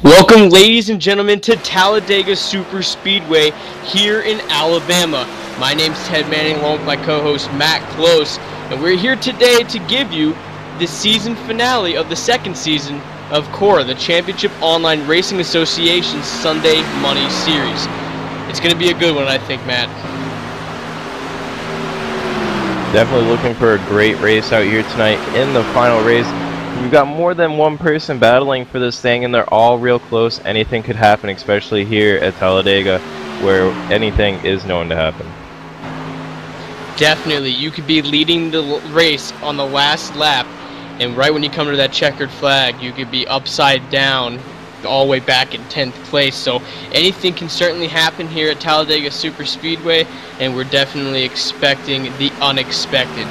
Welcome, ladies and gentlemen, to Talladega Super Speedway here in Alabama. My name's Ted Manning, along with my co-host Matt Close, and we're here today to give you the season finale of the second season of CORA, the Championship Online Racing Association's Sunday Money Series. It's going to be a good one, I think, Matt. Definitely looking for a great race out here tonight in the final race. We've got more than one person battling for this thing, and they're all real close. Anything could happen, especially here at Talladega, where anything is known to happen. Definitely. You could be leading the race on the last lap, and right when you come to that checkered flag, you could be upside down all the way back in 10th place. So anything can certainly happen here at Talladega Super Speedway, and we're definitely expecting the unexpected.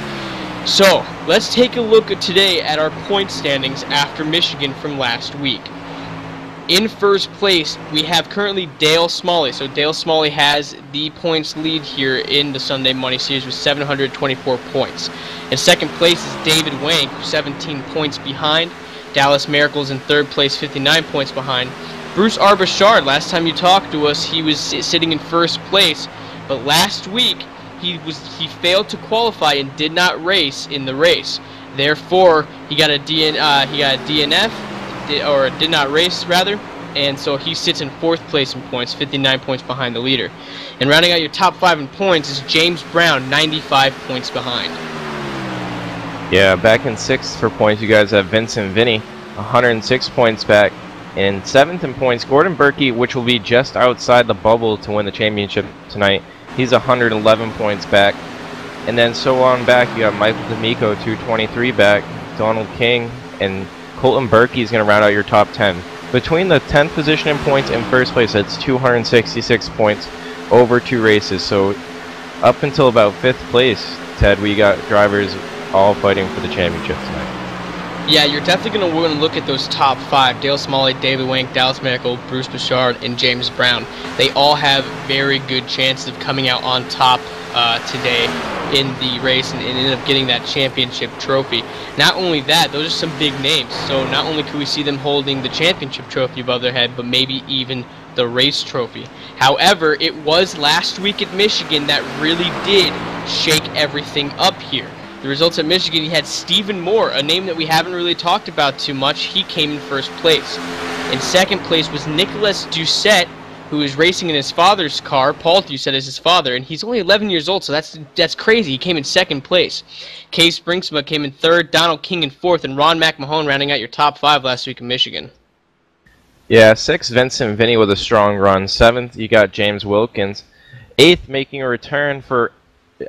So let's take a look at today at our point standings after Michigan from last week. In first place, we have currently Dale Smalley. So Dale Smalley has the points lead here in the Sunday Money Series with 724 points. In second place is David Wank, 17 points behind. Dallas Miracles in third place, 59 points behind. Bruce Arbachard, last time you talked to us, he was sitting in first place, but last week he failed to qualify and did not race in the race. Therefore, he got a DNF, or did not race rather, and so he sits in fourth place in points, 59 points behind the leader. And rounding out your top 5 in points is James Brown, 95 points behind. Yeah, back in 6th for points, you guys have Vincent Vinny, 106 points back. In 7th in points, Gordon Burke, which will be just outside the bubble to win the championship tonight. He's 111 points back. And then so on back, you have Michael Damico, 223 back. Donald King and Colton Burke is going to round out your top 10. Between the 10th position in points and first place, that's 266 points over 2 races. So up until about 5th place, Ted, we got drivers all fighting for the championship tonight. Yeah, you're definitely going to want to look at those top 5. Dale Smalley, David Wank, Dallas Miracle, Bruce Arbachard, and James Brown. They all have very good chances of coming out on top today in the race and end up getting that championship trophy. Not only that, those are some big names. So not only could we see them holding the championship trophy above their head, but maybe even the race trophy. However, it was last week at Michigan that really did shake everything up here. The results at Michigan, you had Stephen Moore, a name that we haven't really talked about too much. He came in first place. In second place was Nicholas Doucette, who is racing in his father's car. Paul Doucette is his father, and he's only 11 years old, so that's crazy. He came in second place. Case Brinksma came in third, Donald King in fourth, and Ron McMahon rounding out your top 5 last week in Michigan. Yeah, 6th, Vincent Vinny with a strong run. 7th, you got James Wilkins. 8th, making a return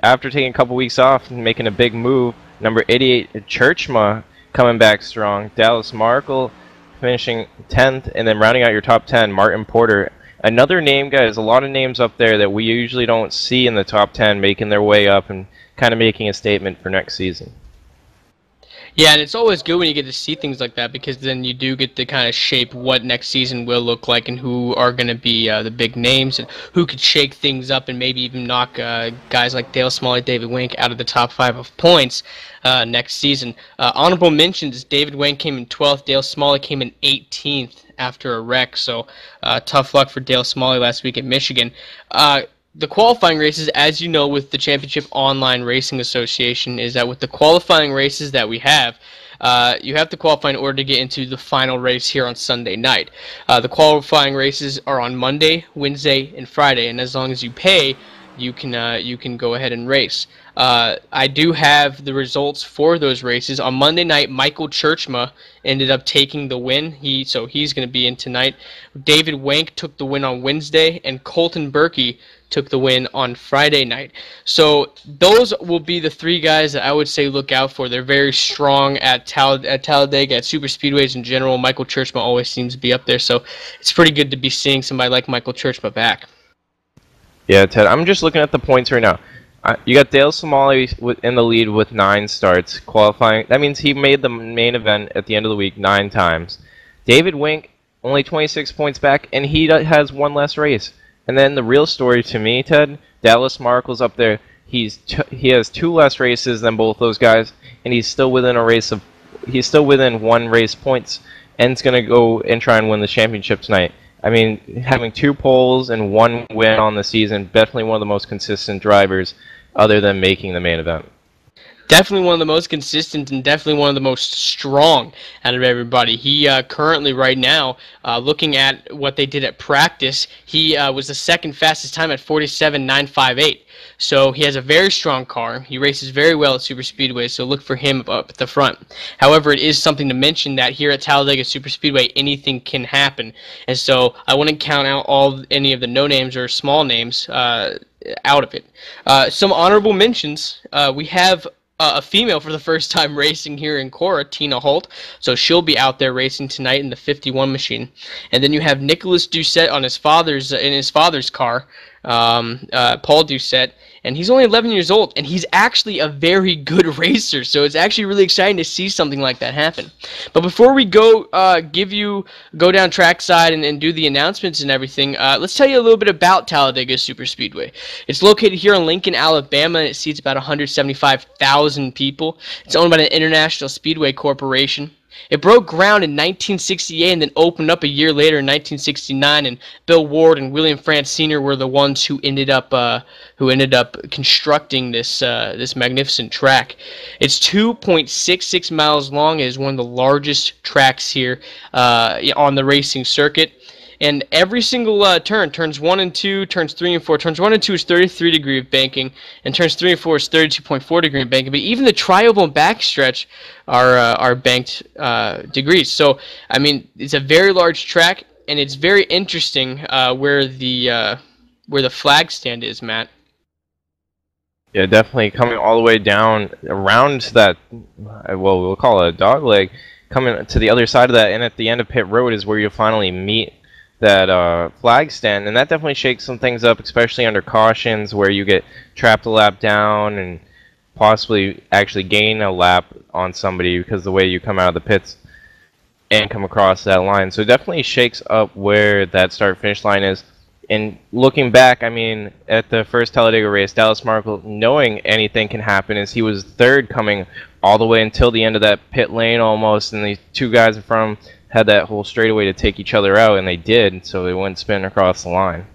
after taking a couple weeks off and making a big move, number 88, Tjeerdsma, coming back strong. Dallas Markle finishing 10th, and then rounding out your top 10, Martin Porter. Another name, guys, a lot of names up there that we usually don't see in the top 10 making their way up and kind of making a statement for next season. Yeah, and it's always good when you get to see things like that, because then you do get to kind of shape what next season will look like and who are going to be the big names and who could shake things up and maybe even knock guys like Dale Smalley, David Wank out of the top 5 of points next season. Honorable mentions, David Wank came in 12th, Dale Smalley came in 18th after a wreck, so tough luck for Dale Smalley last week at Michigan. The qualifying races, as you know, with the Championship Online Racing Association, is that with the qualifying races that we have, you have to qualify in order to get into the final race here on Sunday night. The qualifying races are on Monday, Wednesday, and Friday, and as long as you pay, you can go ahead and race. I do have the results for those races. On Monday night, Michael Tjeerdsma ended up taking the win. So he's going to be in tonight. David Wank took the win on Wednesday, and Colton Burke took the win on Friday night. So those will be the 3 guys that I would say look out for. They're very strong at Talladega, at super speedways in general. Michael Tjeerdsma always seems to be up there, so it's pretty good to be seeing somebody like Michael Tjeerdsma back. Yeah, Ted, I'm just looking at the points right now. You got Dale Smalley in the lead with 9 starts qualifying. That means he made the main event at the end of the week 9 times. David Wank only 26 points back, and he has 1 less race. And then the real story to me, Ted, Dallas Markle's up there. He has 2 less races than both those guys, and he's still within 1 race points and it's going to go and try and win the championship tonight. I mean, having 2 poles and 1 win on the season, definitely one of the most consistent drivers other than making the main event. Definitely one of the most consistent and definitely one of the most strong out of everybody. He currently, right now, looking at what they did at practice, he was the second fastest time at 47.958. So he has a very strong car. He races very well at super speedways, so look for him up at the front. However, it is something to mention that here at Talladega Superspeedway, anything can happen. And so I wouldn't count out any of the no names or small names out of it. Some honorable mentions. We have a female for the first time racing here in Cora, Tina Holt. So she'll be out there racing tonight in the 51 machine. And then you have Nicholas Doucette on his father's car, Paul Doucette, and he's only 11 years old, and he's actually a very good racer. So it's actually really exciting to see something like that happen. But before we go go down trackside and do the announcements and everything, let's tell you a little bit about Talladega Superspeedway. It's located here in Lincoln, Alabama, and it seats about 175,000 people. It's owned by the International Speedway Corporation. It broke ground in 1968 and then opened up a year later in 1969. And Bill Ward and William France Sr. were the ones who ended up constructing this magnificent track. It's 2.66 miles long. It is one of the largest tracks here on the racing circuit. And every single turn, turns 1 and 2, turns 3 and 4. Turns 1 and 2 is 33-degree of banking, and turns 3 and 4 is 32.4-degree of banking. But even the tri-oval and backstretch are banked degrees. So, I mean, it's a very large track, and it's very interesting where the flag stand is, Matt. Yeah, definitely coming all the way down around that, well, we'll call it a dog leg, coming to the other side of that, and at the end of pit road is where you'll finally meet that flag stand, and that definitely shakes some things up, especially under cautions where you get trapped a lap down and possibly actually gain a lap on somebody because the way you come out of the pits and come across that line. So it definitely shakes up where that start-finish line is. And looking back, I mean, at the first Talladega race, Dallas Markle, knowing anything can happen, as he was third coming all the way until the end of that pit lane almost, and the 2 guys in front of him had that whole straightaway to take each other out, and they did, so they wouldn't spin across the line.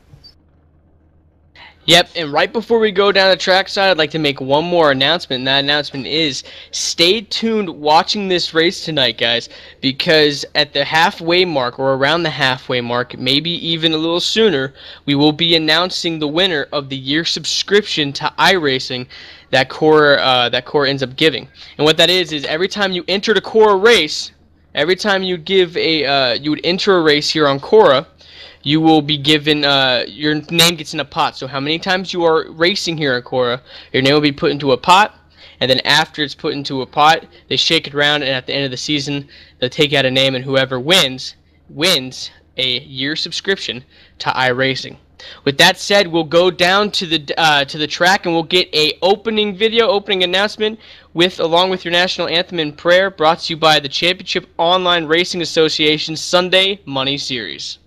Yep, and right before we go down the trackside, I'd like to make one more announcement, and that announcement is stay tuned watching this race tonight, guys, because at the halfway mark, or around the halfway mark, maybe even a little sooner, we will be announcing the winner of the year subscription to iRacing that Cora ends up giving. And what that is every time you enter the Cora race, every time you give you would enter a race here on Cora, you will be given, your name gets in a pot. So how many times you are racing here at Cora, your name will be put into a pot, and then after it's put into a pot, they shake it around, and at the end of the season, they'll take out a name, and whoever wins a year subscription to iRacing. With that said, we'll go down to the track, and we'll get a opening announcement along with your national anthem and prayer, brought to you by the Championship Online Racing Association Sunday Money Series.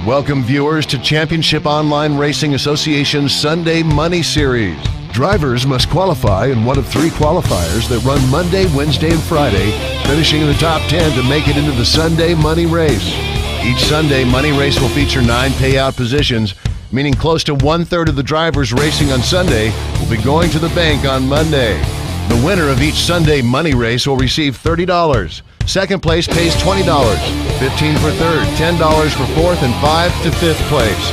Welcome viewers to Championship Online Racing Association's Sunday Money Series. Drivers must qualify in one of 3 qualifiers that run Monday, Wednesday, and Friday, finishing in the top 10 to make it into the Sunday Money Race. Each Sunday Money Race will feature 9 payout positions, meaning close to 1/3 of the drivers racing on Sunday will be going to the bank on Monday. The winner of each Sunday Money Race will receive $30. Second place pays $20, $15 for third, $10 for fourth, and $5 to fifth place.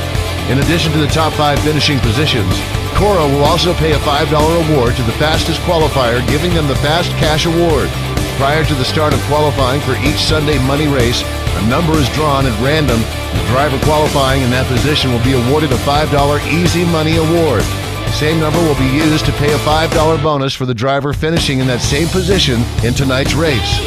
In addition to the top 5 finishing positions, Cora will also pay a $5 award to the fastest qualifier, giving them the Fast Cash Award. Prior to the start of qualifying for each Sunday Money Race, a number is drawn at random, The driver qualifying in that position will be awarded a $5 Easy Money Award. The same number will be used to pay a $5 bonus for the driver finishing in that same position in tonight's race.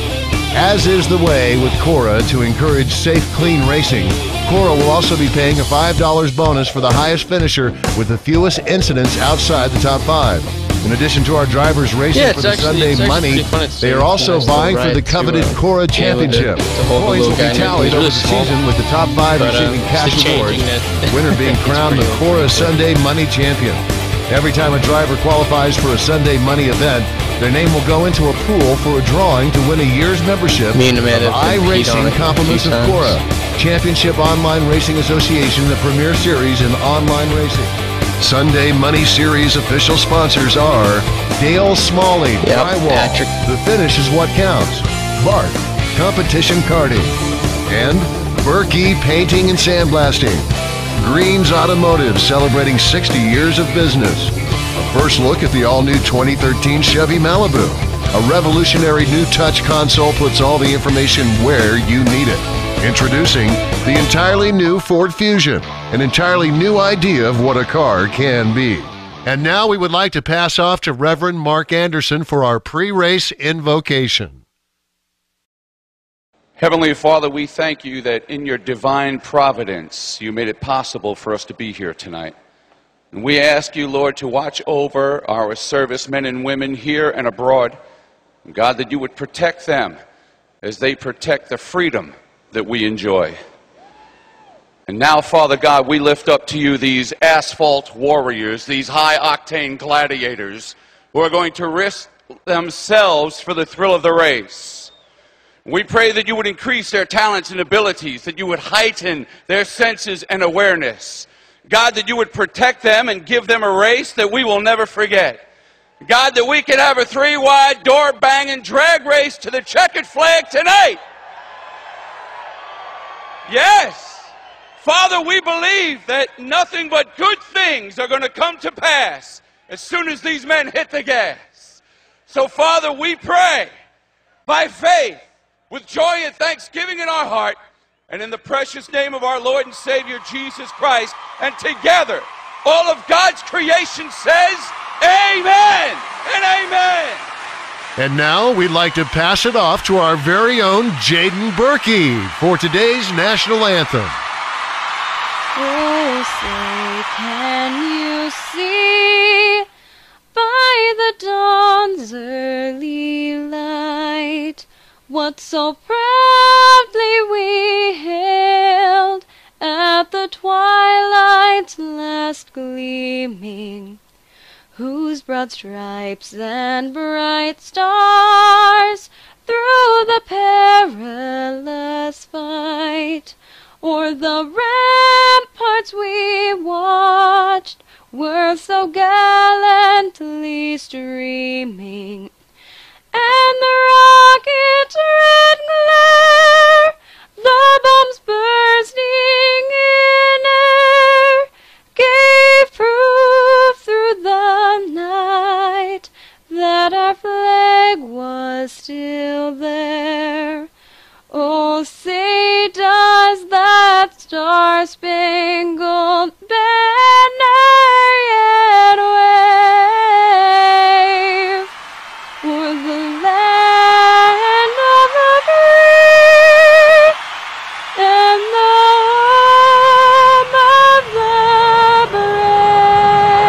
As is the way with CORA to encourage safe, clean racing, CORA will also be paying a $5 bonus for the highest finisher with the fewest incidents outside the top 5. In addition to our drivers racing for the Sunday Money, they are also vying for the coveted CORA Championship. Points will be tallied over the season with the top 5 receiving cash awards, winner being crowned the CORA Sunday Money Champion. Every time a driver qualifies for a Sunday Money event, their name will go into a pool for a drawing to win a year's membership of iRacing Compliments of CORA, Championship Online Racing Association, the premier series in online racing. Sunday Money Series official sponsors are Dale Smalley, Drywall, The Finish is What Counts, Burke, Competition Karting, and Burke Painting and Sandblasting. Greens Automotive, celebrating 60 years of business. A first look at the all-new 2013 Chevy Malibu. A revolutionary new touch console puts all the information where you need it. Introducing the entirely new Ford Fusion, an entirely new idea of what a car can be. And now we would like to pass off to Reverend Mark Anderson for our pre-race invocation. Heavenly Father, we thank you that in your divine providence, you made it possible for us to be here tonight. And we ask you, Lord, to watch over our servicemen and women here and abroad. And God, that you would protect them as they protect the freedom that we enjoy. And now, Father God, we lift up to you these asphalt warriors, these high-octane gladiators who are going to risk themselves for the thrill of the race. We pray that you would increase their talents and abilities, that you would heighten their senses and awareness. God, that you would protect them and give them a race that we will never forget. God, that we can have a 3-wide, door-banging drag race to the checkered flag tonight. Yes. Father, we believe that nothing but good things are going to come to pass as soon as these men hit the gas. So, Father, we pray by faith, with joy and thanksgiving in our heart, and in the precious name of our Lord and Savior, Jesus Christ, and together, all of God's creation says, amen and amen. And now we'd like to pass it off to our very own Jaden Burke for today's national anthem. Oh, say, can you see by the dawn's early light what so proudly we hailed at the twilight's last gleaming, whose broad stripes and bright stars through the perilous fight o'er the ramparts we watched were so gallantly streaming, and the rocket's red glare, the bombs bursting in air, gave proof through the night that our flag was still there. Oh, say does that star-spangled banner yet wave o'er the land of the free and the home of the brave?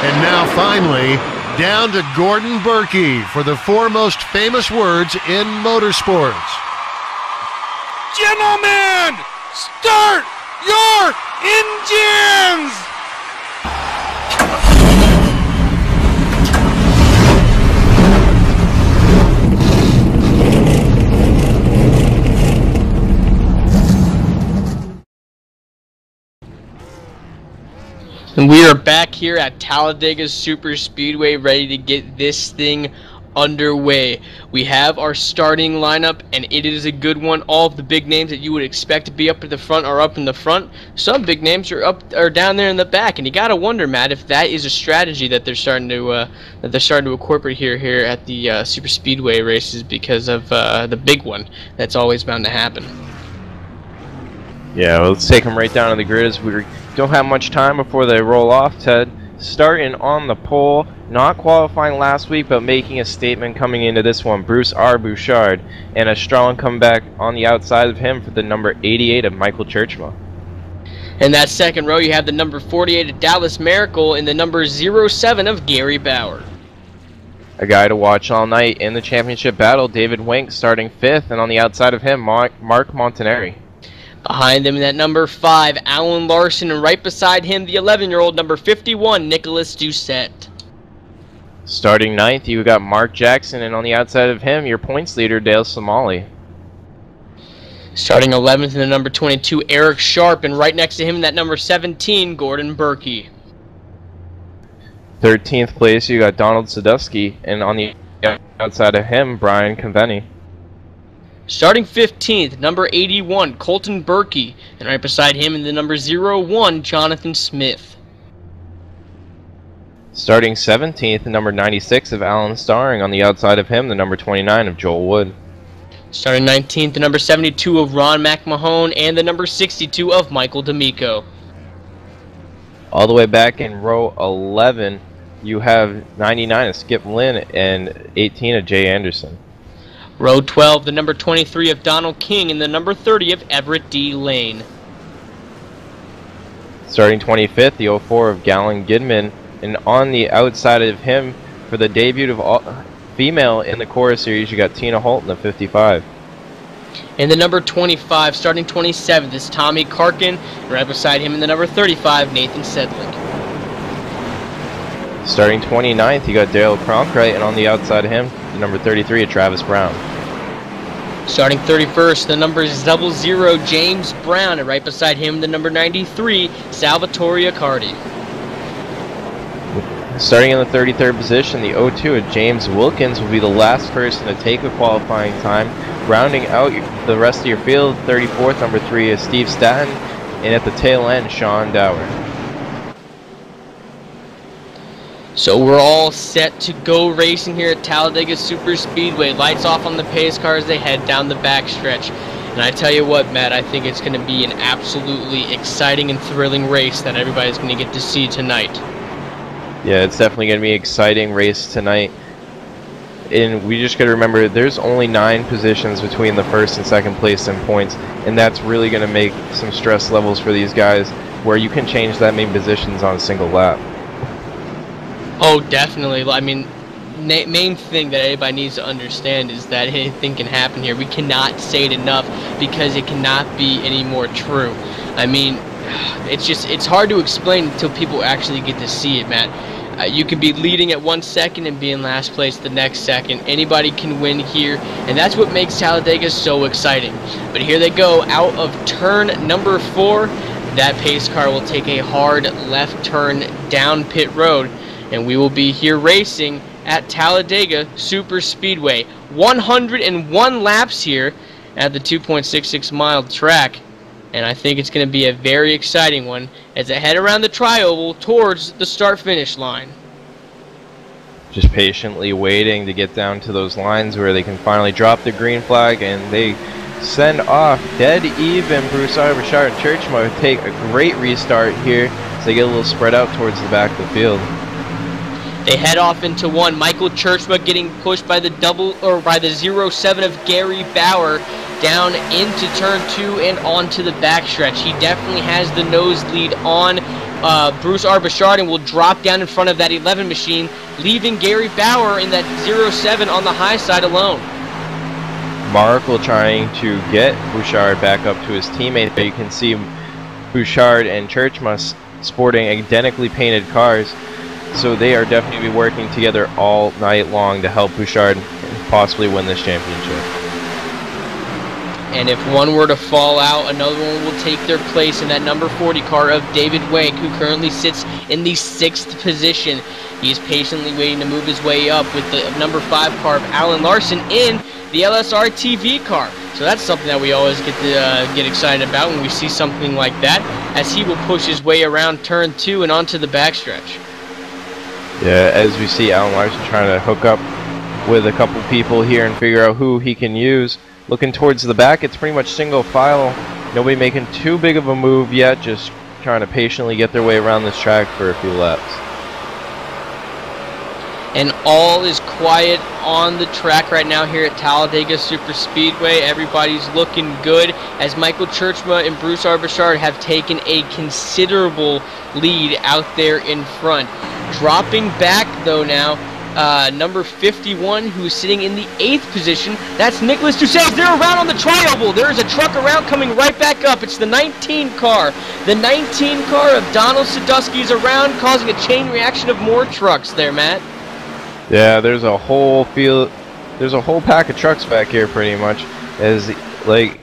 And now finally, down to Gordon Burke for the 4 most famous words in motorsports. Gentlemen, start your engines! And we are back here at Talladega Super Speedway, ready to get this thing underway. We have our starting lineup, and it is a good one. All of the big names that you would expect to be up at the front are up in the front. Some big names are down there in the back, and you gotta wonder, Matt, if that is a strategy that they're starting to incorporate here at the Super Speedway races because of the big one that's always bound to happen. Yeah, well, let's take them right down to the grid as we don't have much time before they roll off, Ted. Starting on the pole, not qualifying last week, but making a statement coming into this one, Bruce R. Bouchard, and a strong comeback on the outside of him for the number 88 of Michael Tjeerdsma. In that second row, you have the number 48 of Dallas Miracle and the number 07 of Gary Bauer. A guy to watch all night in the championship battle, David Wink starting 5th, and on the outside of him, Mark Montanari. Behind him, that number 5, Alan Larson, and right beside him, the 11-year-old number 51, Nicholas Doucette. Starting 9th, you got Mark Jackson, and on the outside of him, your points leader, Dale Smalley. Starting 11th in the number 22, Eric Sharp, and right next to him, that number 17, Gordon Burke. 13th place, you got Donald Sadusky, and on the outside of him, Brian Conveni. Starting 15th, number 81, Colton Burke, and right beside him in the number 01, Jonathan Smith. Starting 17th, the number 96 of Alan Starring, on the outside of him, the number 29 of Joel Wood. Starting 19th, the number 72 of Ron McMahon, and the number 62 of Michael Damico. All the way back in row 11, you have 99 of Skip Lynn and 18 of Jay Anderson. Row 12, the number 23 of Donald King, and the number 30 of Everett D. Lane. Starting 25th, the 04 of Gallon Gidman, and on the outside of him, for the debut of female in the CORA series, you got Tina Holt in the 55. In the number 25, starting 27th, is Tommy Karkin, and right beside him in the number 35, Nathan Sedlick. Starting 29th, you got Daryl Cronkright, and on the outside of him, the number 33 of Travis Brown. Starting 31st, the number 00, James Brown, and right beside him, the number 93, Salvatore Accardi. Starting in the 33rd position, the 02 of James Wilkins will be the last person to take a qualifying time. Rounding out the rest of your field, 34th, number 3 is Steve Staton, and at the tail end, Sean Dower. So we're all set to go racing here at Talladega Super Speedway. Lights off on the pace car as they head down the backstretch. And I tell you what, Matt, I think it's going to be an absolutely exciting and thrilling race that everybody's going to get to see tonight. Yeah, it's definitely going to be an exciting race tonight. And we just got to remember, there's only 9 positions between the first and second place in points. And that's really going to make some stress levels for these guys, where you can change that many positions on a single lap. Oh, definitely. I mean, main thing that everybody needs to understand is that anything can happen here. We cannot say it enough because it cannot be any more true. I mean, it's hard to explain until people actually get to see it, Matt. You could be leading at 1 second and be in last place the next second. Anybody can win here, and that's what makes Talladega so exciting. But here they go, out of turn number 4. That pace car will take a hard left turn down pit road, and we will be here racing at Talladega Super Speedway. 101 laps here at the 2.66 mile track, and I think it's going to be a very exciting one as they head around the tri-oval towards the start-finish line. Just patiently waiting to get down to those lines where they can finally drop the green flag, and they send off dead even. Bruce R. Bouchard and Tjeerdsma take a great restart here as they get a little spread out towards the back of the field. They head off into 1. Michael Tjeerdsma getting pushed by the 07 of Gary Bauer down into turn 2 and onto the backstretch. He definitely has the noselead on Bruce R. Bouchard and will drop down in front of that 11 machine, leaving Gary Bauer in that 07 on the high side alone. Markle trying to get Bouchard back up to his teammate. There you can see Bouchard and Tjeerdsma sporting identically painted cars. So they are definitely working together all night long to help Bouchard possibly win this championship. And if one were to fall out, another one will take their place in that number 40 car of David Wank, who currently sits in the 6th position. He is patiently waiting to move his way up with the number 5 car of Alan Larson in the LSRTV car. So that's something that we always get excited about when we see something like that, as he will push his way around turn 2 and onto the backstretch. Yeah, as we see Alan Larson trying to hook up with a couple people here and figure out who he can use. Looking towards the back, it's pretty much single file Nobody making too big of a move yet, just trying to patiently get their way around this track for a few laps. And all is quiet on the track right now here at Talladega Superspeedway. Everybody's looking good as Michael Tjeerdsma and Bruce Arbachard have taken a considerable lead out there in front. Dropping back though now, number 51, who's sitting in the 8th position. That's Nicholas Dussels. They're around on the tri-oval. There is a truck around coming right back up. It's the 19 car. The 19 car of Donald Sadusky is around, causing a chain reaction of more trucks there, Matt. Yeah, there's a whole pack of trucks back here pretty much. As like,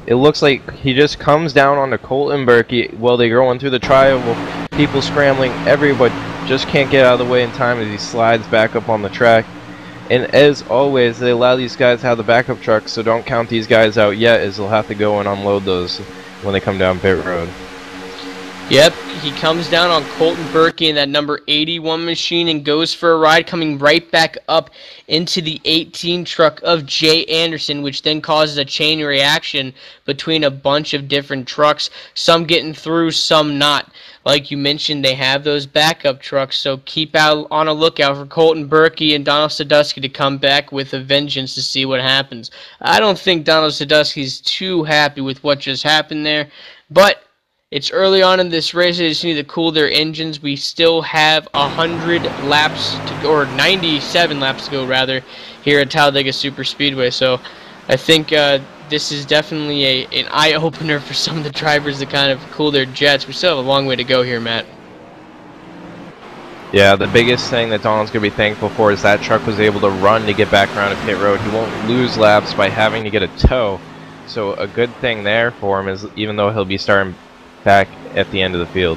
it looks like he just comes down onto Colton Burke while they're going through the tri-oval. People scrambling, everybody just can't get out of the way in time as he slides back up on the track. And as always, they allow these guys to have the backup trucks, so don't count these guys out yet, as they'll have to go and unload those when they come down pit road. Yep, he comes down on Colton Burke in that number 81 machine and goes for a ride, coming right back up into the 18 truck of Jay Anderson, which then causes a chain reaction between a bunch of different trucks, some getting through, some not. Like you mentioned, they have those backup trucks, so keep out on a lookout for Colton Burke and Donald Sadusky to come back with a vengeance to see what happens. I don't think Donald Sadusky's too happy with what just happened there, but it's early on in this race. They just need to cool their engines. We still have 100 laps to go, or 97 laps to go rather, here at Talladega Superspeedway. So I think this is definitely an eye-opener for some of the drivers to kind of cool their jets. We still have a long way to go here, Matt. Yeah, the biggest thing that Donald's going to be thankful for is that truck was able to run to get back around to pit road. He won't lose laps by having to get a tow. So a good thing there for him is, even though he'll be starting back at the end of the field.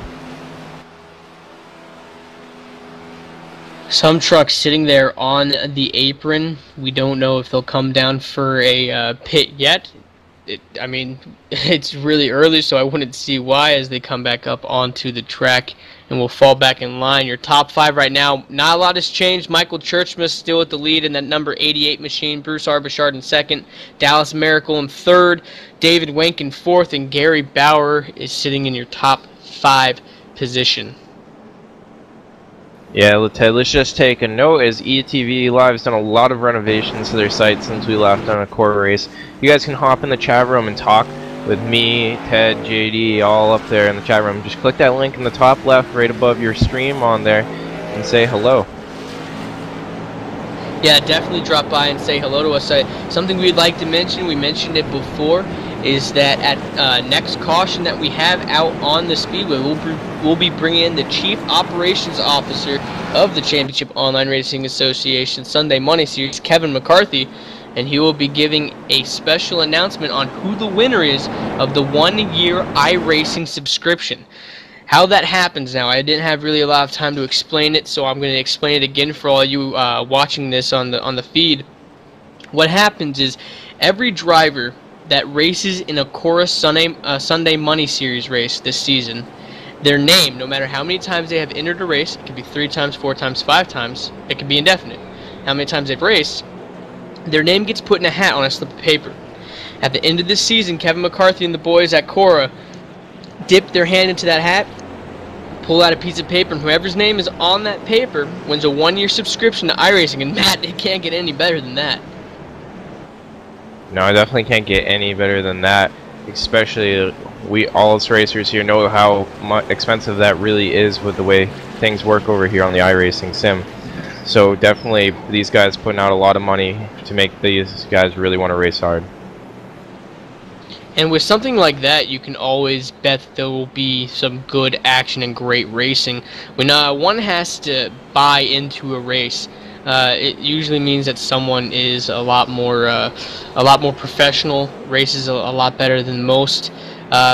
Some trucks sitting there on the apron. We don't know if they'll come down for a pit yet. I mean, it's really early, so I wouldn't see why as they come back up onto the track and will fall back in line. Your top 5 right now, not a lot has changed. Michael Tjeerdsma still at the lead in that number 88 machine. Bruce Arbachard in 2nd. Dallas Miracle in 3rd. David Wenk in 4th. And Gary Bauer is sitting in your top 5 position. Yeah, let's just take a note, as ETV Live has done a lot of renovations to their site since we left on a CORA race. You guys can hop in the chat room and talk with me, Ted, JD, all up there in the chat room. Just click that link in the top left right above your stream on there and say hello. Yeah, definitely drop by and say hello to us. Something we'd like to mention, we mentioned it before, is that at next caution that we have out on the Speedway, we'll be bringing in the Chief Operations Officer of the Championship Online Racing Association Sunday Money Series, Kevin McCarthy, and he will be giving a special announcement on who the winner is of the 1-year iRacing subscription. How that happens now, I didn't have really a lot of time to explain it, so I'm going to explain it again for all you watching this on the feed. What happens is every driver that races in a Cora Sunday Money Series race this season, their name, no matter how many times they have entered a race, it could be 3 times, 4 times, 5 times, it could be indefinite, how many times they've raced, their name gets put in a hat on a slip of paper. At the end of this season, Kevin McCarthy and the boys at Cora dip their hand into that hat, pull out a piece of paper, and whoever's name is on that paper wins a 1-year subscription to iRacing. And Matt, it can't get any better than that. No, I definitely can't get any better than that. Especially all us racers here know how expensive that really is with the way things work over here on the iRacing sim. So definitely these guys putting out a lot of money to make these guys really want to race hard. And with something like that, you can always bet there will be some good action and great racing. When one has to buy into a race, it usually means that someone is a lot more professional, races a lot better than most.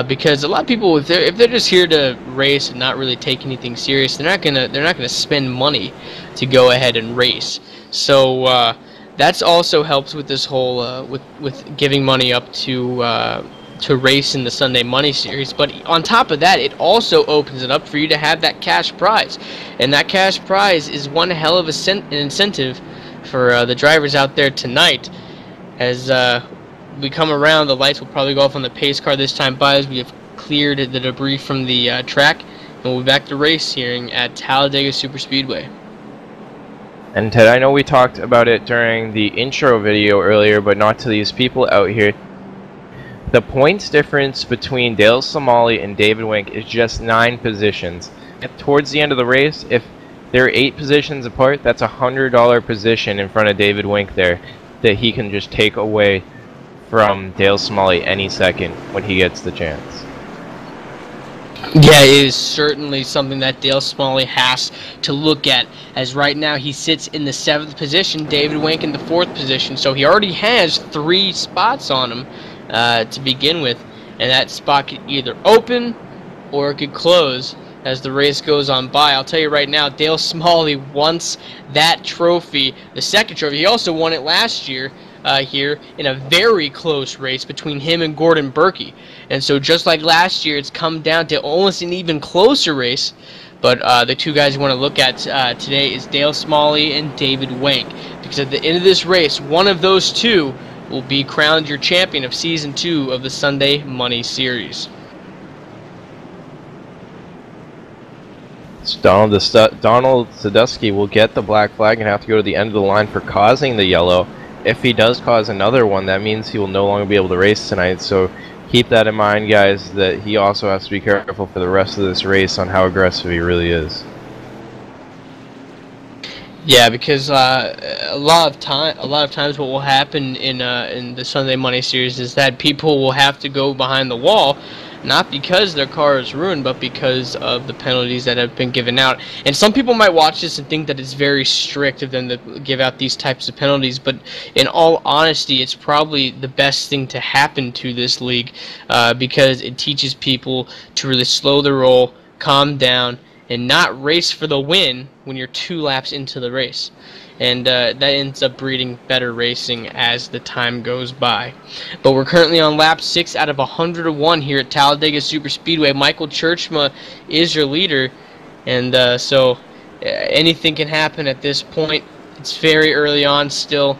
Because a lot of people, if they're just here to race and not really take anything serious, they're not gonna spend money to go ahead and race. So that's also helps with this whole with giving money up to race in the Sunday Money Series. But on top of that, it also opens it up for you to have that cash prize, and that cash prize is one hell of an incentive for the drivers out there tonight, as we come around, the lights will probably go off on the pace car this time by as we have cleared the debris from the track, and we'll be back to racing at Talladega Superspeedway. And Ted, I know we talked about it during the intro video earlier, but not to these people out here. The points difference between Dale Smalley and David Wink is just 9 positions. Towards the end of the race, if they're 8 positions apart, that's a $100 position in front of David Wink there that he can just take away from Dale Smalley any second when he gets the chance. Yeah, it is certainly something that Dale Smalley has to look at, as right now he sits in the 7th position, David Wink in the 4th position, so he already has 3 spots on him to begin with, and that spot could either open or it could close as the race goes on by. I'll tell you right now, Dale Smalley wants that trophy, the 2nd trophy. He also won it last year here in a very close race between him and Gordon Burke. And so just like last year, it's come down to almost an even closer race. But the 2 guys you want to look at today is Dale Smalley and David Wink, because at the end of this race, one of those 2 will be crowned your champion of Season 2 of the Sunday Money Series. So Donald Sadusky will get the black flag and have to go to the end of the line for causing the yellow. If he does cause another one, that means he will no longer be able to race tonight. So keep that in mind, guys, that he also has to be careful for the rest of this race on how aggressive he really is. Yeah, because a lot of times what will happen in the Sunday Money Series is that people will have to go behind the wall, not because their car is ruined, but because of the penalties that have been given out. And some people might watch this and think that it's very strict of them to give out these types of penalties, but in all honesty, it's probably the best thing to happen to this league because it teaches people to really slow the roll, calm down, and not race for the win when you're 2 laps into the race. And that ends up breeding better racing as the time goes by. But we're currently on lap 6 out of 101 here at Talladega Superspeedway. Michael Tjeerdsma is your leader, and so anything can happen at this point. It's very early on still,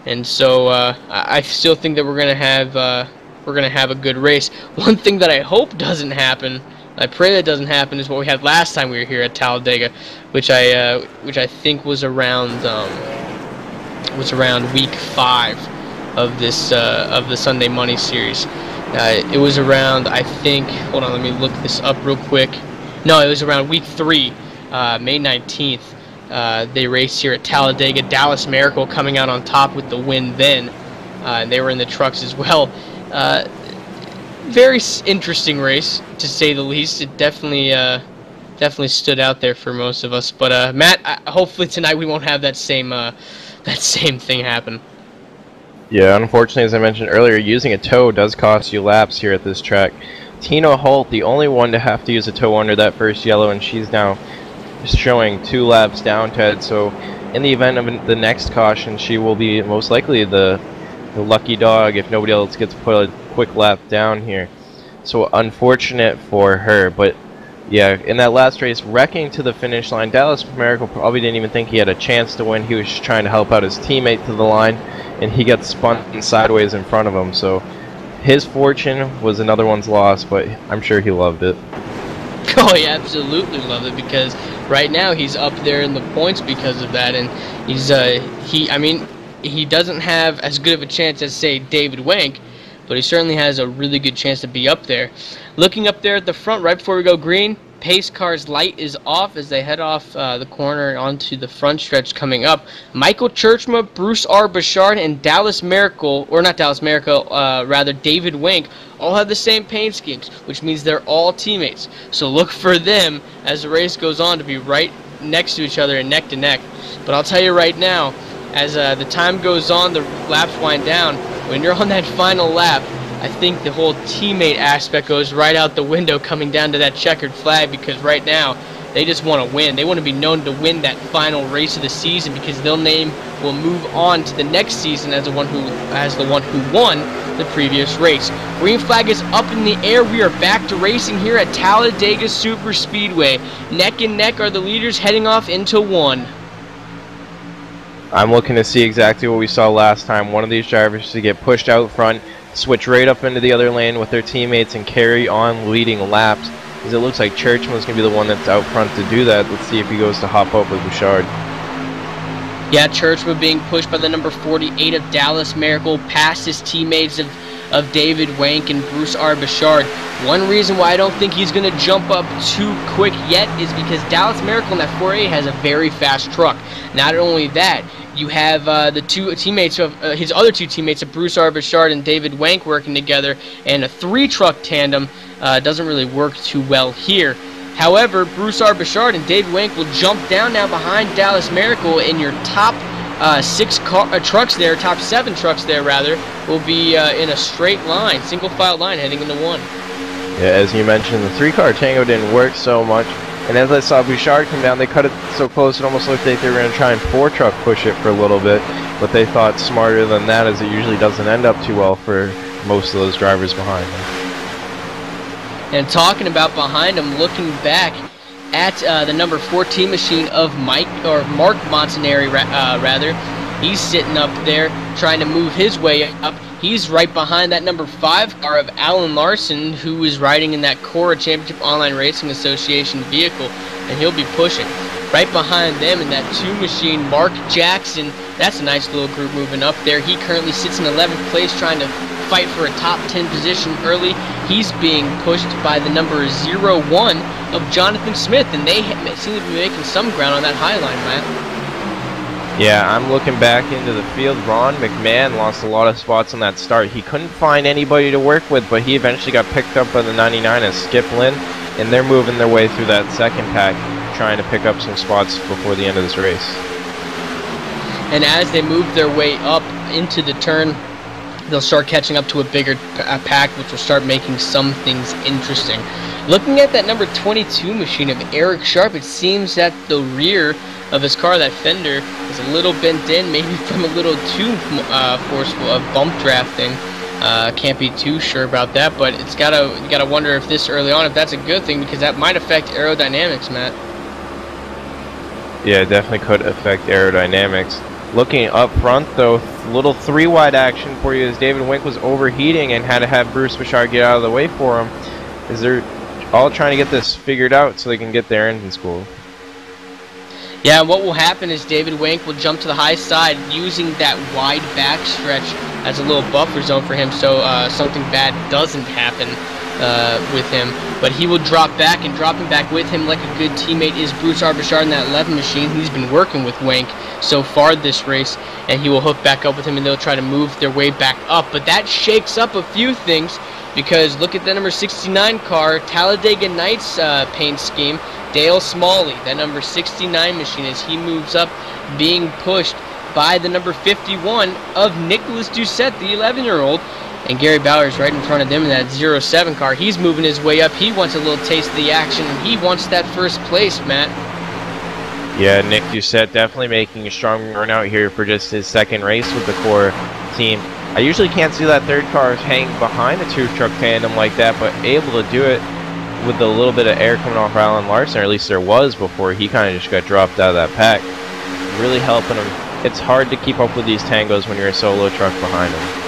and so I still think that we're gonna have a good race. One thing that I hope doesn't happen, I pray that doesn't happen, is what we had last time we were here at Talladega, which I think was around week 5 of this of the Sunday Money Series. It was around, I think, hold on, let me look this up real quick. No, it was around week 3, May 19th. They raced here at Talladega. Dallas Miracle coming out on top with the win then. And they were in the trucks as well. Very interesting race, to say the least. It definitely stood out there for most of us. But Matt, hopefully tonight we won't have that same thing happen. Yeah, unfortunately, as I mentioned earlier, using a tow does cost you laps here at this track. Tina Holt, the only one to have to use a tow under that first yellow, and she's now showing 2 laps down, Ted. So in the event of the next caution, she will be most likely the lucky dog if nobody else gets put a quick lap down here. So unfortunate for her, but yeah, in that last race, wrecking to the finish line, Dallas Miracle probably didn't even think he had a chance to win. He was just trying to help out his teammate to the line, and he got spun sideways in front of him. So his fortune was another one's loss, but I'm sure he loved it. Oh, he absolutely loved it, because right now he's up there in the points because of that, and he's he doesn't have as good of a chance as, say, David Wink, but he certainly has a really good chance to be up there. Looking up there at the front, right before we go green, pace car's light is off as they head off the corner onto the front stretch coming up. Michael Tjeerdsma, Bruce R. Bouchard, and Dallas Miracle, or not Dallas Miracle, rather David Wink, all have the same paint schemes, which means they're all teammates. So look for them as the race goes on to be right next to each other and neck to neck. But I'll tell you right now, as the time goes on, the laps wind down, when you're on that final lap, I think the whole teammate aspect goes right out the window coming down to that checkered flag, because right now they just want to win. They want to be known to win that final race of the season, because their name will move on to the next season as the one who won the previous race. Green flag is up in the air. We are back to racing here at Talladega Superspeedway. Neck and neck are the leaders heading off into 1. I'm looking to see exactly what we saw last time. One of these drivers to get pushed out front, switch right up into the other lane with their teammates, and carry on leading laps. As it looks like Tjeerdsma is going to be the one that's out front to do that. Let's see if he goes to hop up with Bouchard. Yeah, Tjeerdsma being pushed by the number 48 of Dallas Miracle past his teammates of David Wank and Bruce R. Bouchard. One reason why I don't think he's going to jump up too quick yet is because Dallas Miracle in that 4A has a very fast truck. Not only that, you have the two teammates of his other two teammates of Bruce R. Bouchard and David Wank working together, and a 3-truck tandem doesn't really work too well here. However, Bruce R. Bouchard and David Wank will jump down now behind Dallas Miracle, and your top 6 trucks there, top 7 trucks there rather, will be in a straight line, single file line heading into 1. Yeah, as you mentioned, the 3-car tango didn't work so much, and as I saw Bouchard come down, they cut it so close it almost looked like they were going to try and 4-truck push it for a little bit, but they thought smarter than that, as it usually doesn't end up too well for most of those drivers behind them. And talking about behind him, looking back at the number 14 machine of Mark Montanari, rather, he's sitting up there trying to move his way up. He's right behind that number 5 car of Alan Larson, who is riding in that CORA Championship Online Racing Association vehicle, and he'll be pushing. Right behind them in that 2 machine, Mark Jackson. That's a nice little group moving up there. He currently sits in 11th place trying to fight for a top 10 position early. He's being pushed by the number 01 of Jonathan Smith, and they seem to be making some ground on that high line, Matt. Yeah, I'm looking back into the field. Ron McMahon lost a lot of spots on that start. He couldn't find anybody to work with, but he eventually got picked up by the 99 as Skip Lynn, and they're moving their way through that second pack, trying to pick up some spots before the end of this race. And as they move their way up into the turn, they'll start catching up to a bigger pack, which will start making some things interesting. Looking at that number 22 machine of Eric Sharp, it seems that the rear of his car, that fender, is a little bent in, maybe from a little too forceful of bump drafting. Can't be too sure about that, but you gotta wonder if this early on, if that's a good thing, because that might affect aerodynamics, Matt. Yeah, it definitely could affect aerodynamics. Looking up front, though, little 3-wide action for you as David Wink was overheating and had to have Bruce Bouchard get out of the way for him. Is they're all trying to get this figured out so they can get their engine school. Yeah, what will happen is David Wank will jump to the high side using that wide backstretch as a little buffer zone for him, so something bad doesn't happen with him. But he will drop back, and dropping back with him like a good teammate is Bruce R. Bouchard in that 11 machine. He's been working with Wank so far this race, and he will hook back up with him, and they'll try to move their way back up. But that shakes up a few things, because look at the number 69 car, Talladega Nights paint scheme, Dale Smalley, that number 69 machine, as he moves up, being pushed by the number 51 of Nicholas Doucette, the 11-year-old. And Gary Bowers right in front of them in that 07 car. He's moving his way up. He wants a little taste of the action, and he wants that first place, Matt. Yeah, Nick Doucette definitely making a strong run out here for just his second race with the CORA team. I usually can't see that third car hang behind a 2-truck tandem like that, but able to do it with a little bit of air coming off Alan Larson, or at least there was before he kind of just got dropped out of that pack. Really helping him. It's hard to keep up with these tangos when you're a solo truck behind him.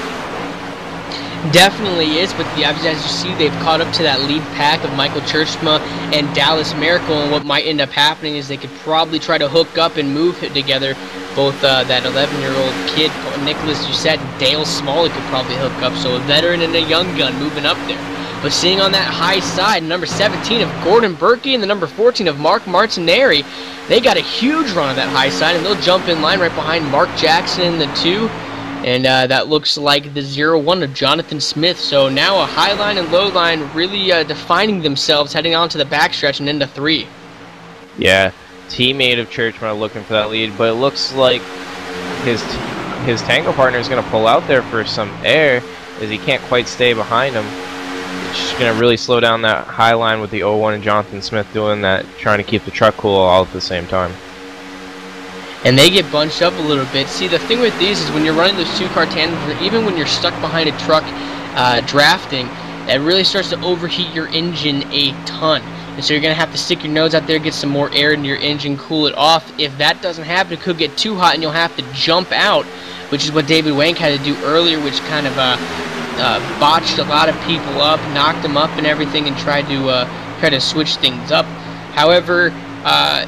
Definitely is, but as you see, they've caught up to that lead pack of Michael Tjeerdsma and Dallas Miracle, and what might end up happening is they could probably try to hook up and move together. Both that 11-year-old kid, Nicholas Doucette, and Dale Smalley could probably hook up, so a veteran and a young gun moving up there. But seeing on that high side, number 17 of Gordon Burke and the number 14 of Mark Martinari, they got a huge run on that high side, and they'll jump in line right behind Mark Jackson in the 2. And that looks like the 01 of Jonathan Smith. So now a high line and low line really defining themselves heading on to the backstretch and into 3. Yeah, teammate of Tjeerdsma looking for that lead, but it looks like his tango partner is going to pull out there for some air as he can't quite stay behind him. It's just going to really slow down that high line with the 01 and Jonathan Smith doing that, trying to keep the truck cool all at the same time. And they get bunched up a little bit. See, the thing with these is when you're running those 2-car tandems, or even when you're stuck behind a truck drafting, that really starts to overheat your engine a ton. and so you're going to have to stick your nose out there, get some more air into your engine, cool it off. If that doesn't happen, it could get too hot and you'll have to jump out, which is what David Wank had to do earlier, which kind of botched a lot of people up, knocked them up and everything, and tried to switch things up. However,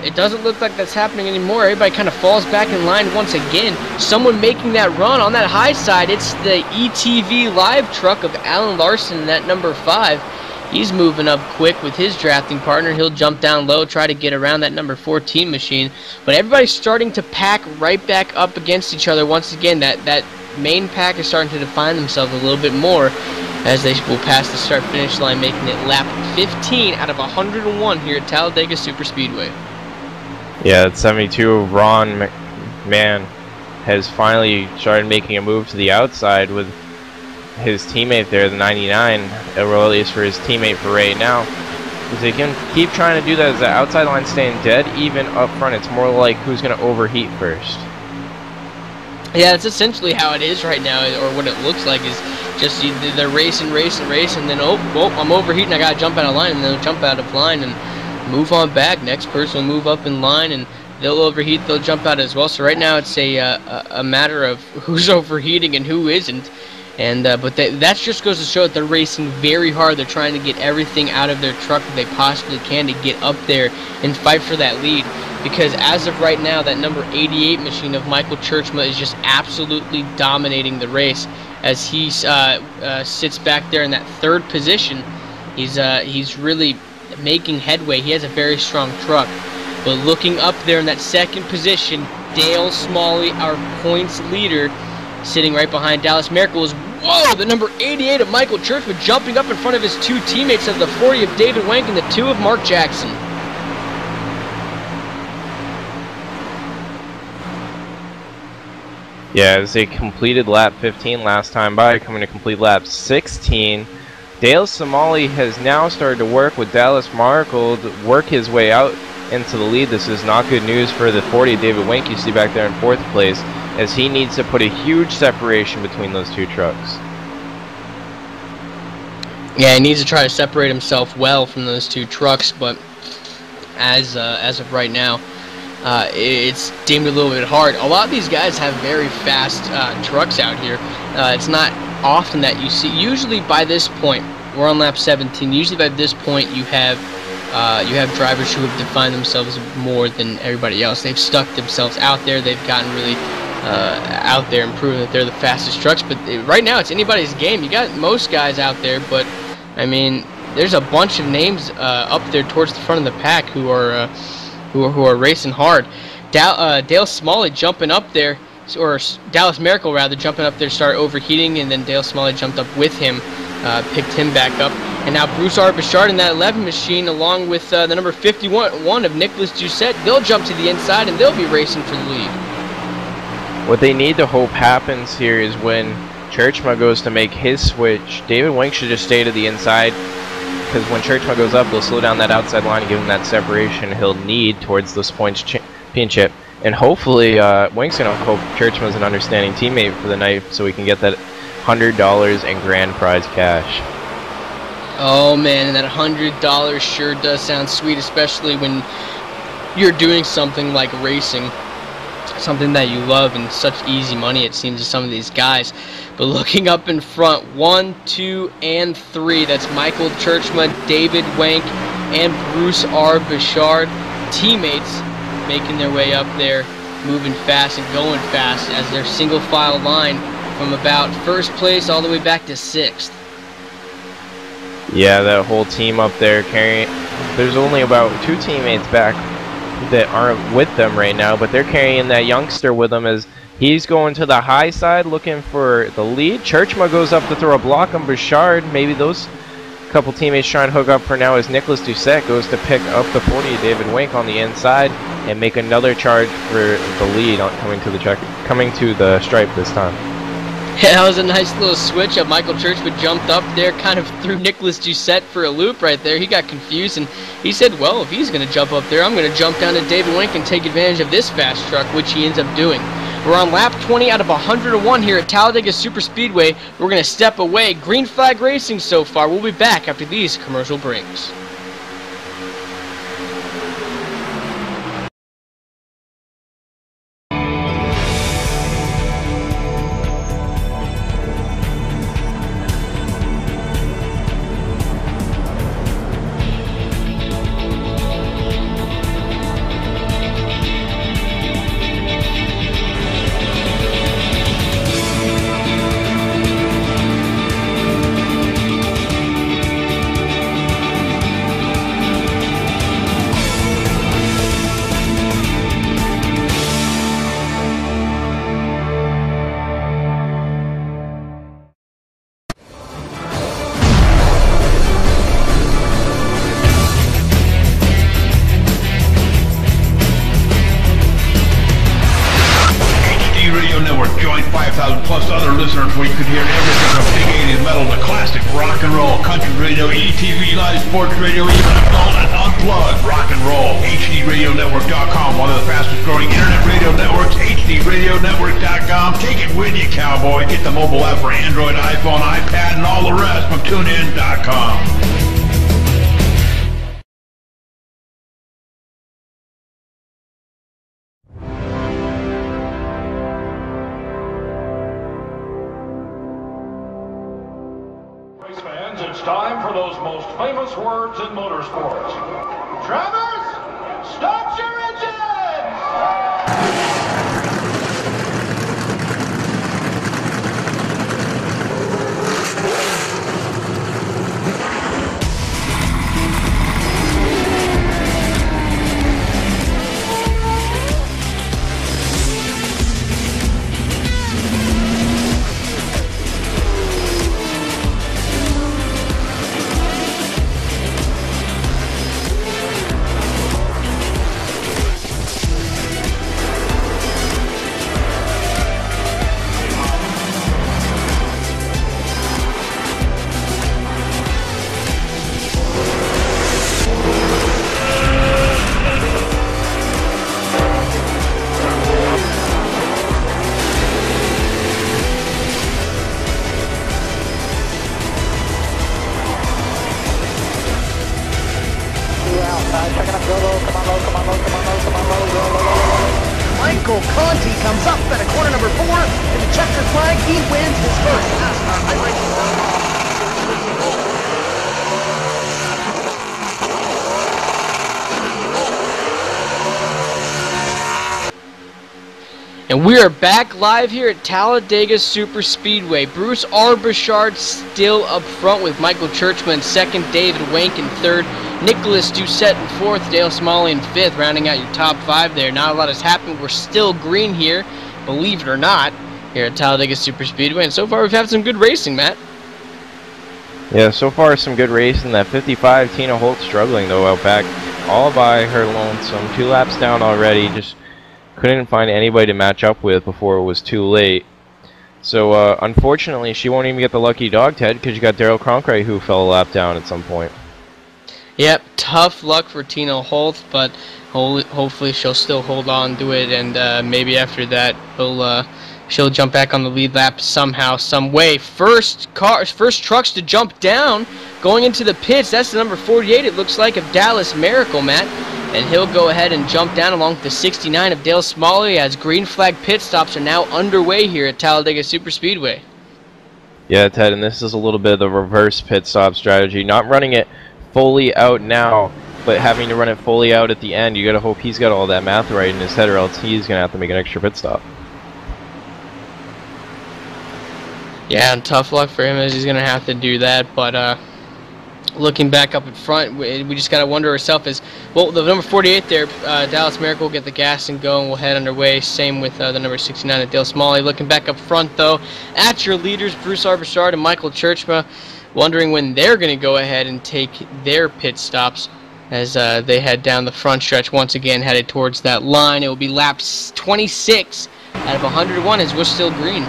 it doesn't look like that's happening anymore. Everybody kind of falls back in line once again. Someone making that run on that high side. It's the ETV live truck of Alan Larson, that number 5. He's moving up quick with his drafting partner. He'll jump down low, try to get around that number 14 machine. But everybody's starting to pack right back up against each other once again. That main pack is starting to define themselves a little bit more as they will pass the start-finish line, making it lap 15 out of 101 here at Talladega Superspeedway. Yeah, at 72, Ron McMahon has finally started making a move to the outside with his teammate there, the 99, or at least for his teammate for right now. Because they can keep trying to do that as the outside line staying dead, even up front. It's more like who's going to overheat first. Yeah, that's essentially how it is right now, or what it looks like is just they're racing, and then, oh, I'm overheating, I got to jump out of line, and they'll jump out of line and move on back. Next person will move up in line, and they'll overheat, they'll jump out as well. So right now it's a matter of who's overheating and who isn't. And but that just goes to show that they're racing very hard. They're trying to get everything out of their truck that they possibly can to get up there and fight for that lead. Because as of right now, that number 88 machine of Michael Tjeerdsma is just absolutely dominating the race as he sits back there in that 3rd position. He's really making headway. He has a very strong truck. But looking up there in that 2nd position, Dale Smalley, our points leader, sitting right behind Dallas Miracle, is, whoa, the number 88 of Michael Tjeerdsma jumping up in front of his 2 teammates of the 40 of David Wank and the 2 of Mark Jackson. Yeah, as they completed lap 15 last time by, coming to complete lap 16, Dale Smalley has now started to work with Dallas Miracle to work his way out into the lead. This is not good news for the 40 of David Wank. You see back there in 4th place, as he needs to put a huge separation between those 2 trucks. Yeah, he needs to try to separate himself well from those 2 trucks, but as of right now, it's deemed a little bit hard. A lot of these guys have very fast trucks out here. It's not often that you see. Usually by this point, we're on lap 17. Usually by this point, you have drivers who have defined themselves more than everybody else. They've stuck themselves out there. They've gotten really out there and proven that they're the fastest trucks. But right now, it's anybody's game. You got most guys out there, but I mean, there's a bunch of names up there towards the front of the pack who are racing hard. Dale Smalley jumping up there, or Dallas Miracle rather, jumping up there, started overheating, and then Dale Smalley jumped up with him, picked him back up. And now Bruce R. Bichard in that 11 machine, along with the number 51 of Nicholas Doucette, they'll jump to the inside and they'll be racing for the lead. What they need to hope happens here is when Tjeerdsma goes to make his switch, David Wank should just stay to the inside, because when Tjeerdsma goes up, they'll slow down that outside line and give him that separation he'll need towards this points championship. And hopefully, Wank's going to hope Tjeerdsma's an understanding teammate for the night so we can get that $100 in grand prize cash. Oh man, and that $100 sure does sound sweet, especially when you're doing something like racing, something that you love, and such easy money it seems to some of these guys. But looking up in front, 1, 2, and 3, that's Michael Tjeerdsma, David Wank, and Bruce R. Bichard, teammates making their way up there, moving fast and going fast as their single file line from about 1st place all the way back to 6th. Yeah, that whole team up there carrying. There's only about 2 teammates back that aren't with them right now, but they're carrying that youngster with them as he's going to the high side looking for the lead. Tjeerdsma goes up to throw a block on Bichard. Maybe those couple teammates trying to hook up for now as Nicholas Doucette goes to pick up the 40 of David Wank on the inside and make another charge for the lead on coming to the stripe this time. Yeah, that was a nice little switch up. Michael Tjeerdsma jumped up there, kind of threw Nicholas Doucette for a loop right there. He got confused, and he said, well, if he's going to jump up there, I'm going to jump down to David Wank and take advantage of this fast truck, which he ends up doing. We're on lap 20 out of 101 here at Talladega Superspeedway. We're going to step away. Green flag racing so far. We'll be back after these commercial breaks. plus other listeners where you could hear everything from big 80s metal to classic rock and roll, country radio, ETV, live sports radio, even adult and unplugged rock and roll. HDRadioNetwork.com, one of the fastest growing internet radio networks, HDRadioNetwork.com. Take it with you, cowboy. Get the mobile app for Android, iPhone, iPad, and all the rest from TuneIn.com. It's time for those most famous words in motorsports. Drivers, start your engines! Michael Conti comes up at a corner number 4, and the checkered flag, he wins his first NASCAR iRacing. And we are back live here at Talladega Superspeedway. Bruce Arbachard still up front with Michael Tjeerdsma in second, David Wank in third, Nicholas Doucette in fourth, Dale Smalley in fifth, rounding out your top 5 there. Not a lot has happened. We're still green here, believe it or not, here at Talladega Superspeedway. And so far we've had some good racing, Matt. Yeah, so far some good racing. That 55, Tina Holt struggling though out back, all by her lonesome. 2 laps down already, just couldn't find anybody to match up with before it was too late. So unfortunately she won't even get the lucky dog, Ted, because you got Daryl Cronkite who fell a lap down at some point. Yep, tough luck for Tina Holt, but hopefully she'll still hold on to it, and maybe after that she'll jump back on the lead lap somehow, some way. First trucks to jump down going into the pits. That's the number 48, it looks like, of Dallas Miracle, Matt. And he'll go ahead and jump down along with the 69 of Dale Smalley as green flag pit stops are now underway here at Talladega Superspeedway. Yeah, Ted, and this is a little bit of the reverse pit stop strategy. Not running it fully out now, but having to run it fully out at the end. You gotta hope he's got all that math right in his head, or else he's gonna have to make an extra pit stop. Yeah, and tough luck for him as he's gonna have to do that, but looking back up in front, we just gotta wonder ourselves as well. The number 48 there, Dallas Miracle, will get the gas and go, and we'll head underway. Same with the number 69 of Dale Smalley. Looking back up front though, at your leaders, Bruce Arbachard and Michael Tjeerdsma, wondering when they're gonna go ahead and take their pit stops as they head down the front stretch once again, headed towards that line. It will be lap 26 out of 101 as we're still green.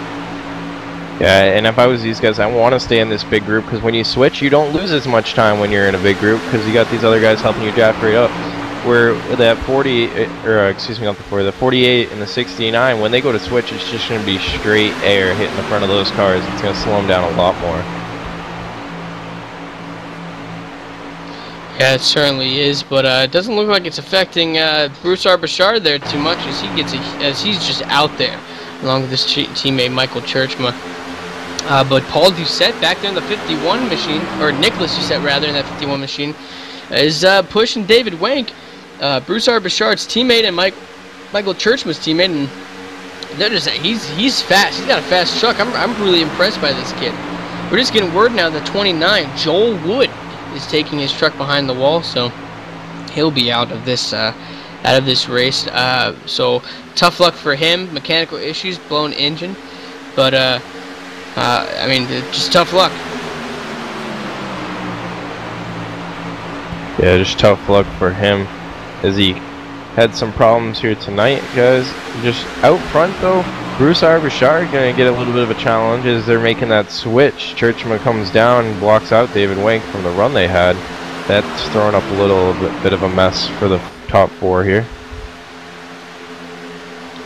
Yeah, and if I was these guys, I want to stay in this big group, because when you switch, you don't lose as much time when you're in a big group, because you got these other guys helping you draft right up. Where that 40, or excuse me, not the 40, the 48 and the 69, when they go to switch, it's just going to be straight air hitting the front of those cars. It's going to slow them down a lot more. Yeah, it certainly is, but it doesn't look like it's affecting Bruce Arbachard there too much as he's just out there, along with his teammate Michael Tjeerdsma. But Paul Doucette back there in the 51 machine, or Nicholas Doucette rather, in that 51 machine, is pushing David Wank, Bruce Arbachard's teammate and Michael Tjeerdsma's teammate, and they're just he's fast. He's got a fast truck. I'm really impressed by this kid. We're just getting word now that 29 Joel Wood is taking his truck behind the wall, so he'll be out of this race. So tough luck for him. Mechanical issues, blown engine, but I mean, just tough luck. Yeah, just tough luck for him as he had some problems here tonight, guys. Just out front though, Bruce Arbachard gonna get a little bit of a challenge as they're making that switch. Tjeerdsma comes down and blocks out David Wink from the run they had. That's throwing up a little bit of a mess for the top 4 here.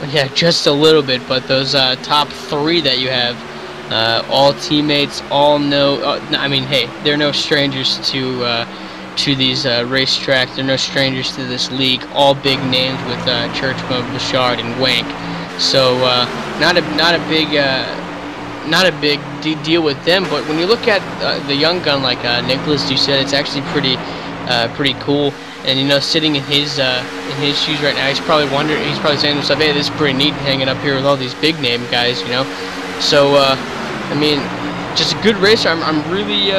Yeah, just a little bit, but those top 3 that you have, all teammates, all know. I mean, hey, they're no strangers to these racetracks. They're no strangers to this league. All big names with Tjeerdsma, Bouchard, and Wank. So not a big deal with them. But when you look at the young gun like Nicholas Doucette, it's actually pretty cool. And you know, sitting in his shoes right now, he's probably saying to himself, "Hey, this is pretty neat, hanging up here with all these big name guys," you know. So I mean, just a good racer. I'm really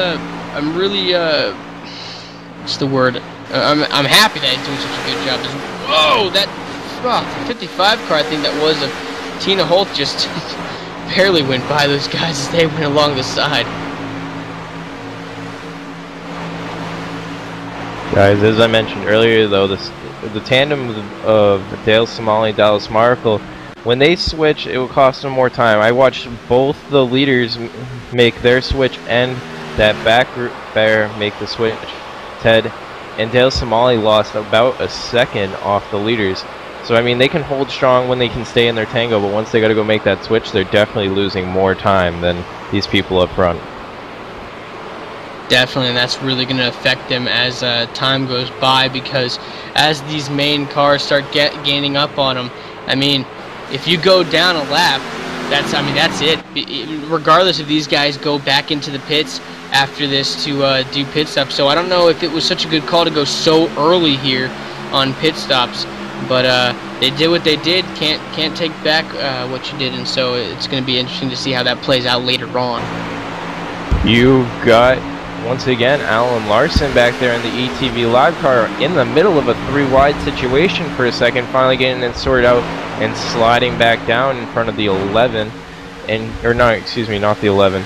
what's the word? I'm happy that he's doing such a good job. Whoa, that 55 car, I think that was of Tina Holt, just barely went by those guys as they went along the side. Guys, as I mentioned earlier though, the tandem of Dale Smalley and Dallas Markle, when they switch, it will cost them more time. I watched both the leaders make their switch and that back group there make the switch. Ted and Dale Smalley lost about a second off the leaders. So I mean, they can hold strong when they can stay in their tango, but once they got to go make that switch, they're definitely losing more time than these people up front. Definitely, and that's really going to affect them as time goes by, because as these main cars start gaining up on them, I mean, if you go down a lap, that's it. Regardless if these guys go back into the pits after this to do pit stops. So I don't know if it was such a good call to go so early here on pit stops, but they did what they did. Can't take back what you did, and so it's going to be interesting to see how that plays out later on. You've got, once again, Alan Larson back there in the ETV live car in the middle of a 3-wide situation for a second, finally getting it sorted out and sliding back down in front of the 11, or no, excuse me, not the 11,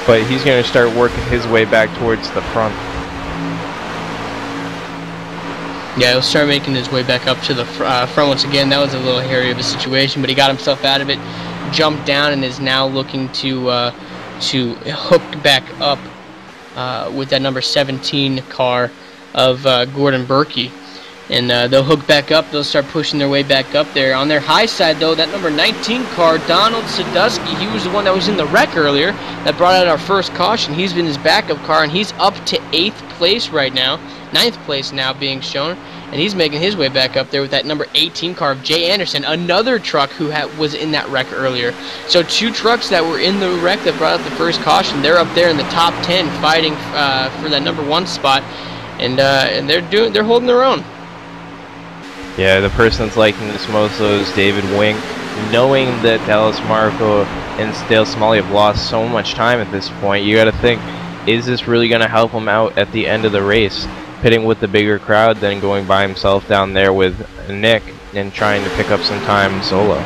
but he's going to start working his way back towards the front. Yeah, he'll start making his way back up to the front once again. That was a little hairy of a situation, but he got himself out of it, jumped down, and is now looking to hook back up with that number 17 car of Gordon Burke. And they'll hook back up. They'll start pushing their way back up there. On their high side, though, that number 19 car, Donald Sadusky, he was the one that was in the wreck earlier that brought out our first caution. He's been his backup car, and he's up to 8th place right now. 9th place now being shown. And he's making his way back up there with that number 18 car of Jay Anderson, another truck who was in that wreck earlier. So 2 trucks that were in the wreck that brought out the first caution, they're up there in the top 10 fighting for that number 1 spot. And they're holding their own. Yeah, the person that's liking this most though is David Wink, knowing that Dallas Markle and Dale Smalley have lost so much time at this point. You got to think, is this really going to help him out at the end of the race, pitting with the bigger crowd than going by himself down there with Nick and trying to pick up some time solo?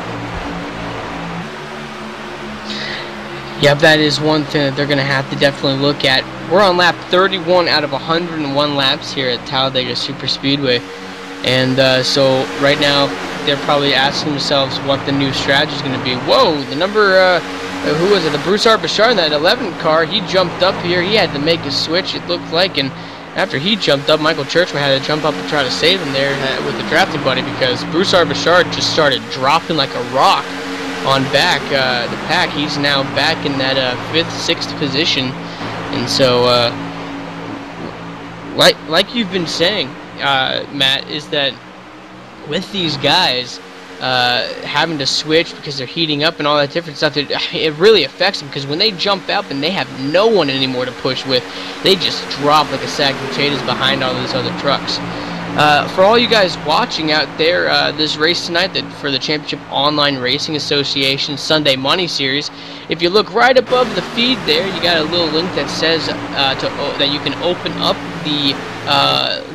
Yep, that is one thing that they're going to have to definitely look at. We're on lap 31 out of 101 laps here at Talladega Super Speedway. And so right now they're probably asking themselves what the new strategy is going to be. Whoa, the number, who was it? The Bruce Arbachard, that 11 car, he jumped up here. He had to make a switch, it looked like. And after he jumped up, Michael Tjeerdsma had to jump up and try to save him there with the drafting buddy, because Bruce Arbachard just started dropping like a rock on the pack. He's now back in that 5th, 6th position. And so, like you've been saying, Matt, is that with these guys having to switch because they're heating up and all that different stuff, it really affects them, because when they jump up and they have no one anymore to push with, they just drop like a sack of potatoes behind all those other trucks. For all you guys watching out there, this race tonight for the Championship Online Racing Association Sunday Money Series, if you look right above the feed there, you got a little link that says that you can open up the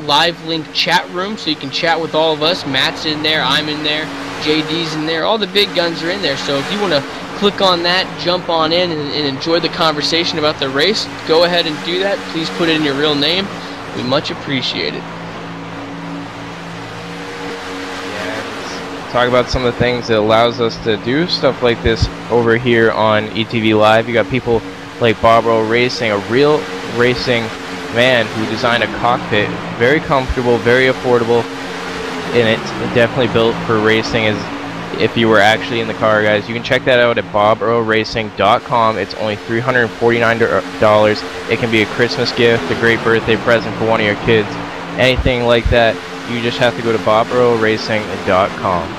live link chat room, so you can chat with all of us. Matt's in there, I'm in there, JD's in there, all the big guns are in there. So if you want to click on that, jump on in and enjoy the conversation about the race, go ahead and do that. Please put in your real name. We much appreciate it. talk about some of the things that allows us to do stuff like this over here on ETV Live. You got people like Bob Rowe Racing, a real racing man who designed a cockpit, very comfortable, very affordable, and it's definitely built for racing as if you were actually in the car, guys. You can check that out at bobrowracing.com. It's only $349. It can be a Christmas gift, a great birthday present for one of your kids, anything like that. You just have to go to bobrowracing.com.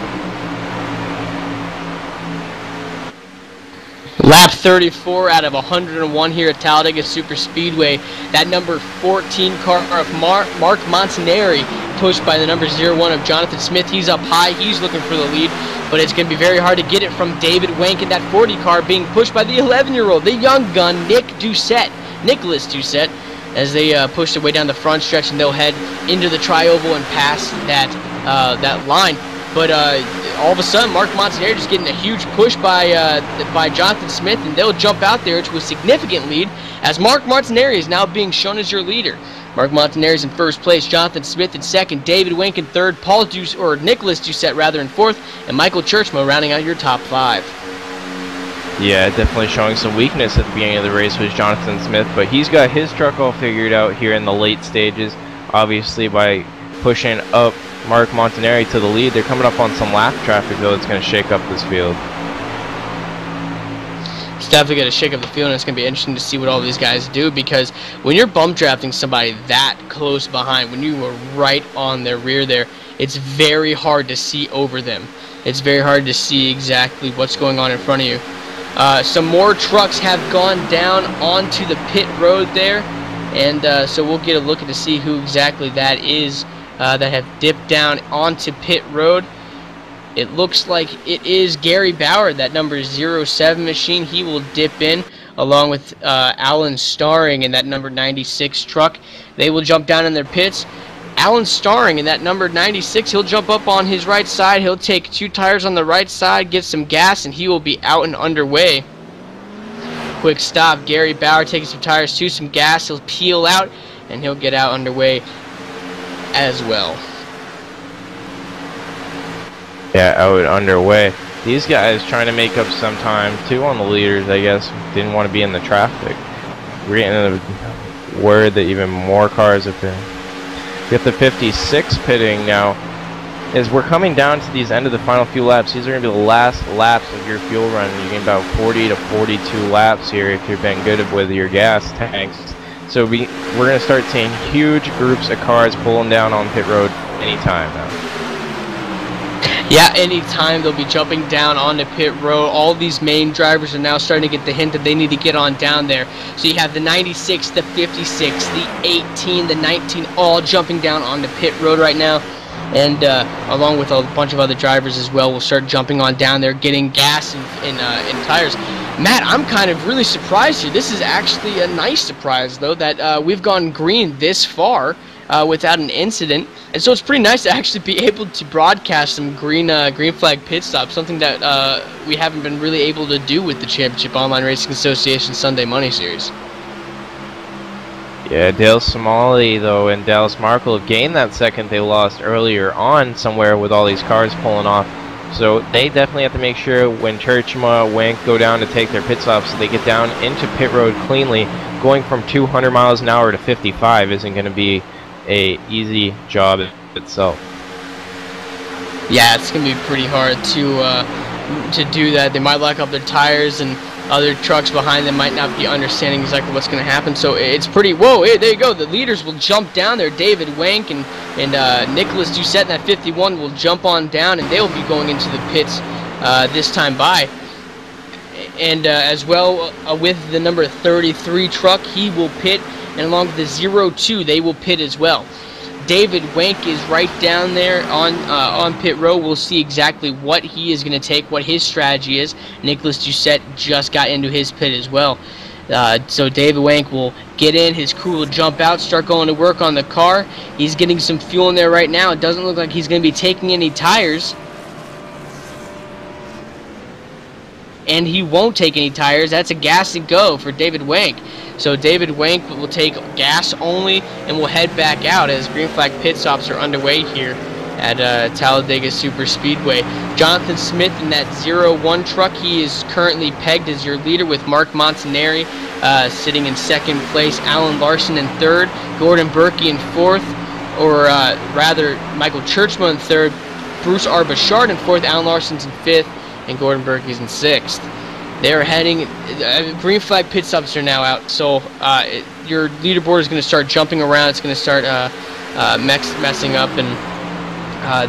Lap 34 out of 101 here at Talladega Super Speedway. That number 14 car of Mark Montanari, pushed by the number 01 of Jonathan Smith. He's up high. He's looking for the lead, but it's going to be very hard to get it from David Wank in that 40 car, being pushed by the 11-year-old, the young gun, Nicholas Doucette, as they push their way down the front stretch, and they'll head into the tri-oval and past that line. But all of a sudden, Mark Montanari just getting a huge push by Jonathan Smith, and they'll jump out there to a significant lead, as Mark Montanari is now being shown as your leader. Mark Montanari is in first place, Jonathan Smith in second, David Wank in third, Nicholas Doucette rather in fourth, and Michael Tjeerdsma rounding out your top 5. Yeah, definitely showing some weakness at the beginning of the race was Jonathan Smith, but he's got his truck all figured out here in the late stages, obviously by pushing up Mark Montanari to the lead. They're coming up on some lap traffic, though. It's going to shake up this field. It's definitely going to shake up the field, and it's going to be interesting to see what all these guys do, because when you're bump drafting somebody that close behind, when you are right on their rear there, it's very hard to see over them. It's very hard to see exactly what's going on in front of you. Some more trucks have gone down onto the pit road there, and so we'll get a look at to see who exactly that is that have dipped down onto pit road. It looks like it is Gary Bauer, that number 07 machine. He will dip in along with Alan Starring in that number 96 truck. They will jump down in their pits. Alan Starring in that number 96, he'll jump up on his right side. He'll take 2 tires on the right side, get some gas, and he will be out and underway. Quick stop. Gary Bauer taking some tires too, some gas. He'll peel out, and he'll get out underway as well. Yeah, out underway. These guys trying to make up some time too on the leaders, I guess. Didn't want to be in the traffic. We're getting the word that even more cars have been. Get the 56 pitting now. As we're coming down to these end of the final few laps, these are going to be the last laps of your fuel run. You get about 40 to 42 laps here if you've been good with your gas tanks. So we're going to start seeing huge groups of cars pulling down on pit road anytime now. Yeah, anytime they'll be jumping down onto pit road. All these main drivers are now starting to get the hint that they need to get on down there. So you have the 96, the 56, the 18, the 19, all jumping down onto pit road right now. And along with a bunch of other drivers as well, will start jumping on down there, getting gas and tires. Matt, I'm kind of really surprised here. This is actually a nice surprise, though, that we've gone green this far without an incident. And so it's pretty nice to actually be able to broadcast some green flag pit stops, something that we haven't been really able to do with the Championship Online Racing Association Sunday Money Series. Yeah, Dale Smalley, though, and Dallas Markle have gained that second they lost earlier on somewhere with all these cars pulling off. So they definitely have to make sure when Tjeerdsma, Wank go down to take their pit stops, they get down into pit road cleanly. Going from 200 miles an hour to 55 isn't going to be a easy job itself. Yeah, it's going to be pretty hard to do that. They might lock up their tires, and other trucks behind them might not be understanding exactly what's going to happen. So it's pretty, whoa, hey, there you go. The leaders will jump down there. David Wank and Nicholas Doucette in that 51 will jump on down, and they'll be going into the pits this time by. And as well with the number 33 truck, he will pit, and along with the 02, they will pit as well. David Wank is right down there on pit road. We'll see exactly what he is going to take, what his strategy is. Nicholas Doucette just got into his pit as well. So David Wank will get in, his crew will jump out, start going to work on the car. He's getting some fuel in there right now. It doesn't look like he's going to be taking any tires. And he won't take any tires. That's a gas and go for David Wank. So David Wank will take gas only and will head back out as green flag pit stops are underway here at Talladega Super Speedway. Jonathan Smith in that 01 truck, he is currently pegged as your leader with Mark Montanari sitting in second place, Alan Larson in third, Gordon Burke in fourth, or rather Michael Tjeerdsma in third, Bruce R. Bouchard in fourth, Alan Larson's in fifth, and Gordon Burke's in sixth. They're heading, green flag pit stops are now out, so your leaderboard is going to start jumping around. It's going to start messing up, and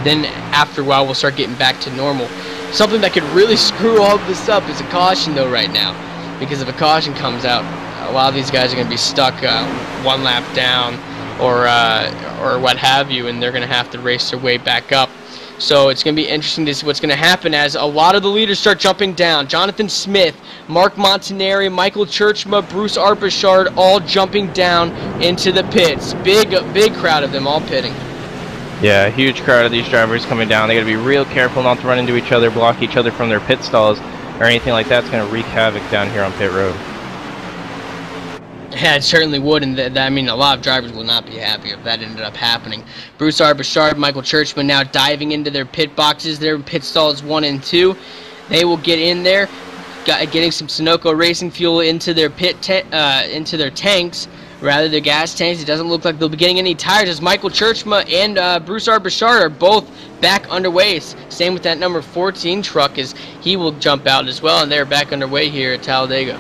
then after a while we'll start getting back to normal. Something that could really screw all of this up is a caution though right now, because if a caution comes out, a lot of these guys are going to be stuck one lap down or what have you, and they're going to have to race their way back up. So it's going to be interesting to see what's going to happen as a lot of the leaders start jumping down. Jonathan Smith, Mark Montanari, Michael Tjeerdsma, Bruce R. Bouchard all jumping down into the pits. Big crowd of them all pitting. Yeah, a huge crowd of these drivers coming down. They got to be real careful not to run into each other, block each other from their pit stalls, or anything like that's going to wreak havoc down here on pit road. Yeah, it certainly would, and I mean, a lot of drivers will not be happy if that ended up happening. Bruce R. Bouchard, Michael Tjeerdsma now diving into their pit boxes. Their pit stalls 1 and 2. They will get in there, getting some Sunoco racing fuel into their into their tanks, rather their gas tanks. It doesn't look like they'll be getting any tires, as Michael Tjeerdsma and Bruce R. Bouchard are both back underway. Same with that number 14 truck, as he will jump out as well, and they're back underway here at Talladega.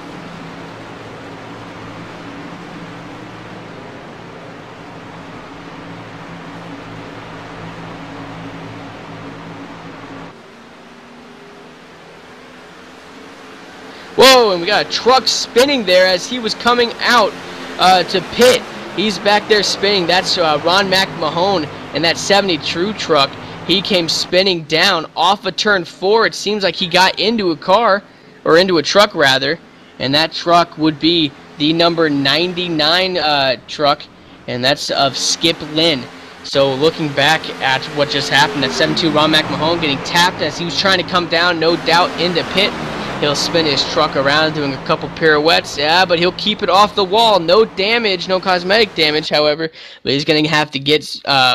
Whoa, and we got a truck spinning there as he was coming out to pit. He's back there spinning. That's Ron McMahon and that 72 truck. He came spinning down off of turn 4. It seems like he got into a car, or into a truck rather, and that truck would be the number 99 truck, and that's of Skip Lynn. So looking back at what just happened, that 72 Ron McMahon getting tapped as he was trying to come down, no doubt, into pit. He'll spin his truck around doing a couple pirouettes, yeah, but he'll keep it off the wall. No damage, no cosmetic damage, however, but he's going to have to get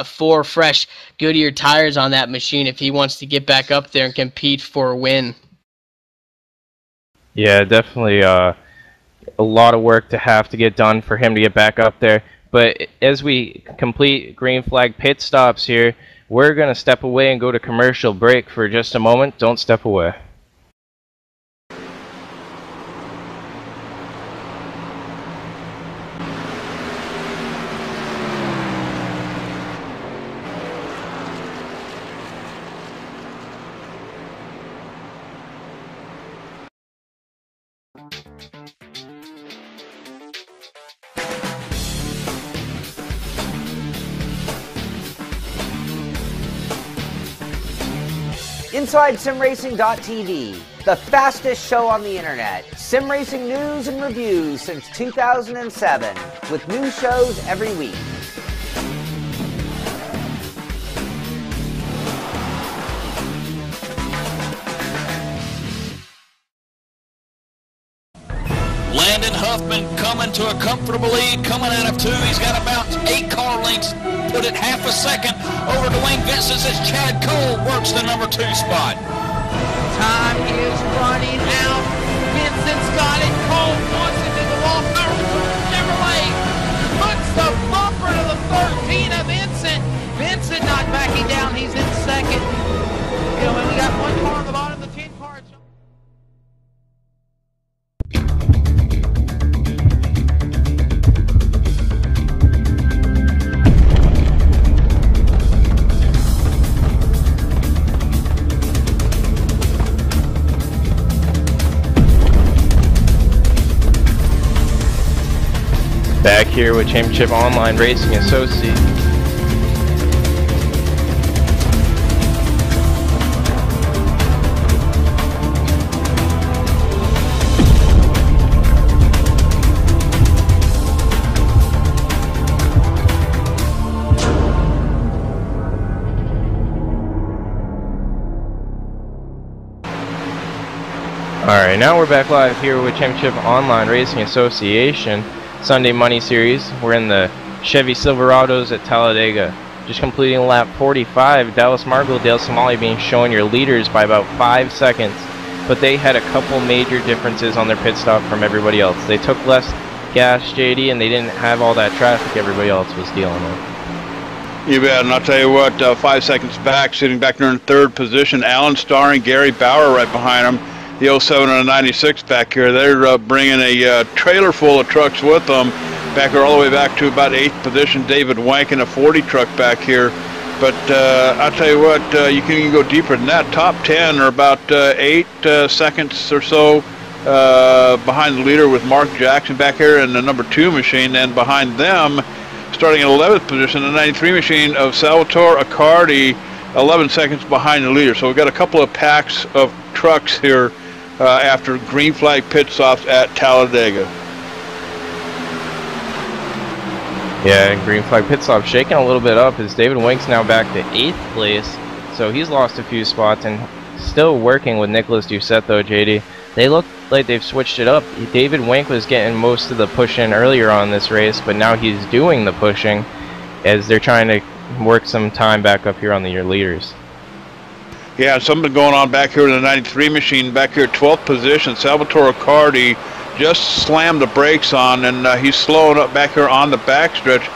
4 fresh Goodyear tires on that machine if he wants to get back up there and compete for a win. Yeah, definitely a lot of work to have to get done for him to get back up there. But as we complete green flag pit stops here, we're going to step away and go to commercial break for just a moment. Don't step away. InsideSimRacing.tv, the fastest show on the internet. Sim racing news and reviews since 2007, with new shows every week. Landon Huffman coming to a comfortable lead, coming out of 2. He's got about 8 car lengths, put it half a second over to Wayne Vincent as Chad Cole works the number 2 spot. Time is running out. Vincent's got it. Cole wants it to the wall. Chevrolet puts the bumper to the 13 of Vincent. Vincent not backing down. He's in second. You know, when we got 1 car on the bottom, the 10 car. Back here with Championship Online Racing Associate. Alright, now we're back live here with Championship Online Racing Association Sunday Money Series. We're in the Chevy Silverados at Talladega. just completing lap 45. Dallas Markle, Dale Smalley being shown your leaders by about 5 seconds, but they had a couple major differences on their pit stop from everybody else. They took less gas, JD, and they didn't have all that traffic everybody else was dealing with. You bet, and I'll tell you what, 5 seconds back, sitting back there in third position, Alan Starr and Gary Bauer right behind them. The 07 and the 96 back here, they're bringing a trailer full of trucks with them. Back here all the way back to about 8th position, David Wank in a 40 truck back here. But I'll tell you what, you can even go deeper than that. Top 10 are about 8 seconds or so behind the leader with Mark Jackson back here in the number 2 machine. And behind them, starting in 11th position, the 93 machine of Salvatore Accardi, 11 seconds behind the leader. So we've got a couple of packs of trucks here after green flag pit stops at Talladega. Yeah, and green flag pit stop shaking a little bit up as David Wank's now back to 8th place. So he's lost a few spots and still working with Nicholas Doucette though, JD. They look like they've switched it up. David Wank was getting most of the push-in earlier on this race, but now he's doing the pushing as they're trying to work some time back up here on your leaders. Yeah, something going on back here in the 93 machine, back here 12th position. Salvatore Accardi just slammed the brakes on, and he's slowing up back here on the backstretch.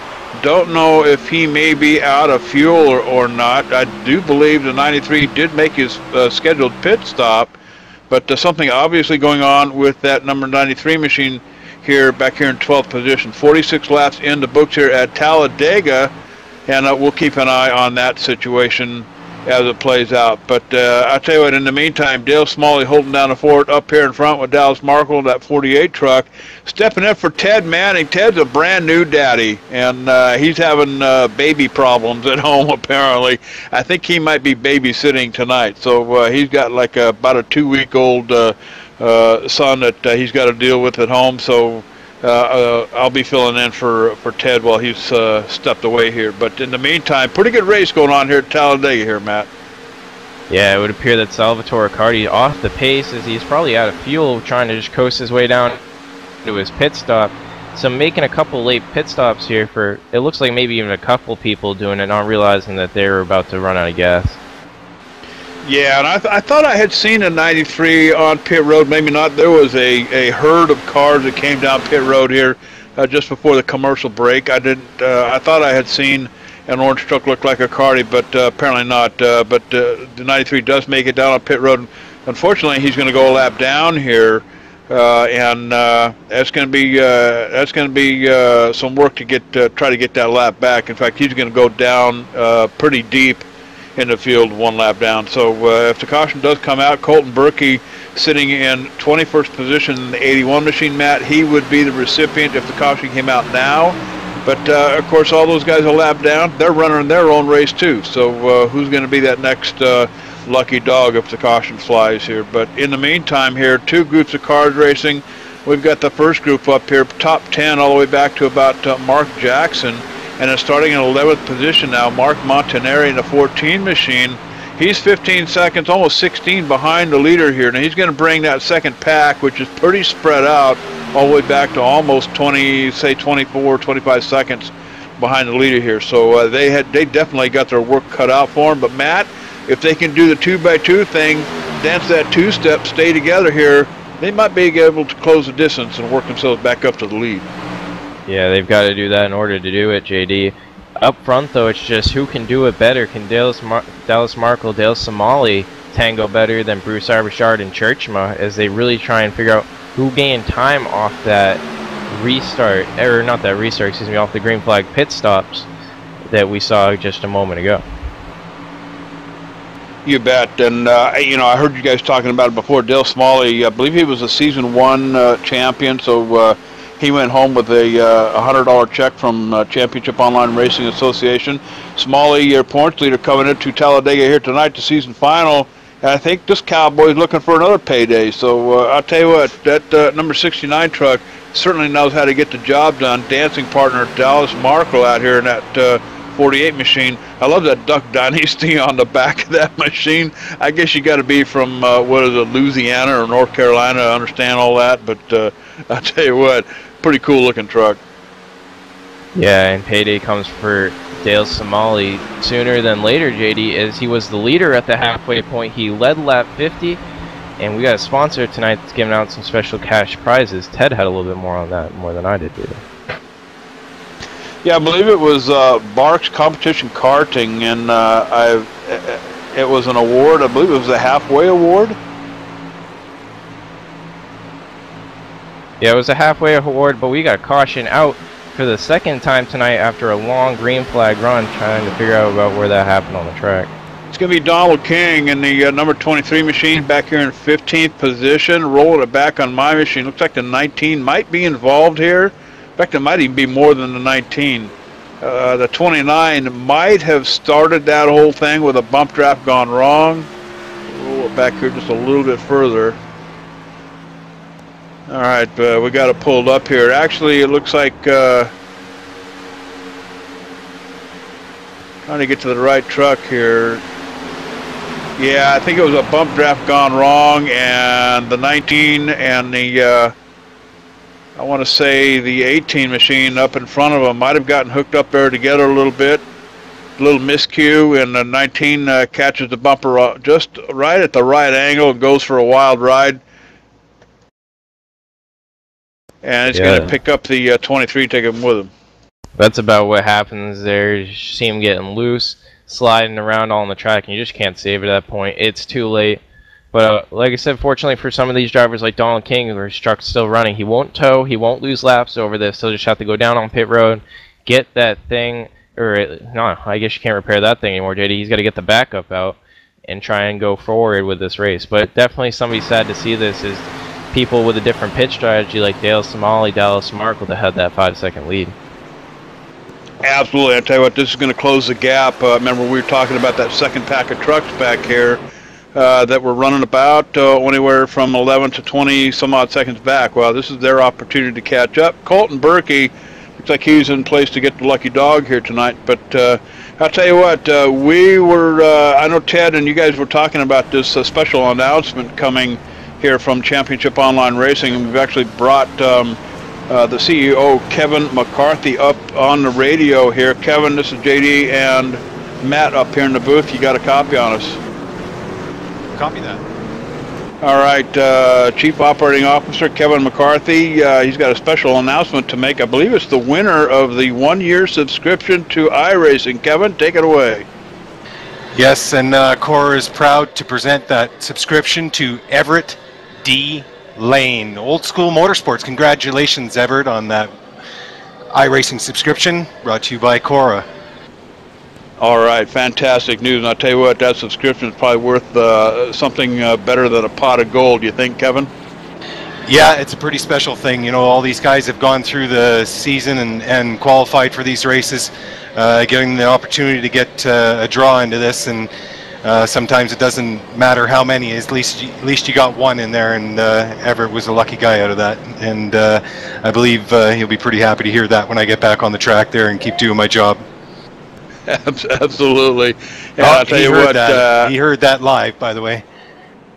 Don't know if he may be out of fuel or not. I do believe the 93 did make his scheduled pit stop, but something obviously going on with that number 93 machine here, back here in 12th position. 46 laps in the books here at Talladega, and we'll keep an eye on that situation as it plays out. But I'll tell you what, in the meantime, Dale Smalley holding down the fort up here in front with Dallas Markle, that 48 truck. Stepping in for Ted Manning. Ted's a brand new daddy, and he's having baby problems at home apparently. I think he might be babysitting tonight. So he's got like about a 2-week-old son that he's got to deal with at home. So I'll be filling in for Ted while he's stepped away here. But in the meantime, pretty good race going on here at Talladega here, Matt. Yeah, it would appear that Salvatore Accardi off the pace as he's probably out of fuel, trying to just coast his way down to his pit stop. So making a couple late pit stops here for, it looks like maybe even a couple people doing it, not realizing that they were about to run out of gas. Yeah, and I thought I had seen a 93 on pit road. Maybe not. There was a herd of cars that came down pit road here just before the commercial break. I didn't. I thought I had seen an orange truck look like a Accardi, but apparently not. But the 93 does make it down on pit road. Unfortunately, he's going to go a lap down here, and that's going to be some work to try to get that lap back. In fact, he's going to go down pretty deep in the field, 1 lap down. So if the caution does come out, Colton Burke sitting in 21st position in the 81 machine, Matt, he would be the recipient if the caution came out now. But of course, all those guys a lap down, they're running their own race too. So who's going to be that next lucky dog if the caution flies here? But in the meantime here, 2 groups of cars racing. We've got the first group up here, top 10 all the way back to about Mark Jackson. And it's starting in 11th position now, Mark Montanari in the 14 machine. He's 15 seconds, almost 16 behind the leader here. Now he's going to bring that second pack, which is pretty spread out, all the way back to almost 20, say 24, 25 seconds behind the leader here. So they definitely got their work cut out for them. But Matt, if they can do the 2x2 thing, dance that 2-step, stay together here, they might be able to close the distance and work themselves back up to the lead. Yeah, they've got to do that in order to do it, JD. Up front, though, it's just who can do it better. Can Dallas Markle, Dale Smalley tango better than Bruce Arbachard and Tjeerdsma as they really try and figure out who gained time off that restart, or not that restart, excuse me, off the green flag pit stops that we saw just a moment ago. You bet. And, you know, I heard you guys talking about it before. Dale Smalley, I believe he was a Season 1 champion, so he went home with a $100 check from Championship Online Racing Association. Smalley, your points leader, coming into Talladega here tonight, the season final. And I think this cowboy's looking for another payday. So I'll tell you what, that number 69 truck certainly knows how to get the job done. Dancing partner Dallas Markle out here in that 48 machine. I love that Duck Dynasty on the back of that machine. I guess you got to be from what is it, Louisiana or North Carolina to understand all that. But I'll tell you what, pretty cool looking truck. Yeah, and payday comes for Dale Smalley sooner than later, JD, as he was the leader at the halfway point. He led lap 50, and we got a sponsor tonight that's giving out some special cash prizes. Ted had a little bit more on that, more than I did, dude. Yeah, I believe it was Burke's Competition Karting, and it was an award. I believe it was a halfway award. Yeah, it was a halfway award, but we got caution out for the second time tonight after a long green flag run, trying to figure out about where that happened on the track. It's going to be Donald King in the number 23 machine back here in 15th position, rolling it back on my machine. Looks like the 19 might be involved here. In fact, it might even be more than the 19. The 29 might have started that whole thing with a bump draft gone wrong. Roll it back here just a little bit further. All right, we got it pulled up here. Actually, it looks like trying to get to the right truck here. Yeah, I think it was a bump draft gone wrong, and the 19 and the I want to say the 18 machine up in front of them might have gotten hooked up there together a little bit. A little miscue, and the 19 catches the bumper just right at the right angle and goes for a wild ride. And it's going to pick up the 23, take him with him. That's about what happens there. You see him getting loose, sliding around on the track, and you just can't save it at that point. It's too late. But like I said, fortunately for some of these drivers like Donald King, where his truck's still running, he won't tow, he won't lose laps over this. He'll just have to go down on pit road, get that thing, or no, I guess you can't repair that thing anymore, JD. He's got to get the backup out and try and go forward with this race. But definitely somebody sad to see this is people with a different pit strategy like Dale Smalley, Dallas Markle, that had that 5-second lead. Absolutely. I tell you what, this is going to close the gap. Remember, we were talking about that second pack of trucks back here that were running about anywhere from 11 to 20 some odd seconds back. Well, this is their opportunity to catch up. Colton Burke looks like he's in place to get the lucky dog here tonight. But I'll tell you what, we were, I know Ted and you guys were talking about this special announcement coming here from Championship Online Racing, and we've actually brought the CEO, Kevin McCarthy, up on the radio here. Kevin, this is JD and Matt up here in the booth. You got a copy on us? Copy that. All right, Chief Operating Officer Kevin McCarthy, he's got a special announcement to make. I believe it's the winner of the one-year subscription to iRacing. Kevin, take it away. Yes, and Cora is proud to present that subscription to Everett D. Lane, Old School Motorsports. Congratulations, Everett, on that iRacing subscription, brought to you by Cora. All right, fantastic news. And I'll tell you what, that subscription is probably worth something better than a pot of gold, you think, Kevin? Yeah, it's a pretty special thing. You know, all these guys have gone through the season and qualified for these races, getting the opportunity to get a draw into this, and sometimes it doesn't matter how many, at least you got one in there, and Everett was a lucky guy out of that. And I believe he'll be pretty happy to hear that when I get back on the track there and keep doing my job. Absolutely. And I'll tell you what, he heard that live, by the way.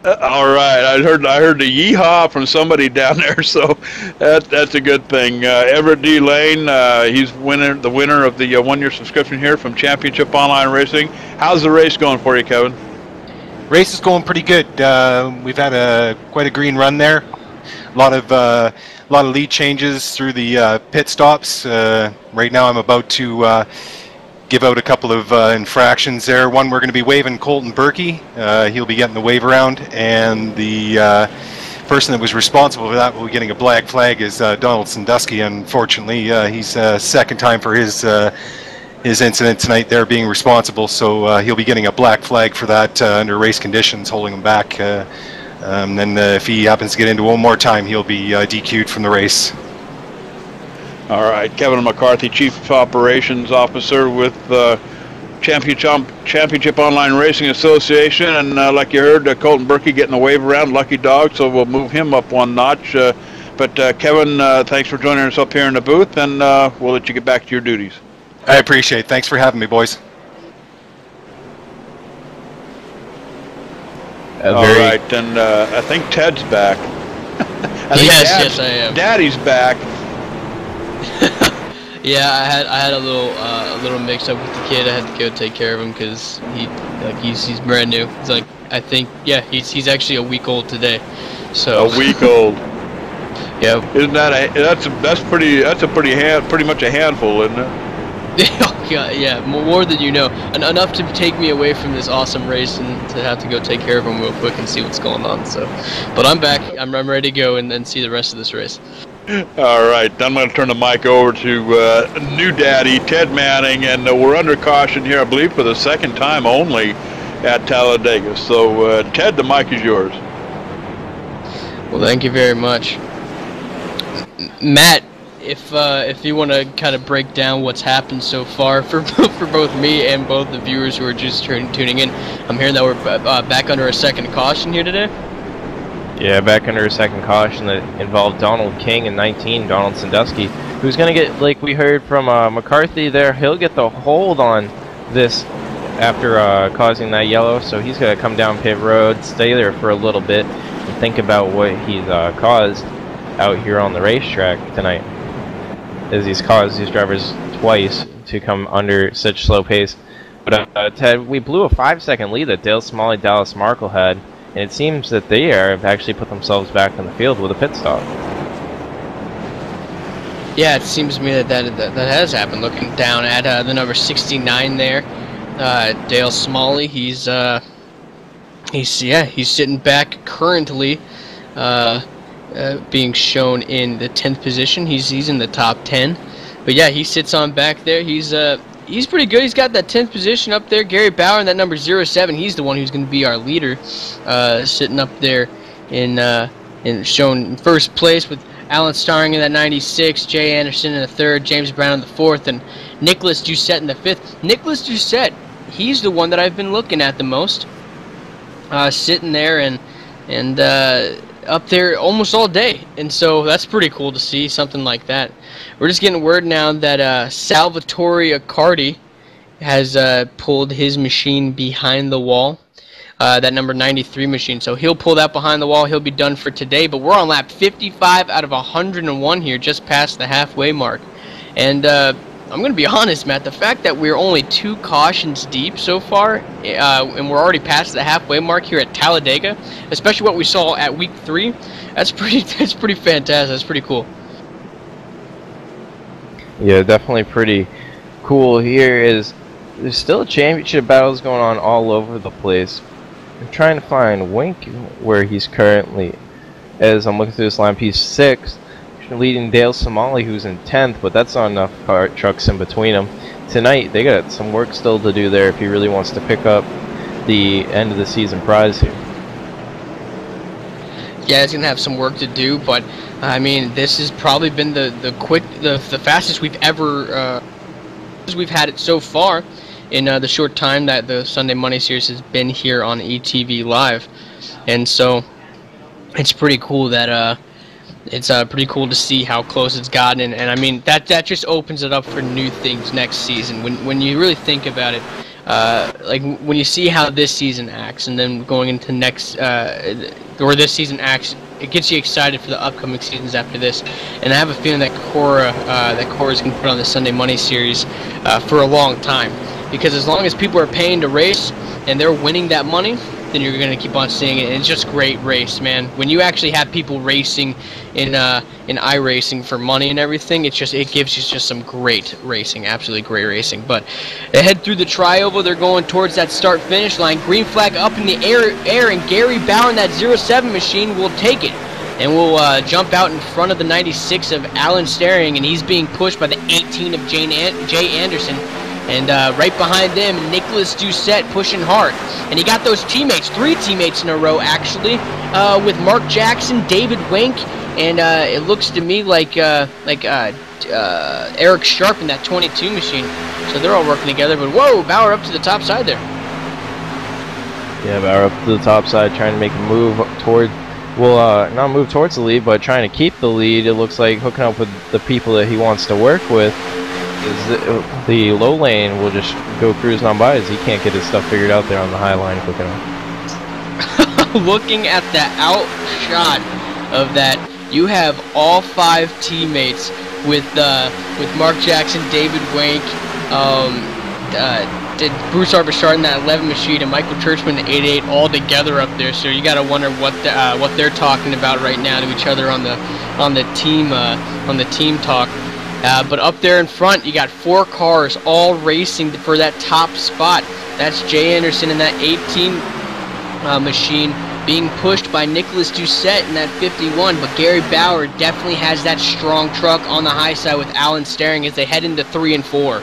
All right, I heard the yeehaw from somebody down there, so that's a good thing. Everett D. Lane, he's the winner of the one-year subscription here from Championship Online Racing. How's the race going for you, Kevin? Race is going pretty good. We've had quite a green run there. A lot of lead changes through the pit stops. Right now, I'm about to give out a couple of infractions there. One, we're going to be waving Colton Burke. He'll be getting the wave around, and the person that was responsible for that will be getting a black flag is Donald Sandusky. Unfortunately, he's second time for his incident tonight there being responsible, so he'll be getting a black flag for that under race conditions, holding him back. Then if he happens to get into one more time, he'll be DQ'd from the race. All right, Kevin McCarthy, Chief Operations Officer with Championship Online Racing Association, and like you heard, Colton Burke getting the wave around, lucky dog, so we'll move him up one notch. But Kevin, thanks for joining us up here in the booth, and we'll let you get back to your duties. I appreciate it. Thanks for having me, boys. All right, and I think Ted's back. Yes, I am. Daddy's back. Yeah, I had a little mix up with the kid. I had to go take care of him because he's brand new. It's like, I think, yeah, he's actually a week old today. So a week old. Yeah. Isn't that pretty much a handful, isn't it? Oh God, yeah, more than you know. Enough to take me away from this awesome race and to have to go take care of him real quick and see what's going on. So, but I'm back. I'm ready to go and see the rest of this race. All right, I'm going to turn the mic over to new daddy Ted Manning, and we're under caution here, I believe, for the second time only at Talladega. So, Ted, the mic is yours. Well, thank you very much, Matt. If you want to kind of break down what's happened so far for both me and both the viewers who are just tuning in, I'm hearing that we're back under a second caution here today. Yeah, back under a second caution that involved Donald King in 19, Donald Sandusky, who's going to get, like we heard from McCarthy there, he'll get the hold on this after causing that yellow, so he's going to come down pit road, stay there for a little bit, and think about what he's caused out here on the racetrack tonight, as he's caused these drivers twice to come under such slow pace. But Ted, we blew a 5-second lead that Dale Smalley, Dallas Markle had, and it seems that they have actually put themselves back in the field with a pit stop. Yeah, it seems to me that has happened. Looking down at the number 69 there, Dale Smalley, he's sitting back currently, being shown in the 10th position. He's in the top 10, but yeah, he sits on back there. He's pretty good. He's got that 10th position up there. Gary Bauer in that number 07. He's the one who's going to be our leader, sitting up there in shown in first place with Alan Starring in that 96, Jay Anderson in the 3rd, James Brown in the 4th, and Nicholas Doucette in the 5th. Nicholas Doucette, he's the one that I've been looking at the most, sitting there and up there almost all day, and so that's pretty cool to see something like that. We're just getting word now that Salvatore Accardi has pulled his machine behind the wall, that number 93 machine, so he'll pull that behind the wall. He'll be done for today, but we're on lap 55 out of 101 here, just past the halfway mark. And I'm going to be honest, Matt, the fact that we're only 2 cautions deep so far, and we're already past the halfway mark here at Talladega, especially what we saw at week 3, that's pretty fantastic. That's pretty cool. Yeah, definitely pretty cool. Here is, there's still championship battles going on all over the place. I'm trying to find Wink where he's currently, as I'm looking through this line, he's 6th, leading Dale Smalley, who's in 10th, but that's not enough trucks in between them. Tonight, they got some work still to do there if he really wants to pick up the end of the season prize here. Yeah, it's gonna have some work to do, but I mean, this has probably been the fastest we've ever we've had it so far in the short time that the Sunday Money Series has been here on ETV Live, and so it's pretty cool that it's pretty cool to see how close it's gotten, and I mean that just opens it up for new things next season. When you really think about it, like when you see how this season acts, and then going into next or this season acts, it gets you excited for the upcoming seasons after this. And I have a feeling that Cora's going to put on the Sunday Money Series for a long time, because as long as people are paying to race and they're winning that money, then you're going to keep on seeing it. And it's just great race, man. When you actually have people racing in iRacing for money and everything, it gives you just some great racing, absolutely great racing. But they head through the tri-oval. They're going towards that start-finish line. Green flag up in the air, and Gary Bauer in that 07 machine will take it. And we'll jump out in front of the 96 of Alan Staring, and he's being pushed by the 18 of Jay Anderson. And right behind them, Nicholas Doucette pushing hard. And he got those teammates, 3 teammates in a row, actually, with Mark Jackson, David Wink, and it looks to me like Eric Sharp in that 22 machine. So they're all working together. But whoa, Bauer up to the top side there. Yeah, Bauer up to the top side, trying to make a move toward, well, not move towards the lead, but trying to keep the lead. It looks like hooking up with the people that he wants to work with. The low lane will just go cruising on by as he can't get his stuff figured out there on the high line quick enough. Looking at the outshot of that, you have all 5 teammates with Mark Jackson, David Wank, did Bruce Arbachard in that 11 machine, and Michael Tjeerdsma in the 88 all together up there. So you got to wonder what they're talking about right now to each other on the team talk. But up there in front, you got 4 cars all racing for that top spot. That's Jay Anderson in that 18 machine, being pushed by Nicholas Doucette in that 51, but Gary Bauer definitely has that strong truck on the high side with Alan Staring as they head into 3 and 4.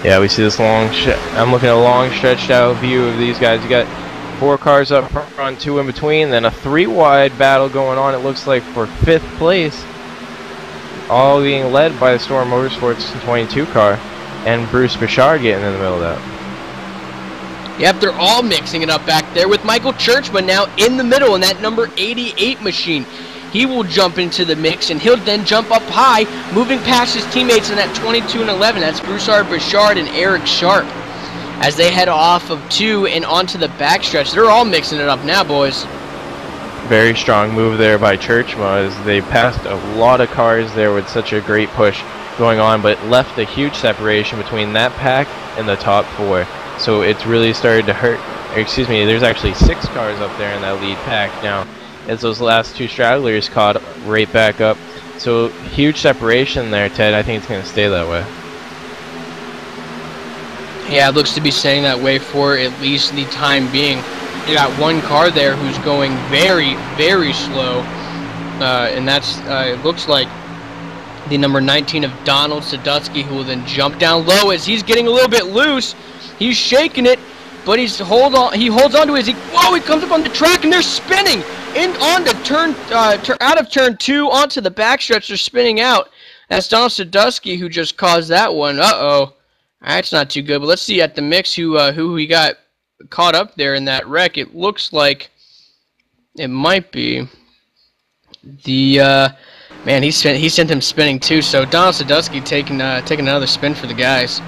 Yeah, we see this long. I'm looking at a long, stretched out view of these guys. You got 4 cars up front, 2 in between, then a 3-wide battle going on. It looks like for 5th place, all being led by the Storm Motorsports 22 car, and Bruce Bichard getting in the middle of that. Yep, they're all mixing it up back there with Michael Tjeerdsma now in the middle in that number 88 machine. He will jump into the mix, and he'll then jump up high, moving past his teammates in that 22 and 11. That's Broussard Bichard and Eric Sharp. As they head off of 2 and onto the backstretch, they're all mixing it up now, boys. Very strong move there by Tjeerdsma as they passed a lot of cars there with such a great push going on, but left a huge separation between that pack and the top 4. So it's really started to hurt. Excuse me, there's actually 6 cars up there in that lead pack now, as those last 2 stragglers caught right back up. So huge separation there, Ted. I think it's going to stay that way. Yeah, it looks to be staying that way for at least the time being. You got 1 car there who's going very, very slow, and that's it looks like the number 19 of Donald Sadusky, who will then jump down low as he's getting a little bit loose. He's shaking it, but he holds on to it. Whoa, he comes up on the track and they're spinning on the turn, out of turn 2 onto the backstretch. They're spinning out. That's Donald Sadusky who just caused that one. Uh-oh. That's not too good, but let's see at the mix who we got caught up there in that wreck. It looks like it might be the man. He sent him spinning too. So Donald Sadusky taking another spin for the guys.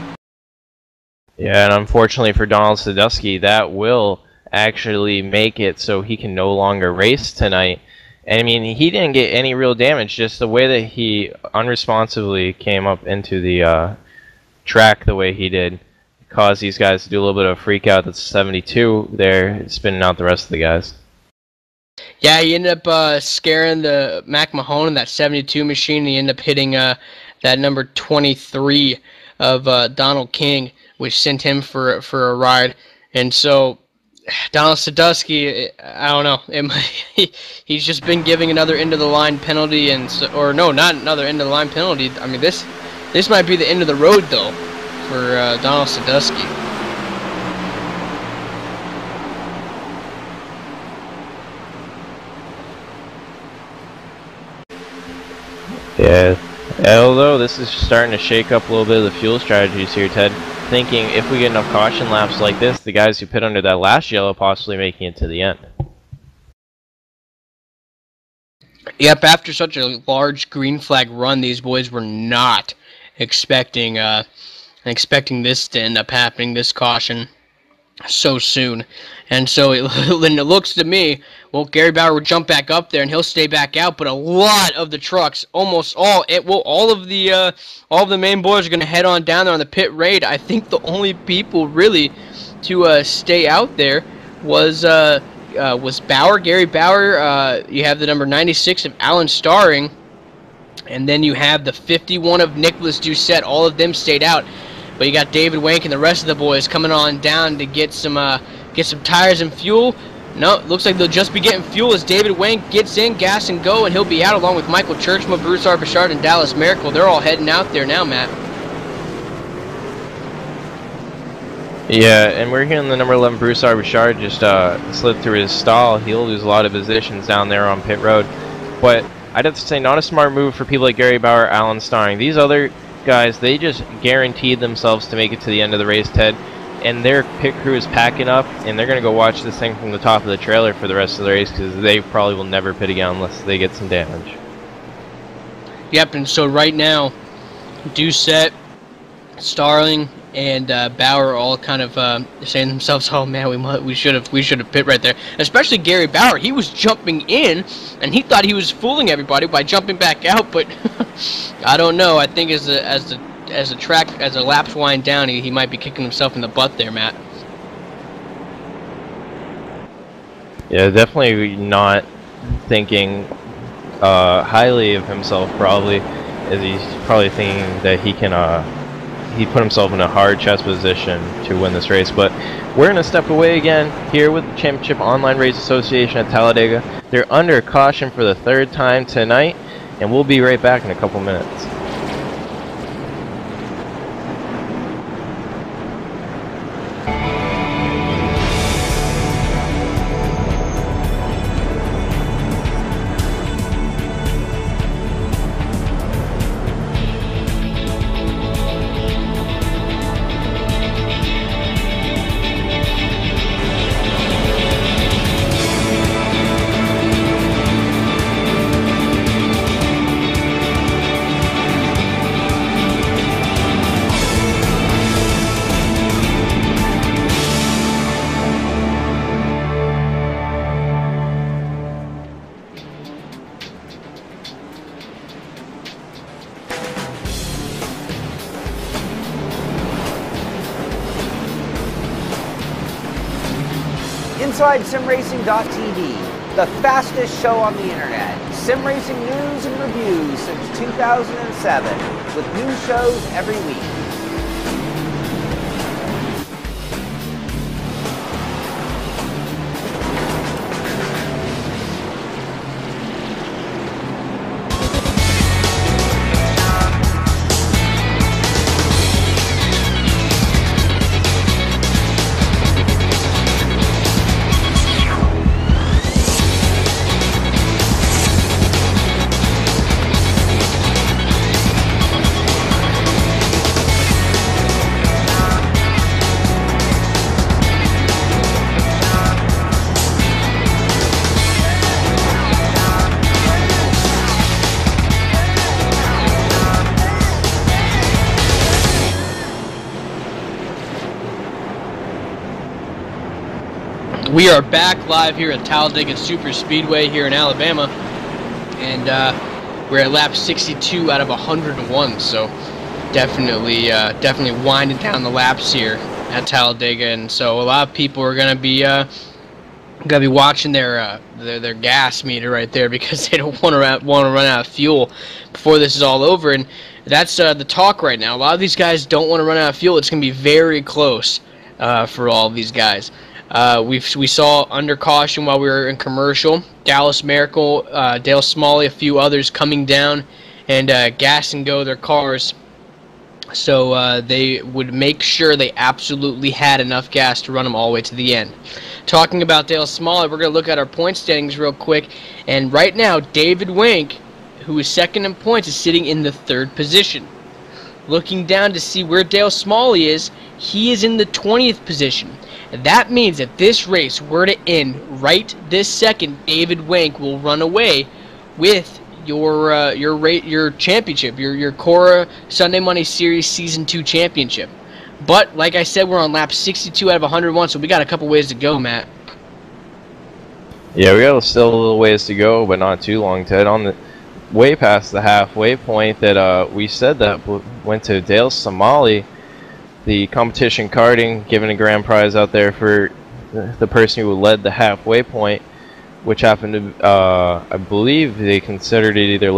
Yeah, and unfortunately for Donald Sadusky, that will actually make it so he can no longer race tonight. And I mean, he didn't get any real damage, just the way that he unresponsibly came up into the track the way he did caused these guys to do a little bit of a freak out. That's 72 there, spinning out the rest of the guys. Yeah, he ended up scaring the Mac Mahone in that 72 machine. He ended up hitting that number 23 of Donald King, which sent him for a ride. And so Donald Sadusky, I don't know, he's just been giving another end of the line penalty, or no, not another end of the line penalty. I mean, this might be the end of the road though for Donald Sadusky. Yeah, although this is starting to shake up a little bit of the fuel strategies here, Ted. Thinking if we get enough caution laps like this, the guys who pit under that last yellow possibly making it to the end. Yep, after such a large green flag run, these boys were not expecting this to end up happening, this caution, so soon. And so it looks to me, well, Gary Bauer will jump back up there and he'll stay back out, but a lot of the trucks, almost all of the main boys are going to head on down there on the pit raid. I think the only people really to stay out there was Bauer, Gary Bauer. You have the number 96 of Alan Staring, and then you have the 51 of Nicholas Doucette. All of them stayed out, but you got David Wank and the rest of the boys coming on down to get some tires and fuel. No, it looks like they'll just be getting fuel as David Wank gets in, gas and go, and he'll be out along with Michael Tjeerdsma, Bruce Arbachard, and Dallas Miracle. They're all heading out there now, Matt. Yeah, and we're hearing the number 11 Bruce Arbachard just slid through his stall. He'll lose a lot of positions down there on pit road. But I'd have to say not a smart move for people like Gary Bauer, Alan Staring. These other guys, they just guaranteed themselves to make it to the end of the race, Ted. And their pit crew is packing up, and they're going to go watch this thing from the top of the trailer for the rest of the race because they probably will never pit again unless they get some damage. Yep, and so right now, Doucette Starling and Bauer all kind of saying to themselves, "Oh man, we should have pit right there." Especially Gary Bauer, he was jumping in, and he thought he was fooling everybody by jumping back out. But I don't know. I think as the laps wind down, he might be kicking himself in the butt there, Matt. Yeah, definitely not thinking highly of himself. Probably, as he's probably thinking that he can. He put himself in a hard chess position to win this race. But we're going to step away again here with the Championship Online Race Association at Talladega. They're under caution for the 3rd time tonight, and we'll be right back in a couple minutes. Inside SimRacing.tv, the fastest show on the internet. Sim racing news and reviews since 2007, with new shows every week. We are back live here at Talladega Super Speedway here in Alabama, and we're at lap 62 out of 101. So definitely winding down the laps here at Talladega, and so a lot of people are gonna be watching their gas meter right there, because they don't want to run out of fuel before this is all over. And that's the talk right now. A lot of these guys don't want to run out of fuel. It's gonna be very close for all of these guys. We saw under caution while we were in commercial, Dallas Miracle, Dale Smalley, a few others coming down and gas and go their cars, so they would make sure they absolutely had enough gas to run them all the way to the end. Talking about Dale Smalley, we're going to look at our point standings real quick, and right now David Wank, who is second in points, is sitting in the 3rd position. Looking down to see where Dale Smalley is, he is in the 20th position. That means that this race were to end right this second, David Wank will run away with your championship, your Cora Sunday Money Series Season 2 championship. But like I said, we're on lap 62 out of 101, so we got a couple ways to go, Matt. Yeah, we got still a little ways to go, but not too long, Ted. On the way past the halfway point that we said that went to Dale Smalley. The competition karting, giving a grand prize out there for the person who led the halfway point, which happened to, I believe they considered it either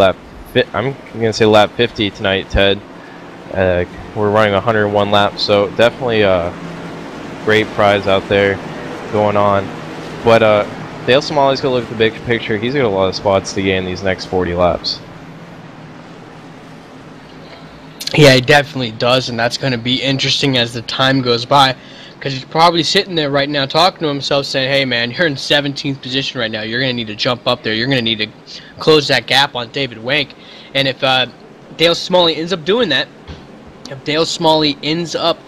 I'm going to say lap 50 tonight, Ted. We're running 101 laps, so definitely a great prize out there going on. But Dale Smalley's going to look at the big picture. He's got a lot of spots to gain these next 40 laps. Yeah, he definitely does, and that's going to be interesting as the time goes by, because he's probably sitting there right now talking to himself saying, hey man, you're in 17th position right now, you're going to need to jump up there, you're going to need to close that gap on David Wank. And if Dale Smalley ends up doing that, if Dale Smalley ends up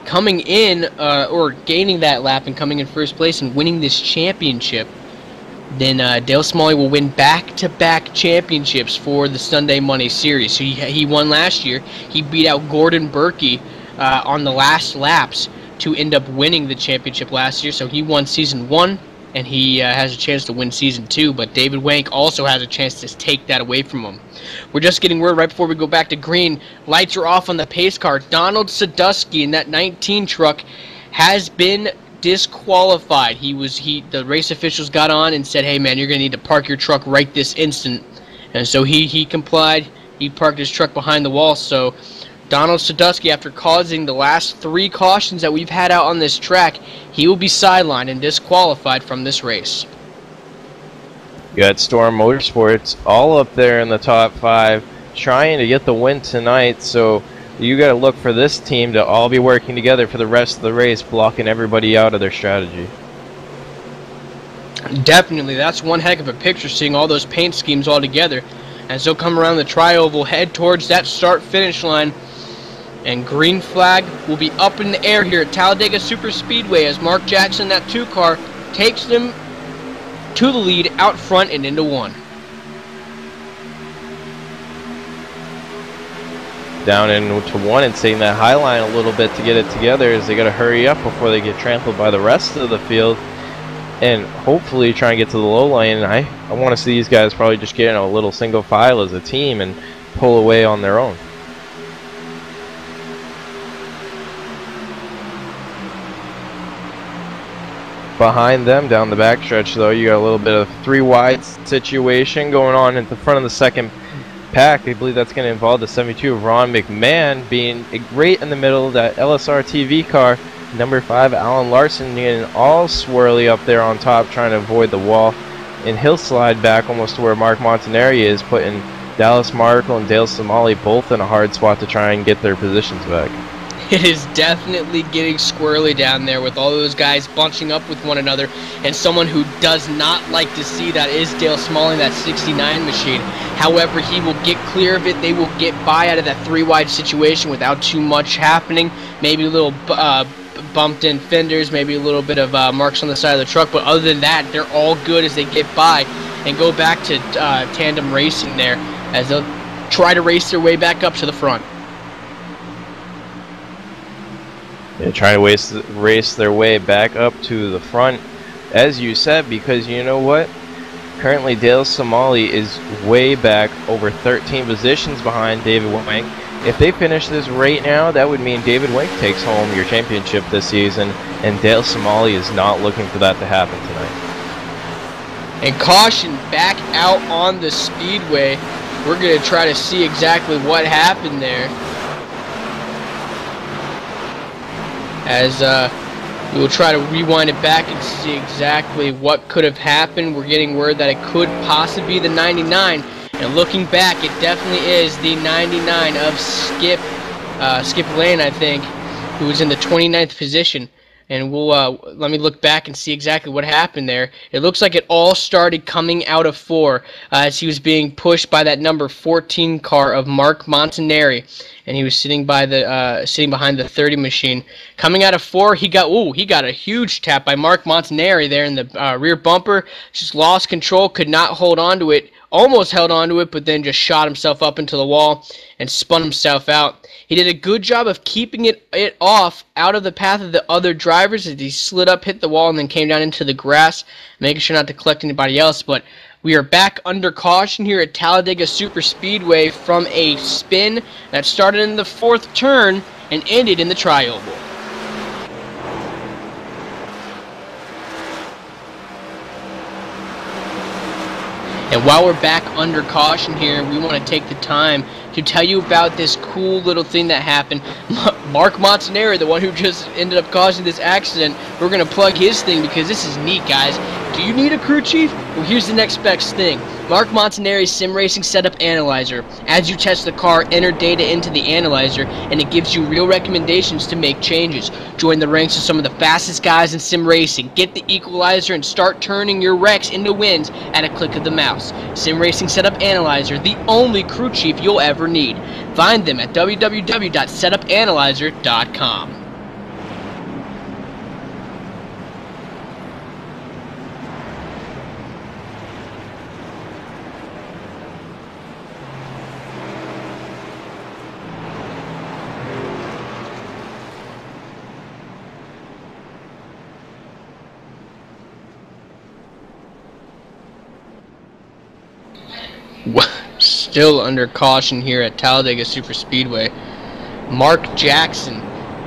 coming in or gaining that lap and coming in 1st place and winning this championship, then Dale Smalley will win back-to-back championships for the Sunday Money Series. So he won last year. He beat out Gordon Burke on the last laps to end up winning the championship last year. So he won Season 1, and he has a chance to win Season 2, but David Wank also has a chance to take that away from him. We're just getting word right before we go back to green. Lights are off on the pace car. Donald Sadusky in that 19 truck has been disqualified. The race officials got on and said, hey man, you're going to need to park your truck right this instant. And so he complied. He parked his truck behind the wall. So Donald Sadusky, after causing the last 3 cautions that we've had out on this track, he will be sidelined and disqualified from this race. You got Storm Motorsports all up there in the top 5, trying to get the win tonight. So you got to look for this team to all be working together for the rest of the race, blocking everybody out of their strategy. Definitely, that's one heck of a picture, seeing all those paint schemes all together. As they'll come around the tri-oval, head towards that start-finish line. And green flag will be up in the air here at Talladega Super Speedway as Mark Jackson, that 2 car, takes them to the lead out front and into 1. Down into 1 and seeing that high line a little bit to get it together, as they got to hurry up before they get trampled by the rest of the field, and hopefully try and get to the low lane. I want to see these guys probably just get in a little single file as a team and pull away on their own. Behind them down the backstretch, though, you got a little bit of 3 wide situation going on at the front of the second pack. I believe that's going to involve the 72 of Ron McMahon being right in the middle of that LSRTV car. Number 5, Alan Larson, getting all swirly up there on top, trying to avoid the wall. And he'll slide back almost to where Mark Montanari is, putting Dallas Markle and Dale Smalley both in a hard spot to try and get their positions back. It is definitely getting squirrely down there with all those guys bunching up with one another, and someone who does not like to see that is Dale Smalley, that 69 machine. However, he will get clear of it. They will get by out of that 3-wide situation without too much happening. Maybe a little bumped in fenders, maybe a little bit of marks on the side of the truck, but other than that, they're all good as they get by and go back to tandem racing there as they'll try to race their way back up to the front. Yeah, trying to race their way back up to the front, as you said, because you know what? Currently, Dale Smalley is way back, over 13 positions behind David Wank. If they finish this right now, that would mean David Wank takes home your championship this season, and Dale Smalley is not looking for that to happen tonight. And caution back out on the speedway. We're going to try to see exactly what happened there, as we will try to rewind it back and see exactly what could have happened. We're getting word that it could possibly be the 99, and looking back, it definitely is the 99 of Skip Lane, I think, who was in the 29th position. And we'll let me look back and see exactly what happened there. It looks like it all started coming out of 4 as he was being pushed by that number 14 car of Mark Montanari, and he was sitting behind the 30 machine. Coming out of 4, he got a huge tap by Mark Montanari there in the rear bumper. Just lost control, could not hold on to it. Almost held on to it, but then just shot himself up into the wall and spun himself out. He did a good job of keeping it off out of the path of the other drivers as he slid up, hit the wall, and then came down into the grass, making sure not to collect anybody else. But we are back under caution here at Talladega Super Speedway from a spin that started in the 4th turn and ended in the tri-oval. And while we're back under caution here, we want to take the time to tell you about this cool little thing that happened. Mark Montanari, the one who just ended up causing this accident, we're going to plug his thing because this is neat, guys. Do you need a crew chief? Well, here's the next best thing. Mark Montanari's Sim Racing Setup Analyzer. As you test the car, enter data into the analyzer, and it gives you real recommendations to make changes. Join the ranks of some of the fastest guys in sim racing. Get the equalizer and start turning your wrecks into wins at a click of the mouse. Sim Racing Setup Analyzer, the only crew chief you'll ever need. Find them at www.setupanalyzer.com. Still under caution here at Talladega Superspeedway. Mark Jackson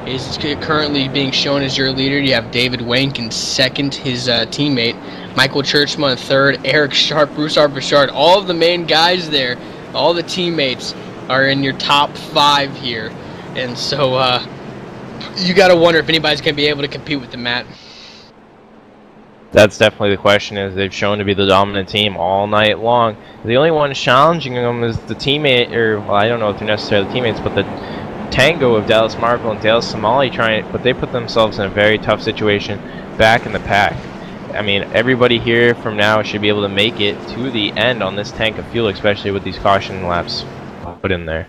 is currently being shown as your leader. You have David Wank in second, his teammate. Michael Tjeerdsma in third. Eric Sharp, Bruce Arbachard. All of the main guys there, all the teammates are in your top 5 here. And so you got to wonder if anybody's going to be able to compete with the Matt. That's definitely the question, is they've shown to be the dominant team all night long. The only one challenging them is the teammate, or well, I don't know if they're necessarily teammates, but the tango of Dale Smalley and Dale Smalley but they put themselves in a very tough situation back in the pack. I mean, everybody here from now should be able to make it to the end on this tank of fuel, especially with these caution laps put in there.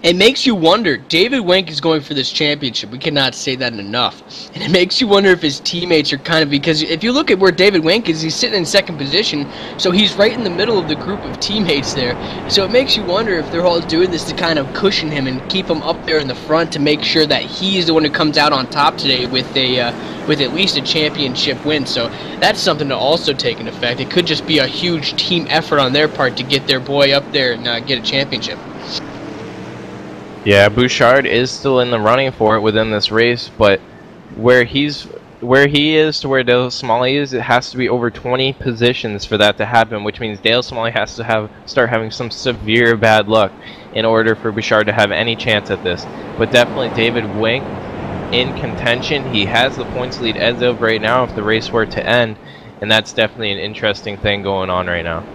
It makes you wonder, David Wank is going for this championship. We cannot say that enough. And it makes you wonder if his teammates are kind of, because if you look at where David Wank is, he's sitting in second position, so he's right in the middle of the group of teammates there. So it makes you wonder if they're all doing this to kind of cushion him and keep him up there in the front to make sure that he is the one who comes out on top today with at least a championship win. So that's something to also take into effect. It could just be a huge team effort on their part to get their boy up there and get a championship. Yeah, Bouchard is still in the running for it within this race, but where he is to where Dale Smalley is, it has to be over 20 positions for that to happen, which means Dale Smalley has to start having some severe bad luck in order for Bouchard to have any chance at this. But definitely David Wank in contention. He has the points lead as of right now if the race were to end, and that's definitely an interesting thing going on right now.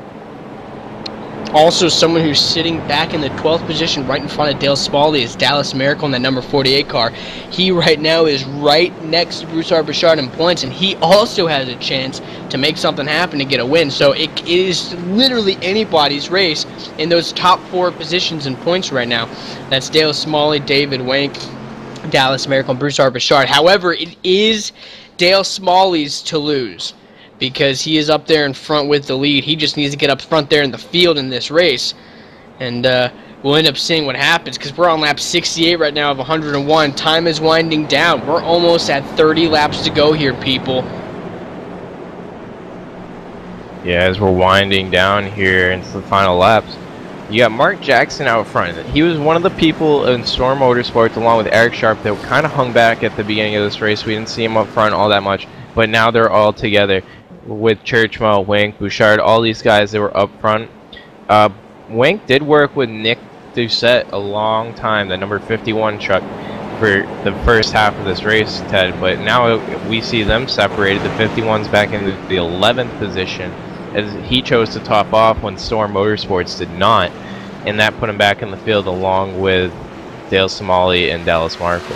Also, someone who's sitting back in the 12th position right in front of Dale Smalley is Dallas Miracle in that number 48 car. He right now is right next to Bruce Arbachard in points, and he also has a chance to make something happen to get a win. So it is literally anybody's race in those top 4 positions in points right now. That's Dale Smalley, David Wank, Dallas Miracle, and Bruce Arbachard. However, it is Dale Smalley's to lose, because he is up there in front with the lead. He just needs to get up front there in the field in this race. And we'll end up seeing what happens, because we're on lap 68 right now of 101. Time is winding down. We're almost at 30 laps to go here, people. Yeah, as we're winding down here into the final laps, you got Mark Jackson out front. He was one of the people in Storm Motorsports, along with Eric Sharp, that kind of hung back at the beginning of this race. We didn't see him up front all that much, but now they're all together with Tjeerdsma, Wank, Bouchard, all these guys that were up front. Wank did work with Nick Doucette a long time, the number 51 truck, for the first half of this race, Ted, but now we see them separated. The 51's back in the 11th position, as he chose to top off when Storm Motorsports did not, and that put him back in the field along with Dale Smalley and Dallas Markle.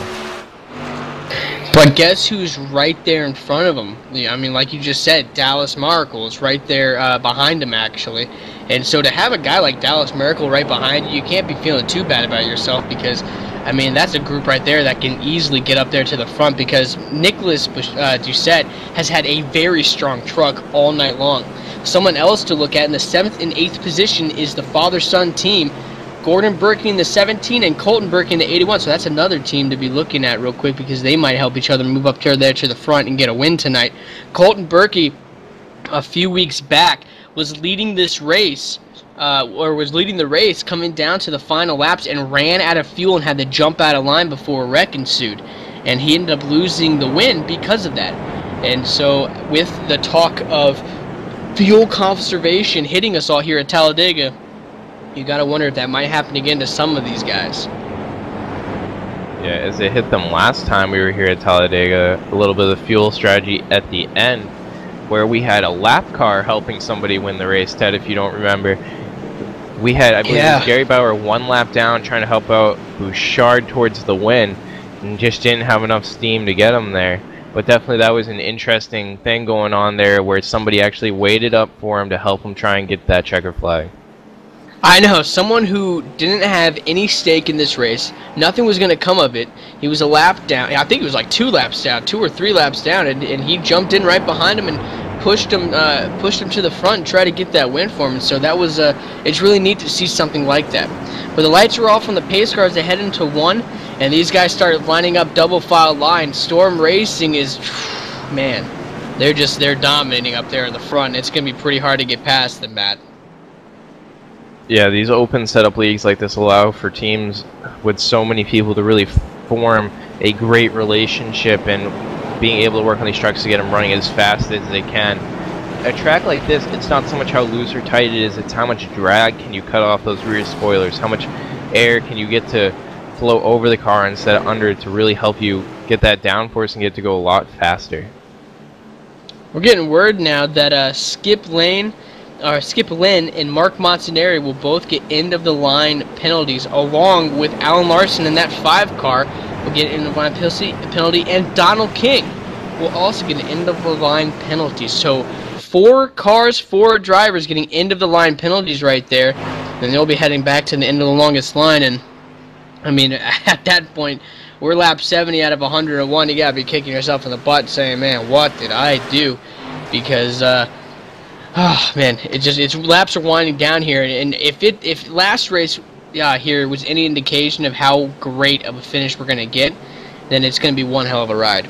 But guess who's right there in front of him? I mean, like you just said, Dallas Miracle is right there behind him, actually. And so to have a guy like Dallas Miracle right behind you, you can't be feeling too bad about yourself, because, I mean, that's a group right there that can easily get up there to the front, because Nicholas Doucette has had a very strong truck all night long. Someone else to look at in the 7th and 8th position is the father-son team, Gordon Burke in the 17 and Colton Burke in the 81. So that's another team to be looking at real quick, because they might help each other move up there to the front and get a win tonight. Colton Burke, a few weeks back, was leading this race, was leading the race coming down to the final laps, and ran out of fuel and had to jump out of line before a wreck ensued. And he ended up losing the win because of that. And so with the talk of fuel conservation hitting us all here at Talladega, you gotta wonder if that might happen again to some of these guys. Yeah, as it hit them last time we were here at Talladega, a little bit of fuel strategy at the end, where we had a lap car helping somebody win the race, Ted, if you don't remember. We had, I believe, it was Gary Bauer 1 lap down trying to help out Bouchard towards the win, and just didn't have enough steam to get him there. But definitely that was an interesting thing going on there, where somebody actually waited up for him to help him try and get that checker flag. I know, someone who didn't have any stake in this race. Nothing was going to come of it. He was a lap down. I think it was like 2 laps down, 2 or 3 laps down, and he jumped in right behind him and pushed him to the front and tried to get that win for him. And so that was it's really neat to see something like that. But the lights were off on the pace cars. They head into 1, and these guys started lining up double file line. Storm Racing is, man, they're dominating up there in the front. It's going to be pretty hard to get past them, Matt. Yeah, these open setup leagues like this allow for teams with so many people to really form a great relationship and being able to work on these trucks to get them running as fast as they can. A track like this, it's not so much how loose or tight it is, it's how much drag can you cut off those rear spoilers, how much air can you get to flow over the car instead of under to really help you get that downforce and get to go a lot faster. We're getting word now that Skip Lynn and Mark Montanari will both get end-of-the-line penalties, along with Alan Larson in that 5 car will get an end-of-the-line penalty, and Donald King will also get an end-of-the-line penalty. So 4 cars, 4 drivers getting end-of-the-line penalties right there, and they'll be heading back to the end of the longest line. And I mean, at that point, we're lap 70 out of 101. You gotta be kicking yourself in the butt, saying, "Man, what did I do?" Because, oh man, it's laps are winding down here. And if last race here was any indication of how great of a finish we're gonna get, then it's gonna be one hell of a ride.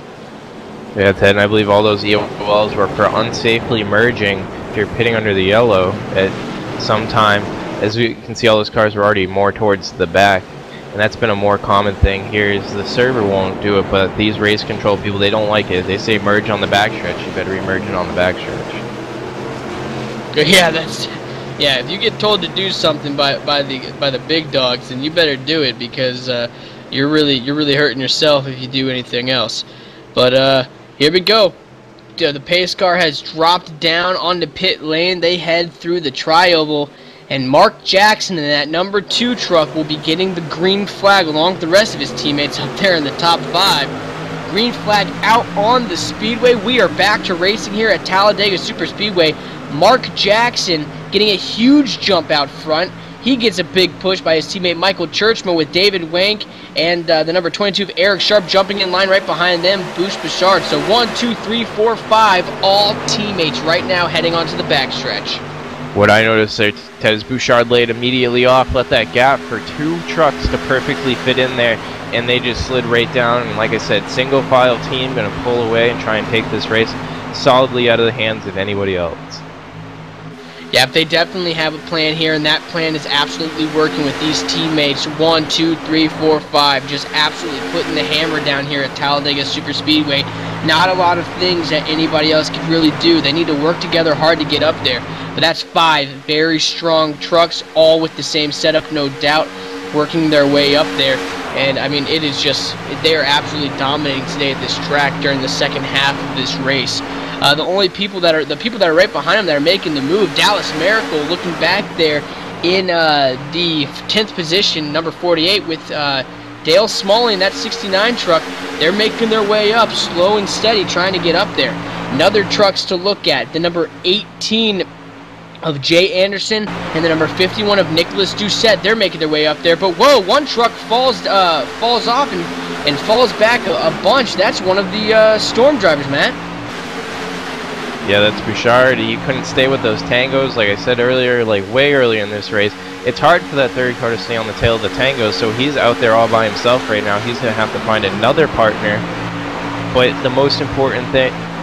Yeah, Ted, and I believe all those EOLs were for unsafely merging if you're pitting under the yellow at some time. As we can see, all those cars were already more towards the back. And that's been a more common thing here is the server won't do it, but these race control people, they don't like it. They say merge on the backstretch. You better be merging on the backstretch. Yeah, if you get told to do something by the big dogs, then you better do it, because you're really hurting yourself if you do anything else. But here we go. The pace car has dropped down onto pit lane. They head through the tri-oval. And Mark Jackson in that number 2 truck will be getting the green flag along with the rest of his teammates up there in the top 5. Green flag out on the speedway. We are back to racing here at Talladega Superspeedway. Mark Jackson getting a huge jump out front. He gets a big push by his teammate Michael Tjeerdsma with David Wank and the number 22 of Eric Sharp jumping in line right behind them, Boosh Bouchard. So 1, 2, 3, 4, 5, all teammates right now heading onto the backstretch. What I noticed there, Ted, is Bouchard laid immediately off, let that gap for 2 trucks to perfectly fit in there, and they just slid right down. And like I said, single file team going to pull away and try and take this race solidly out of the hands of anybody else. Yeah, they definitely have a plan here, and that plan is absolutely working with these teammates. 1, 2, 3, 4, 5, just absolutely putting the hammer down here at Talladega Superspeedway. Not a lot of things that anybody else could really do. They need to work together hard to get up there. But that's 5 very strong trucks, all with the same setup, no doubt, working their way up there. And I mean, it is just, they are absolutely dominating today at this track during the second half of this race. The only people that are right behind them that are making the move, Dallas Miracle looking back there in the 10th position, number 48, with Dale Smalley in that 69 truck. They're making their way up, slow and steady, trying to get up there. Another trucks to look at, the number 18 of Jay Anderson and the number 51 of Nicholas Doucette. They're making their way up there. But whoa, one truck falls off and falls back a bunch. That's one of the Storm drivers, Matt. Yeah, that's Bouchard. He couldn't stay with those tangos, like I said earlier, like way earlier in this race. It's hard for that third car to stay on the tail of the tangos, so he's out there all by himself right now. He's going to have to find another partner. But the most important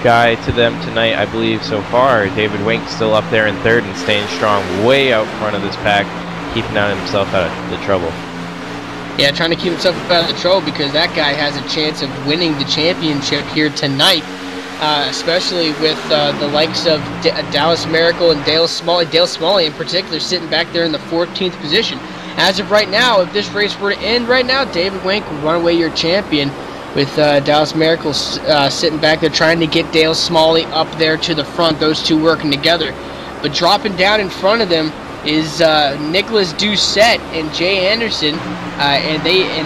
guy to them tonight, I believe, so far, David Wink, still up there in 3rd and staying strong way out front of this pack, keeping himself out of the trouble. Yeah, trying to keep himself out of the trouble, because that guy has a chance of winning the championship here tonight. Especially with the likes of Dallas Miracle and Dale Smalley. Dale Smalley in particular sitting back there in the 14th position. As of right now, if this race were to end right now, David Wank would run away your champion, with Dallas Miracle sitting back there trying to get Dale Smalley up there to the front, those two working together. But dropping down in front of them is Nicholas Doucette and Jay Anderson, and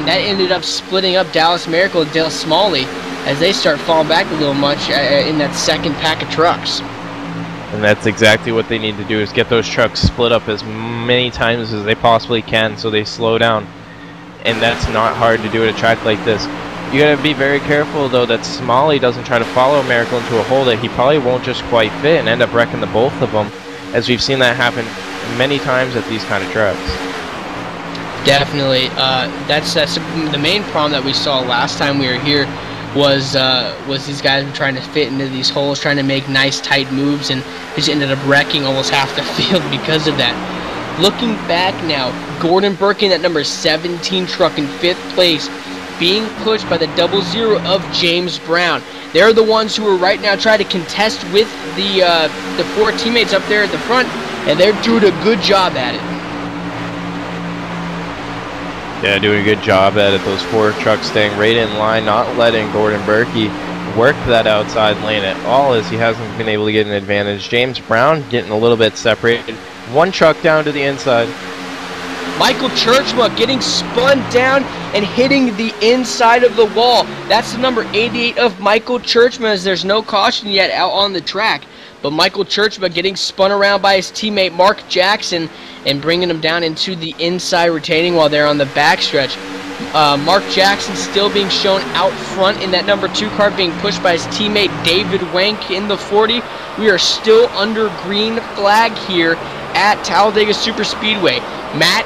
that ended up splitting up Dallas Miracle and Dale Smalley as they start falling back a little much in that second pack of trucks. And that's exactly what they need to do, is get those trucks split up as many times as they possibly can so they slow down. And that's not hard to do at a track like this. You gotta be very careful though that Smalley doesn't try to follow Miracle into a hole that he probably won't just quite fit and end up wrecking the both of them, as we've seen that happen many times at these kind of tracks. Definitely. That's the main problem that we saw last time we were here. Was these guys were trying to fit into these holes, trying to make nice tight moves, and just ended up wrecking almost half the field because of that. Looking back now, Gordon Burke in that number 17 truck in 5th place, being pushed by the 00 of James Brown. They're the ones who are right now trying to contest with the 4 teammates up there at the front, and they're doing a good job at it. Yeah, doing a good job at it. Those 4 trucks staying right in line, not letting Gordon Burke work that outside lane at all, as he hasn't been able to get an advantage. James Brown getting a little bit separated. 1 truck down to the inside. Michael Tjeerdsma getting spun down and hitting the inside of the wall. That's the number 88 of Michael Tjeerdsma, as there's no caution yet out on the track. But Michael Tjeerdsma getting spun around by his teammate Mark Jackson and bringing him down into the inside retaining while they're on the backstretch. Mark Jackson still being shown out front in that number 2 car, being pushed by his teammate David Wank in the 40. We are still under green flag here at Talladega Superspeedway. Matt,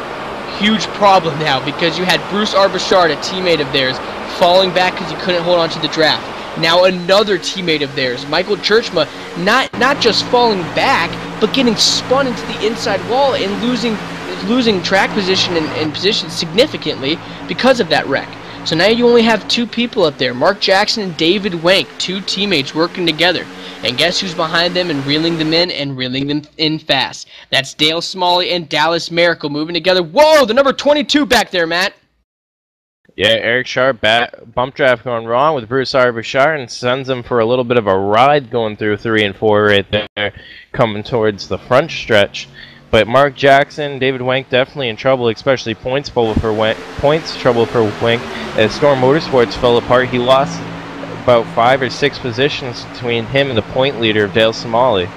huge problem now, because you had Bruce Arbachard, a teammate of theirs, falling back because he couldn't hold on to the draft. Now another teammate of theirs, Michael Tjeerdsma, not just falling back, but getting spun into the inside wall and losing track position and position significantly because of that wreck. So now you only have 2 people up there, Mark Jackson and David Wank, 2 teammates working together. And guess who's behind them and reeling them in and reeling them in fast? That's Dale Smalley and Dallas Miracle moving together. Whoa, the number 22 back there, Matt. Yeah, Eric Sharp bump draft going wrong with Bruce Arbachard and sends him for a little bit of a ride going through 3 and 4 right there, coming towards the front stretch. But Mark Jackson, David Wank definitely in trouble, especially points trouble for Wank, as Storm Motorsports fell apart. He lost about 5 or 6 positions between him and the point leader of Dale Smalley.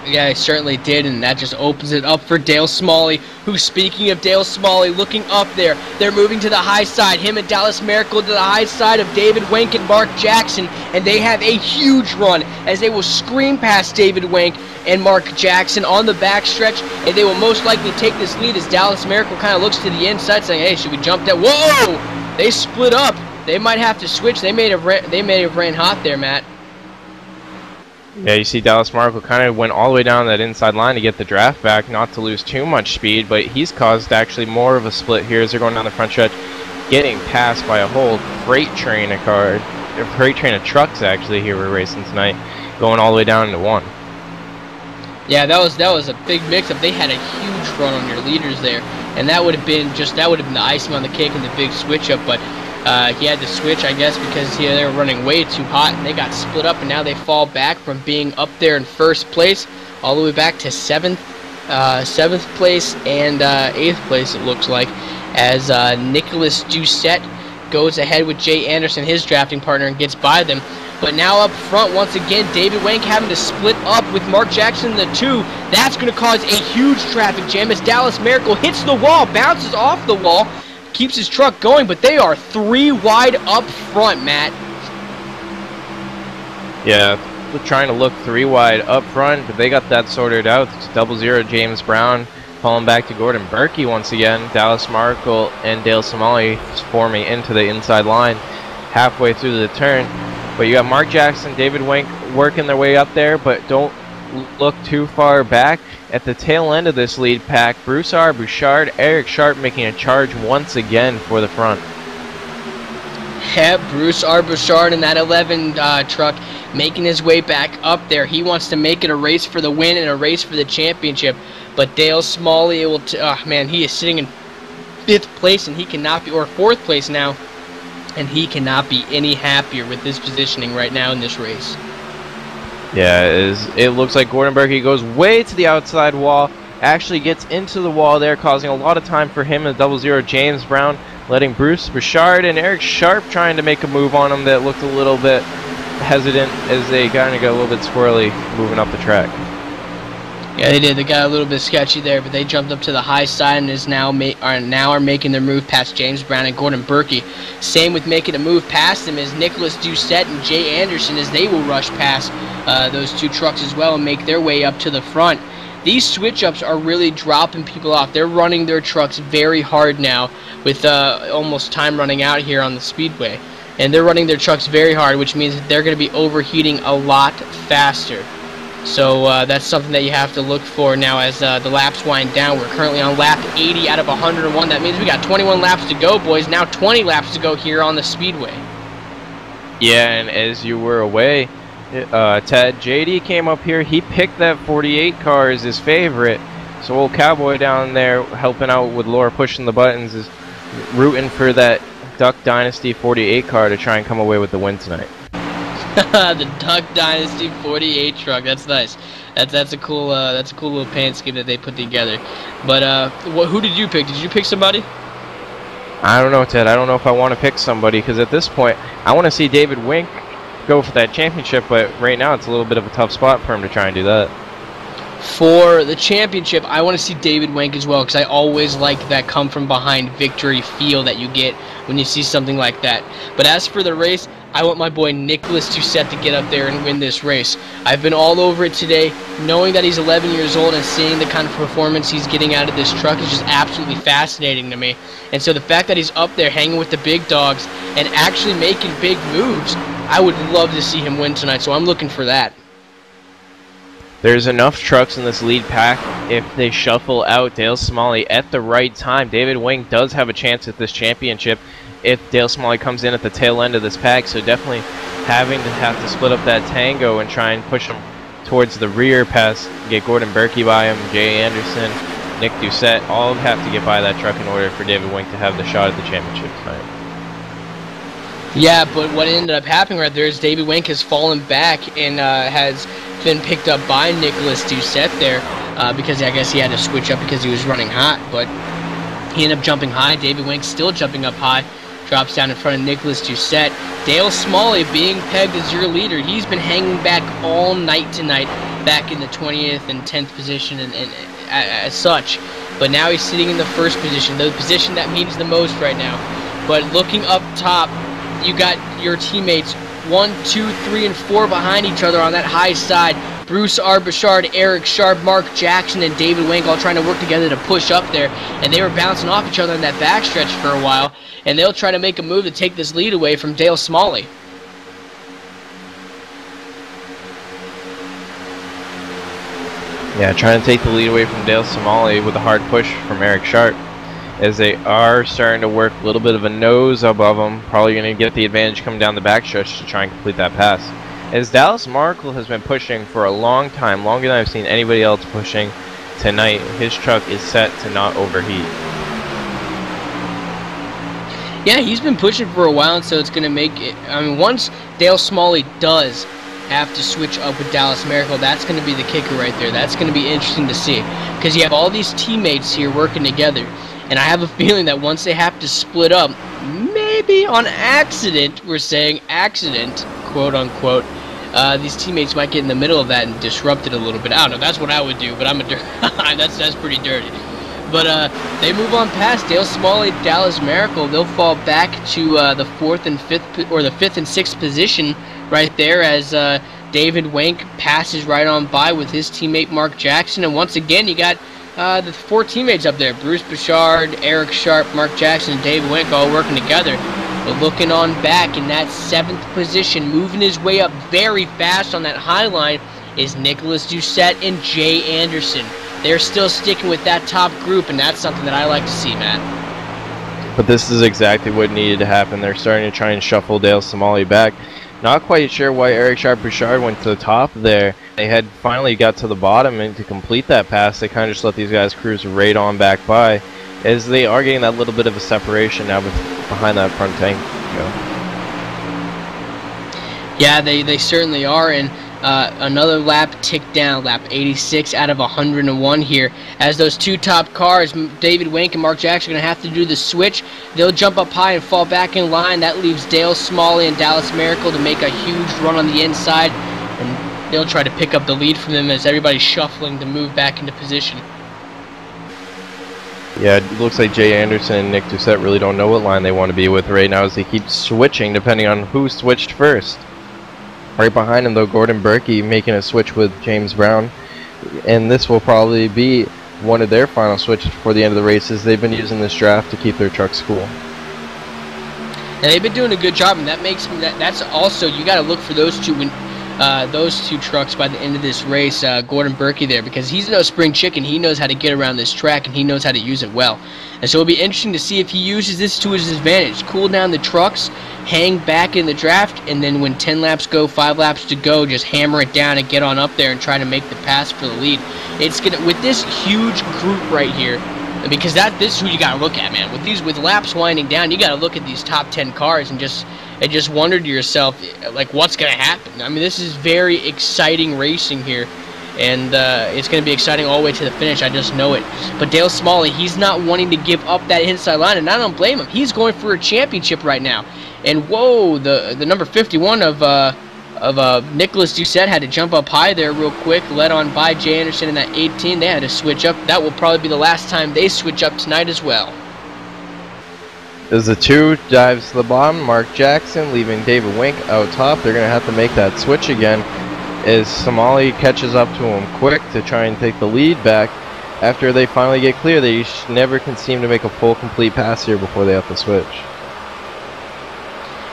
Yeah, he certainly did, and that just opens it up for Dale Smalley, who, speaking of Dale Smalley, looking up there, they're moving to the high side. Him and Dallas Miracle to the high side of David Wank and Mark Jackson, and they have a huge run as they will scream past David Wank and Mark Jackson on the backstretch, and they will most likely take this lead as Dallas Miracle kind of looks to the inside saying, hey, should we jump that? Whoa! They split up. They might have to switch. They may have ran hot there, Matt. Yeah, you see Dallas Miracle kind of went all the way down that inside line to get the draft back, not to lose too much speed, but he's caused actually more of a split here as they're going down the front stretch, getting passed by a whole freight train of trucks actually here we're racing tonight, going all the way down into 1. Yeah, that was a big mix-up. They had a huge run on your leaders there, and that would have been the icing on the cake and the big switch-up, but he had to switch, I guess, because they were running way too hot, and they got split up, and now they fall back from being up there in 1st place all the way back to 7th place and 8th place, it looks like, as Nicholas Doucette goes ahead with Jay Anderson, his drafting partner, and gets by them. But now up front, once again, David Wank having to split up with Mark Jackson in the 2. That's going to cause a huge traffic jam as Dallas Miracle hits the wall, bounces off the wall, keeps his truck going, but they are 3 wide up front, Matt. Yeah, trying to look 3 wide up front, but they got that sorted out. It's 00 James Brown falling back to Gordon Burke once again. Dallas Miracle and Dale Smalley forming into the inside line halfway through the turn. But you got Mark Jackson, David Wank working their way up there, but don't look too far back. At the tail end of this lead pack, Bruce Arbachard, Eric Sharp making a charge once again for the front. Yeah, Bruce Arbachard in that 11 truck making his way back up there. He wants to make it a race for the win and a race for the championship. But Dale Smalley, he is sitting in 5th place, and he cannot be, or 4th place now, and he cannot be any happier with this positioning right now in this race. Yeah, it looks like Gordon Burke goes way to the outside wall, actually gets into the wall there, causing a lot of time for him and 00 James Brown, letting Bruce Arbachard and Eric Sharp trying to make a move on him that looked a little bit hesitant as they kind of got a little bit squirrely moving up the track. Yeah, they did. They got a little bit sketchy there, but they jumped up to the high side and are making their move past James Brown and Gordon Burke. Same with making a move past them is Nicholas Doucette and Jay Anderson, as they will rush past those 2 trucks as well and make their way up to the front. These switch-ups are really dropping people off. They're running their trucks very hard now with almost time running out here on the speedway. And they're running their trucks very hard, which means that they're going to be overheating a lot faster. So that's something that you have to look for now as the laps wind down. We're currently on lap 80 out of 101. That means we got 21 laps to go, boys. Now 20 laps to go here on the Speedway. Yeah, and as you were away, Ted, JD came up here. He picked that 48 car as his favorite. So old Cowboy down there helping out with Laura pushing the buttons is rooting for that Duck Dynasty 48 car to try and come away with the win tonight. The Duck Dynasty 48 truck. That's nice. That's a cool little paint scheme that they put together. But who did you pick? Did you pick somebody? I don't know, Ted. I don't know if I want to pick somebody because at this point I want to see David Wink go for that championship, but right now it's a little bit of a tough spot for him to try and do that. For the championship, I want to see David Wank as well, because I always like that come from behind victory feel that you get when you see something like that. But as for the race, I want my boy Nicholas Doucette to get up there and win this race. I've been all over it today, knowing that he's 11 years old and seeing the kind of performance he's getting out of this truck is just absolutely fascinating to me. And so the fact that he's up there hanging with the big dogs and actually making big moves, I would love to see him win tonight, so I'm looking for that. There's enough trucks in this lead pack. If they shuffle out Dale Smalley at the right time, David Wink does have a chance at this championship if Dale Smalley comes in at the tail end of this pack. So definitely having to split up that tango and try and push him towards the rear pass, get Gordon Burke by him, Jay Anderson, Nick Doucette, all have to get by that truck in order for David Wink to have the shot at the championship tonight. Yeah, but what ended up happening right there is David Wink has fallen back and has been picked up by Nicholas Doucette there because I guess he had to switch up because he was running hot, but he ended up jumping high. David Wink still jumping up high, drops down in front of Nicholas Doucette. Dale Smalley being pegged as your leader. He's been hanging back all night tonight, back in the 20th and 10th position and as such. But now he's sitting in the first position, the position that means the most right now. But looking up top, you got your teammates 1, 2, 3, and 4 behind each other on that high side. Bruce Arbachard, Eric Sharp, Mark Jackson, and David Wink all trying to work together to push up there. And they were bouncing off each other in that backstretch for a while. And they'll try to make a move to take this lead away from Dale Smalley. Yeah, trying to take the lead away from Dale Smalley with a hard push from Eric Sharp, as they are starting to work a little bit of a nose above them. Probably going to get the advantage coming down the backstretch to try and complete that pass. As Dallas Markle has been pushing for a long time, longer than I've seen anybody else pushing tonight, his truck is set to not overheat. Yeah, he's been pushing for a while, and so it's going to make it. I mean, once Dale Smalley does have to switch up with Dallas Miracle, that's going to be the kicker right there. That's going to be interesting to see, because you have all these teammates here working together. And I have a feeling that once they have to split up, maybe on accident, we're saying accident, quote unquote, these teammates might get in the middle of that and disrupt it a little bit. I don't know, that's what I would do, but I'm a that's pretty dirty. But they move on past Dale Smalley, Dallas Miracle. They'll fall back to the 4th and 5th, or the 5th and 6th position right there as David Wink passes right on by with his teammate Mark Jackson. And once again, you got the 4 teammates up there, Bruce Bouchard, Eric Sharp, Mark Jackson, and David Wink all working together. But looking on back in that 7th position, moving his way up very fast on that high line, is Nicholas Doucette and Jay Anderson. They're still sticking with that top group, and that's something that I like to see, Matt. But this is exactly what needed to happen. They're starting to try and shuffle Dale Smalley back. Not quite sure why Eric Sharp Bouchard went to the top there. They had finally got to the bottom, and to complete that pass, they kind of just let these guys cruise right on back by, as they are getting that little bit of a separation now behind that front tank. Yeah, they certainly are, and another lap ticked down, lap 86 out of 101 here, as those 2 top cars, David Wink and Mark Jackson, are going to have to do the switch. They'll jump up high and fall back in line. That leaves Dale Smalley and Dallas Miracle to make a huge run on the inside, and they'll try to pick up the lead from them as everybody's shuffling to move back into position. Yeah, it looks like Jay Anderson and Nick Doucette really don't know what line they want to be with right now, as they keep switching depending on who switched first. Right behind him, though, Gordon Burke making a switch with James Brown, and this will probably be one of their final switches before the end of the race, as they've been using this draft to keep their trucks cool. And they've been doing a good job, and that makes that's also, you got to look for those two. When those two trucks by the end of this race, Gordon Burke there, because he's no spring chicken. He knows how to get around this track, and he knows how to use it well. And so it'll be interesting to see if he uses this to his advantage. Cool down the trucks, hang back in the draft, and then when 10 laps go, 5 laps to go, just hammer it down and get on up there and try to make the pass for the lead. It's gonna, with this huge group right here, because this is who you gotta look at, man. With laps winding down, you gotta look at these top 10 cars and just wonder to yourself, like, what's gonna happen. I mean, this is very exciting racing here, and it's going to be exciting all the way to the finish. I just know it. But Dale Smalley, he's not wanting to give up that inside line, and I don't blame him. He's going for a championship right now. And whoa, the number 51 of Nicholas Doucette had to jump up high there real quick, led on by Jay Anderson in that 18. They had to switch up. That will probably be the last time they switch up tonight as well. As the 2 dives to the bottom, Mark Jackson leaving David Wink out top. They're going to have to make that switch again as Smalley catches up to him quick to try and take the lead back. After they finally get clear, they never can seem to make a full complete pass here before they have to switch.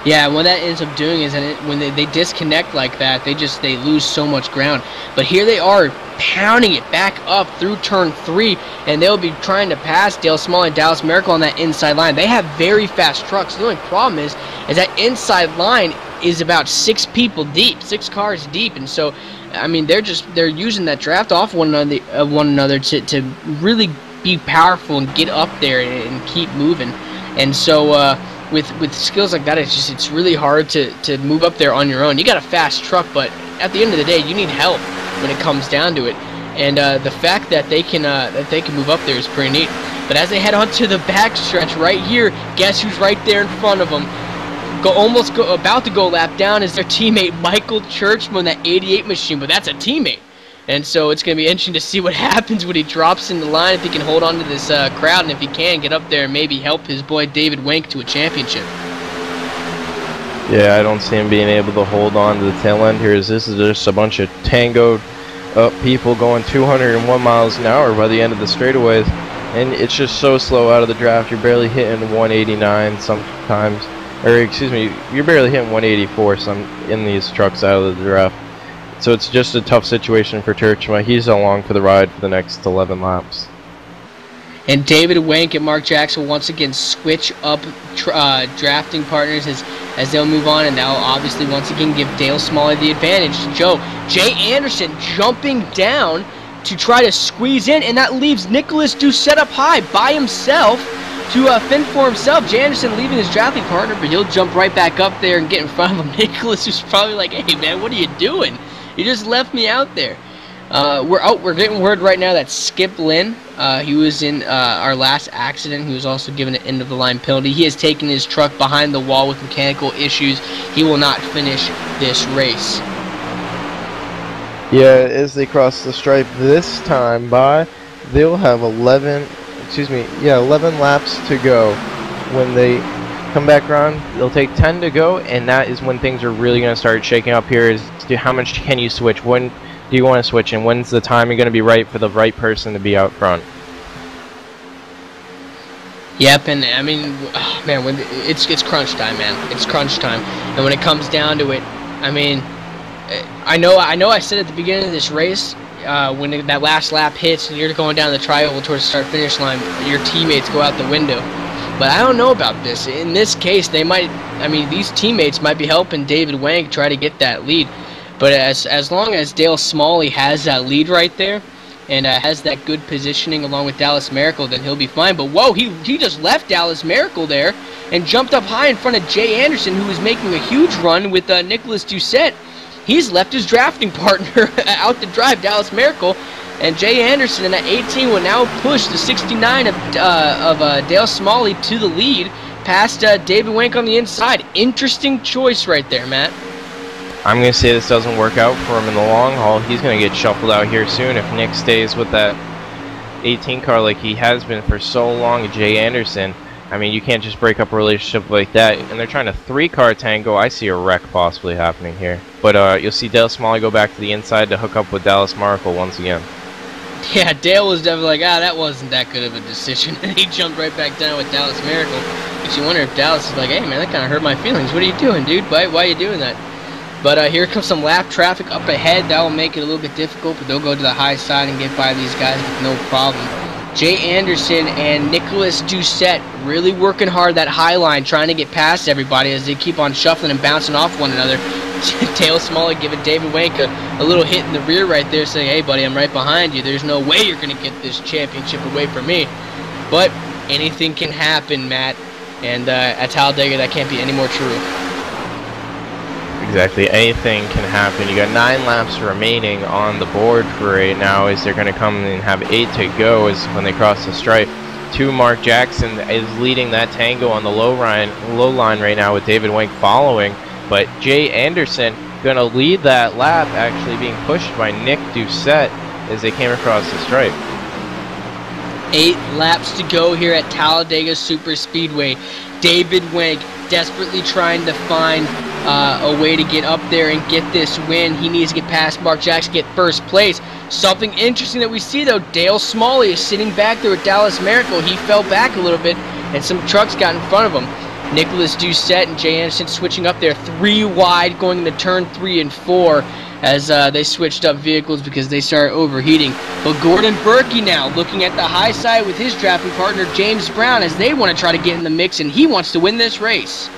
Yeah, what that ends up doing is that when they disconnect like that, they lose so much ground. But here they are pounding it back up through turn 3, and they'll be trying to pass Dale Smalley and Dallas Miracle on that inside line. They have very fast trucks. The only problem is that inside line is about 6 people deep, 6 cars deep, and so I mean they're using that draft off one another to really be powerful and get up there and keep moving. And so with skills like that, it's really hard to move up there on your own. You got a fast truck, but at the end of the day, you need help when it comes down to it. And the fact that they can move up there is pretty neat. But as they head onto the backstretch right here, guess who's right there in front of them? About to go lap down is their teammate Michael Tjeerdsma in that 88 machine, but that's a teammate. And so it's going to be interesting to see what happens when he drops in the line, if he can hold on to this crowd, and if he can get up there and maybe help his boy David Wink to a championship. Yeah, I don't see him being able to hold on to the tail end here, as this is just a bunch of tangoed up people going 201 miles an hour by the end of the straightaways, and it's just so slow out of the draft. You're barely hitting 189 sometimes, or excuse me, you're barely hitting 184 in these trucks out of the draft. So it's just a tough situation for Tjeerdsma. He's along for the ride for the next 11 laps. And David Wink and Mark Jackson once again switch up drafting partners as they'll move on, and they'll obviously once again give Dale Smalley the advantage. Jay Anderson jumping down to try to squeeze in, and that leaves Nicholas Doucette up high by himself to fend for himself. Jay Anderson leaving his drafting partner, but he'll jump right back up there and get in front of him. Nicholas is probably like, hey man, what are you doing? You just left me out there. We're getting word right now that Skip Lynn, he was in our last accident. He was also given an end-of-the-line penalty. He has taken his truck behind the wall with mechanical issues. He will not finish this race. Yeah, as they cross the stripe this time they'll have 11 laps to go. When they come back around, they'll take 10 to go, and that is when things are really going to start shaking up here, is how much can you switch? When do you want to switch, and when's the timing going to be right for the right person to be out front? Yep, and I mean, oh, man, when it's crunch time, man. It's crunch time, and when it comes down to it, I mean, I know I said at the beginning of this race, when that last lap hits and you're going down the tri-oval towards the start-finish line, your teammates go out the window. But I don't know about this. In this case, these teammates might be helping David Wink try to get that lead. But as long as Dale Smalley has that lead right there and has that good positioning along with Dallas Miracle, then he'll be fine. But whoa, he just left Dallas Miracle there and jumped up high in front of Jay Anderson, who was making a huge run with Nicholas Doucette. He's left his drafting partner out to drive, Dallas Miracle. And Jay Anderson in that 18 will now push the 69 of Dale Smalley to the lead past David Wink on the inside. Interesting choice right there, Matt. I'm going to say this doesn't work out for him in the long haul. He's going to get shuffled out here soon if Nick stays with that 18 car like he has been for so long. Jay Anderson, I mean, you can't just break up a relationship like that. And they're trying to 3-car tango. I see a wreck possibly happening here. But you'll see Dale Smalley go back to the inside to hook up with Dallas Miracle once again. Yeah, Dale was definitely like, that wasn't that good of a decision. And he jumped right back down with Dallas Miracle. Makes you wonder if Dallas is like, hey, man, that kind of hurt my feelings. What are you doing, dude? Why are you doing that? But here comes some lap traffic up ahead. That will make it a little bit difficult, but they'll go to the high side and get by these guys with no problem. Jay Anderson and Nicholas Doucette really working hard that high line, trying to get past everybody as they keep on shuffling and bouncing off one another. Dale Smalley giving David Wank a little hit in the rear right there, saying, hey buddy, I'm right behind you. There's no way you're going to get this championship away from me. But anything can happen, Matt. And at Talladega, that can't be any more true. Exactly, anything can happen. You got 9 laps remaining on the board for right now, as they're going to come and have 8 to go as when they cross the stripe. Mark Jackson is leading that tango on the low line right now with David Wank following. But Jay Anderson going to lead that lap, actually being pushed by Nick Doucette as they came across the stripe. 8 laps to go here at Talladega Super Speedway. David Wank desperately trying to find a way to get up there and get this win. He needs to get past Mark Jackson, get first place. Something interesting that we see, though, Dale Smalley is sitting back there with Dallas Miracle. He fell back a little bit, and some trucks got in front of him. Nicholas Doucette and Jay Anderson switching up there, 3 wide going into turn 3 and 4 as they switched up vehicles because they started overheating. But Gordon Burke now looking at the high side with his drafting partner James Brown as they want to try to get in the mix, and he wants to win this race.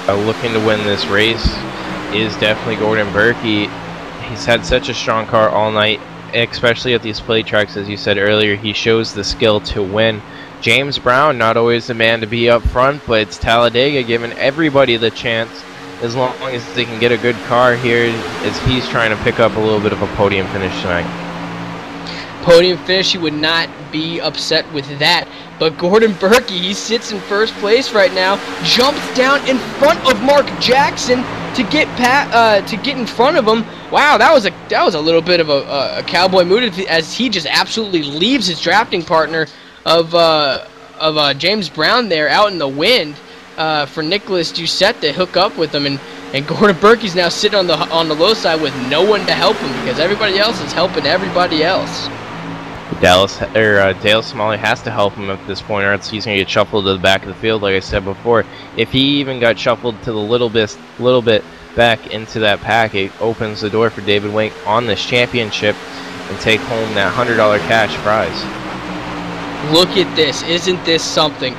Looking to win this race is definitely Gordon Burke. He's had such a strong car all night, especially at these plate tracks. As you said earlier, he shows the skill to win. James Brown, not always the man to be up front, but it's Talladega giving everybody the chance as long as they can get a good car here, as he's trying to pick up a little bit of a podium finish tonight. Podium finish, he would not be upset with that. But Gordon Burke, he sits in first place right now, jumps down in front of Mark Jackson to get in front of him. Wow, that was a little bit of a cowboy move as he just absolutely leaves his drafting partner of James Brown there out in the wind for Nicholas Doucette to hook up with him, and Gordon Burke's now sitting on the low side with no one to help him because everybody else is helping everybody else. Dale Smalley has to help him at this point, or else he's going to get shuffled to the back of the field, like I said before. If he even got shuffled to the little bit back into that pack, it opens the door for David Wank on this championship and take home that $100 cash prize. Look at this. Isn't this something?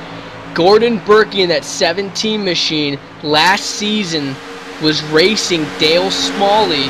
Gordon Burke in that 17 machine last season was racing Dale Smalley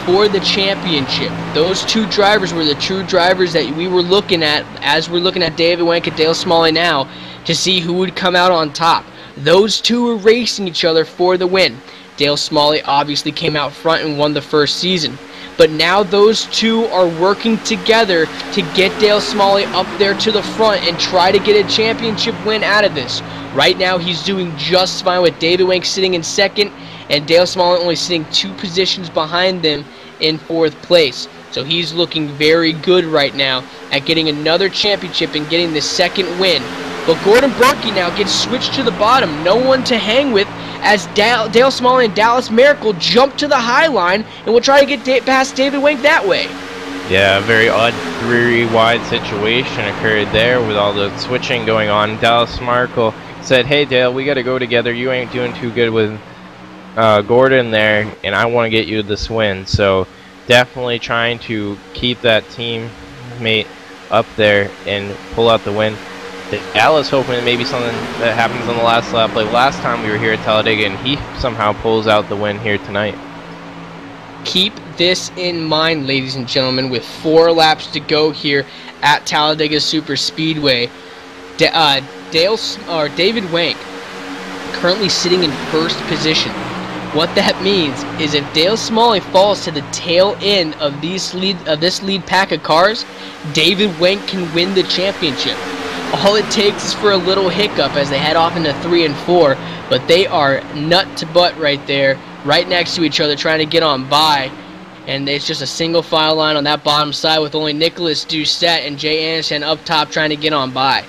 for the championship. Those 2 drivers were the true drivers that we were looking at as we're looking at David Wank and Dale Smalley now to see who would come out on top. Those 2 were racing each other for the win. Dale Smalley obviously came out front and won the first season. But now those 2 are working together to get Dale Smalley up there to the front and try to get a championship win out of this. Right now he's doing just fine with David Wank sitting in second and Dale Smalley only sitting 2 positions behind them in 4th place. So he's looking very good right now at getting another championship and getting the 2nd win. But Gordon Burke now gets switched to the bottom. No one to hang with as Dale Smalley and Dallas Miracle jump to the high line and will try to get past David Wank that way. Yeah, a very odd 3 wide situation occurred there with all the switching going on. Dallas Miracle said, hey Dale, we got to go together. You ain't doing too good with Gordon there, and I want to get you this win. So definitely trying to keep that teammate up there and pull out the win. Dallas hoping that maybe something that happens on the last lap, like last time we were here at Talladega, and he somehow pulls out the win here tonight. Keep this in mind, ladies and gentlemen, with 4 laps to go here at Talladega Super Speedway. David Wank currently sitting in first position. What that means is if Dale Smalley falls to the tail end of this lead pack of cars, David Wank can win the championship. All it takes is for a little hiccup as they head off into 3 and 4, but they are nut to butt right there, right next to each other, trying to get on by. And it's just a single file line on that bottom side with only Nicholas Doucette and Jay Anderson up top trying to get on by.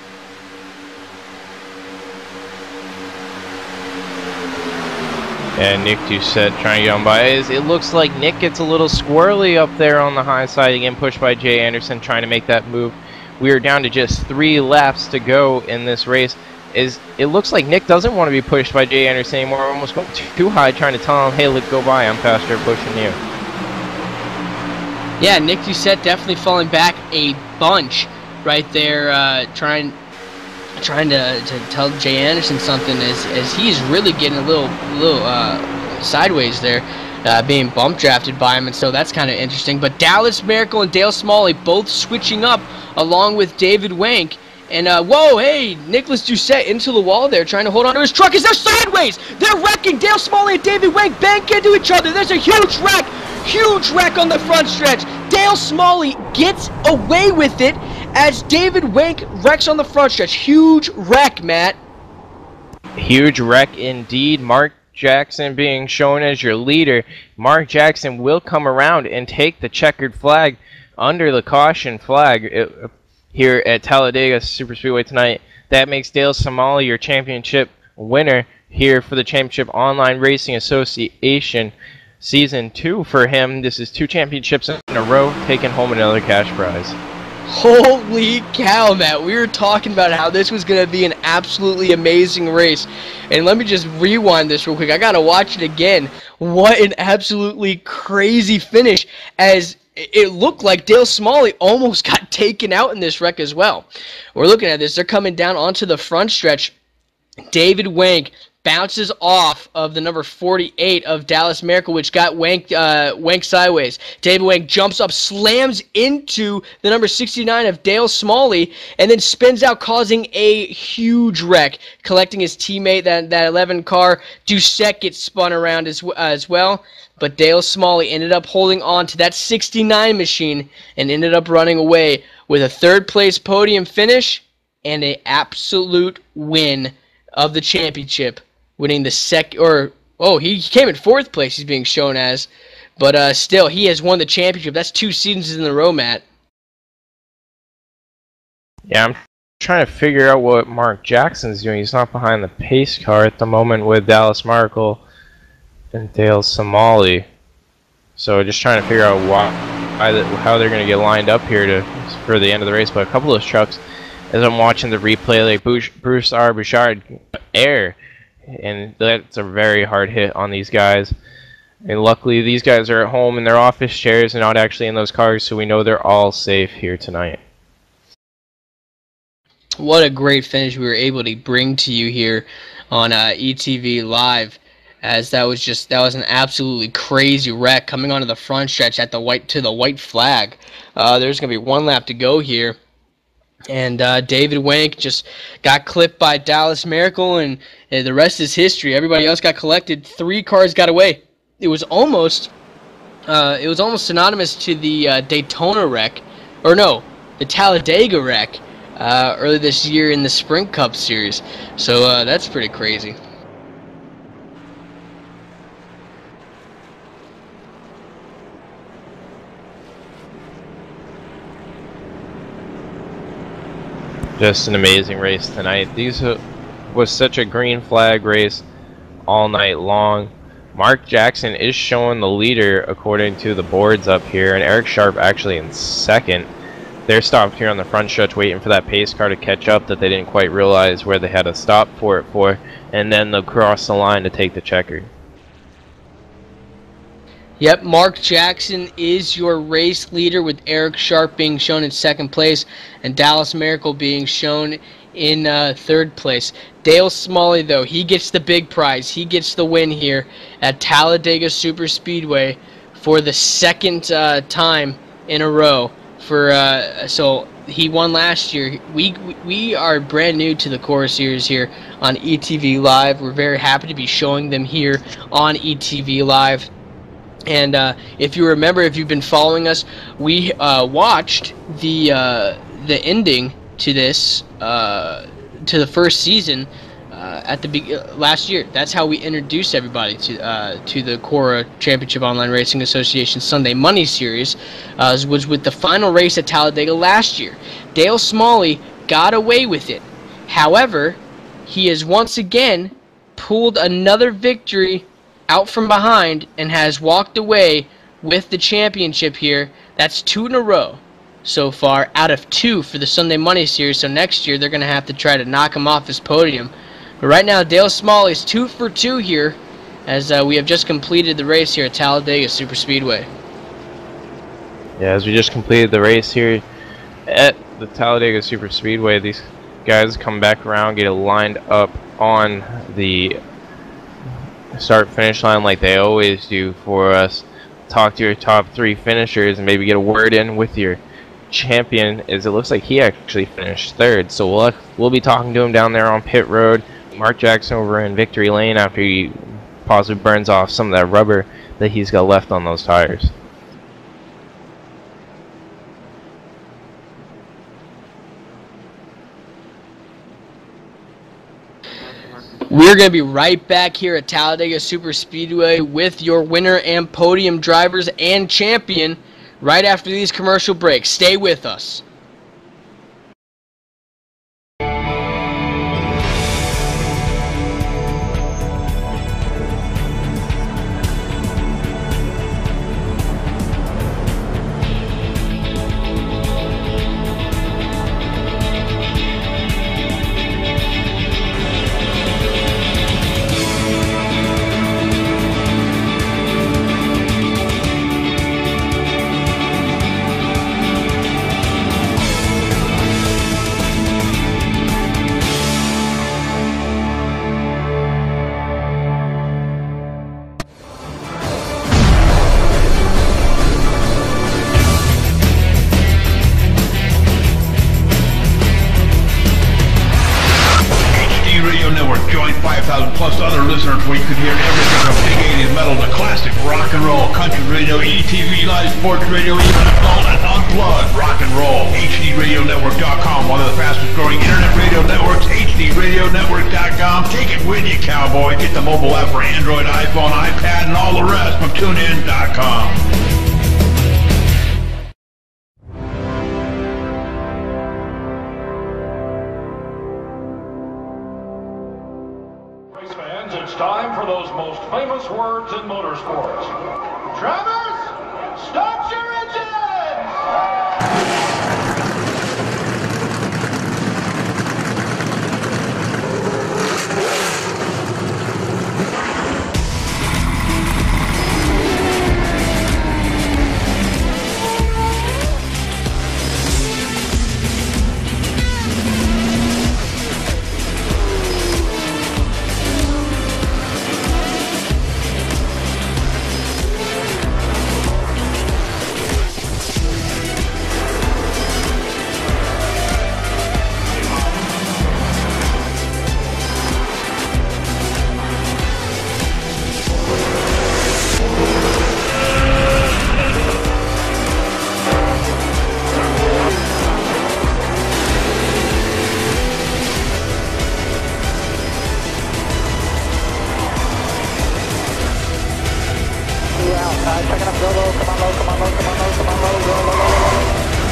And Nick Doucette trying to get on by. It looks like Nick gets a little squirrely up there on the high side, again pushed by Jay Anderson trying to make that move. We are down to just 3 laps to go in this race. is it looks like Nick doesn't want to be pushed by Jay Anderson anymore. We're almost going too high, trying to tell him, hey, let's go by. I'm faster pushing you. Yeah, Nick Doucette definitely falling back a bunch right there, trying to tell Jay Anderson something as he's really getting a little sideways there, being bump drafted by him, and so that's kind of interesting. But Dallas Miracle and Dale Smalley both switching up along with David Wank. And, whoa, hey, Nicholas Doucette into the wall there, trying to hold on to his truck. Is they're sideways? They're wrecking. Dale Smalley and David Wank bank into each other. There's a huge wreck on the front stretch. Dale Smalley gets away with it as David Wank wrecks on the front stretch. Huge wreck, Matt. Huge wreck indeed. Mark Jackson being shown as your leader. Mark Jackson will come around and take the checkered flag under the caution flag here at Talladega Superspeedway tonight. That makes Dale Smalley your championship winner here for the Championship Online Racing Association Season 2 for him. This is 2 championships in a row, taking home another cash prize. Holy cow, Matt. We were talking about how this was going to be an absolutely amazing race. And let me just rewind this real quick. I got to watch it again. What an absolutely crazy finish, as it looked like Dale Smalley almost got taken out in this wreck as well. We're looking at this. They're coming down onto the front stretch. David Wank bounces off of the number 48 of Dallas Miracle, which got Wank sideways. David Wank jumps up, slams into the number 69 of Dale Smalley, and then spins out, causing a huge wreck, collecting his teammate, that 11 car. Doucette gets spun around as well, but Dale Smalley ended up holding on to that 69 machine and ended up running away with a third-place podium finish and an absolute win of the championship, winning the he came in 4th place, he's being shown as, but still, he has won the championship. That's 2 seasons in a row, Matt. Yeah, I'm trying to figure out what Mark Jackson's doing. He's not behind the pace car at the moment with Dallas Miracle and Dale Smalley. So just trying to figure out how they're going to get lined up here for the end of the race. But a couple of those trucks, as I'm watching the replay, like Bruce R. Bouchard air, and that's a very hard hit on these guys. And luckily these guys are at home in their office chairs and not actually in those cars, so we know they're all safe here tonight. What a great finish we were able to bring to you here on ETV Live, as that was an absolutely crazy wreck coming onto the front stretch at the white flag. There's gonna be 1 lap to go here. And David Wank just got clipped by Dallas Miracle, and the rest is history. Everybody else got collected. 3 cars got away. It was almost synonymous to the Daytona wreck, or no, the Talladega wreck early this year in the Sprint Cup Series. So that's pretty crazy. Just an amazing race tonight. Was such a green flag race all night long. Mark Jackson is showing the leader according to the boards up here, and Eric Sharp actually in 2nd. They're stopped here on the front stretch waiting for that pace car to catch up that they didn't quite realize where they had to stop for, and then they'll cross the line to take the checker. Yep, Mark Jackson is your race leader, with Eric Sharp being shown in 2nd place and Dallas Miracle being shown in 3rd place. Dale Smalley, though, he gets the big prize. He gets the win here at Talladega Superspeedway for the 2nd time in a row. So he won last year. We are brand new to the CORA series here on ETV Live. We're very happy to be showing them here on ETV Live. And if you remember, if you've been following us, we watched the ending to this to the first season at the last year. That's how we introduced everybody to the CORA Championship Online Racing Association Sunday Money Series, was with the final race at Talladega last year. Dale Smalley got away with it. However, he has once again pulled another victory out from behind and has walked away with the championship here. That's 2 in a row. so far out of 2 for the Sunday Money Series. So next year they're going to have to try to knock him off his podium. But right now Dale Smalley is 2 for 2 here, as we have just completed the race here at Talladega Superspeedway. Yeah, as we just completed the race here at the Talladega Superspeedway, these guys come back around, get it lined up on the start-finish line like they always do for us. Talk to your top 3 finishers and maybe get a word in with your champion, as it looks like he actually finished 3rd. So we'll be talking to him down there on pit road. Mark Jackson over in Victory Lane after he possibly burns off some of that rubber that he's got left on those tires. We're going to be right back here at Talladega Superspeedway with your winner and podium drivers and champion right after these commercial breaks. Stay with us. Plus other listeners where you could hear everything from big 80s metal to classic rock and roll, country radio, ETV, live sports radio, even adult and unplugged rock and roll. HDRadioNetwork.com, one of the fastest growing internet radio networks, HDRadioNetwork.com. Take it with you, cowboy. Get the mobile app for Android, iPhone, iPad, and all the rest from TuneIn.com. It's time for those most famous words in motorsports. Drivers, start your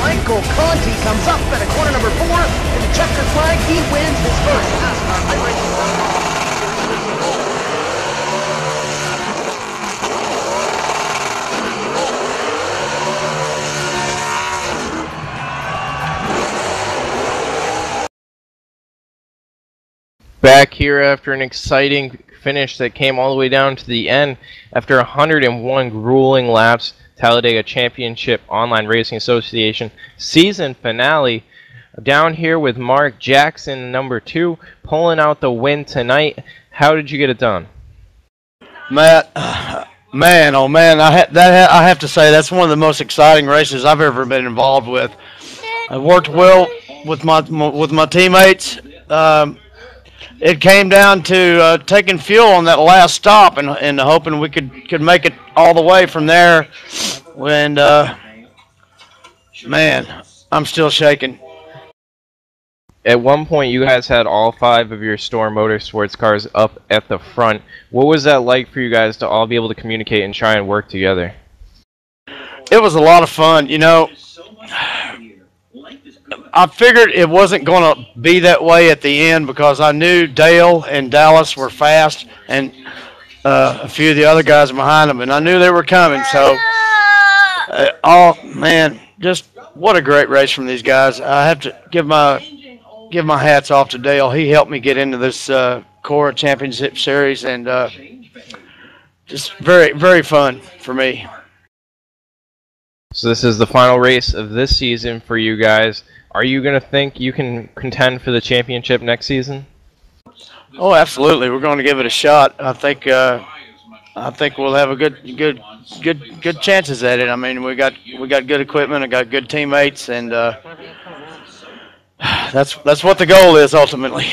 Michael Conti comes up at a corner number 4, and the checkered flag, he wins his first NASCAR High Racing. Back here after an exciting finish that came all the way down to the end after 101 grueling laps. Talladega Championship Online Racing Association season finale. Down here with Mark Jackson, number 2, pulling out the win tonight. How did you get it done? Matt, man, oh man, I have to say that's one of the most exciting races I've ever been involved with. I worked well with my teammates. It came down to taking fuel on that last stop and hoping we could make it all the way from there. And man, I'm still shaking. At one point, you guys had all 5 of your Storm Motorsports cars up at the front. What was that like for you guys to all be able to communicate and try and work together? It was a lot of fun. You know, I figured it wasn't going to be that way at the end because I knew Dale and Dallas were fast and a few of the other guys behind them, and I knew they were coming. So, oh man, just what a great race from these guys. I have to give my hats off to Dale. He helped me get into this CORA Championship Series, and just very, very fun for me. So this is the final race of this season for you guys. Are you going to think you can contend for the championship next season? Oh, absolutely. We're going to give it a shot. I think we'll have a good chances at it. I mean, we got good equipment, I got good teammates, and that's what the goal is ultimately.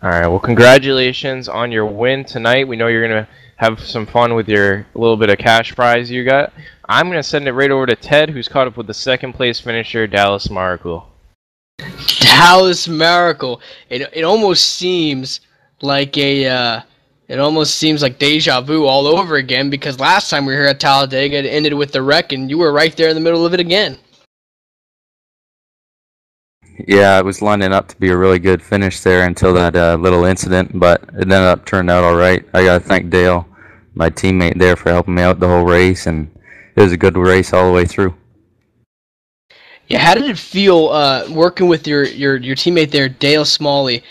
All right. Well, congratulations on your win tonight. We know you're going to have some fun with your little bit of cash prize you got. I'm going to send it right over to Ted, who's caught up with the second place finisher, Dallas Miracle. Dallas Miracle. It almost seems like deja vu all over again, because last time we were here at Talladega, it ended with the wreck, and you were right there in the middle of it again. Yeah, it was lining up to be a really good finish there until that little incident, but it ended up turning out all right. I got to thank Dale, my teammate there, for helping me out the whole race, and it was a good race all the way through. Yeah, how did it feel working with your teammate there, Dale Smalley,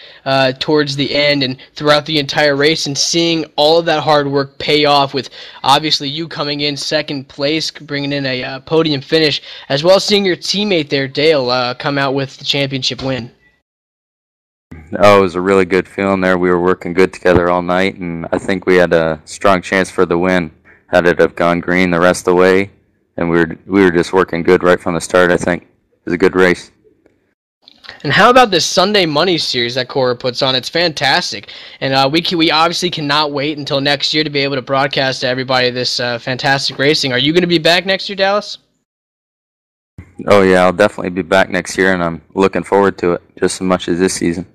towards the end and throughout the entire race, and seeing all of that hard work pay off with obviously you coming in second place, bringing in a podium finish, as well as seeing your teammate there, Dale, come out with the championship win? Oh, it was a really good feeling there. We were working good together all night, and I think we had a strong chance for the win. Had it have gone green the rest of the way, and we were just working good right from the start, I think. It was a good race. And how about this Sunday Money series that Cora puts on? It's fantastic. And we obviously cannot wait until next year to be able to broadcast to everybody this fantastic racing. Are you going to be back next year, Dallas? Oh, yeah, I'll definitely be back next year, and I'm looking forward to it just as much as this season.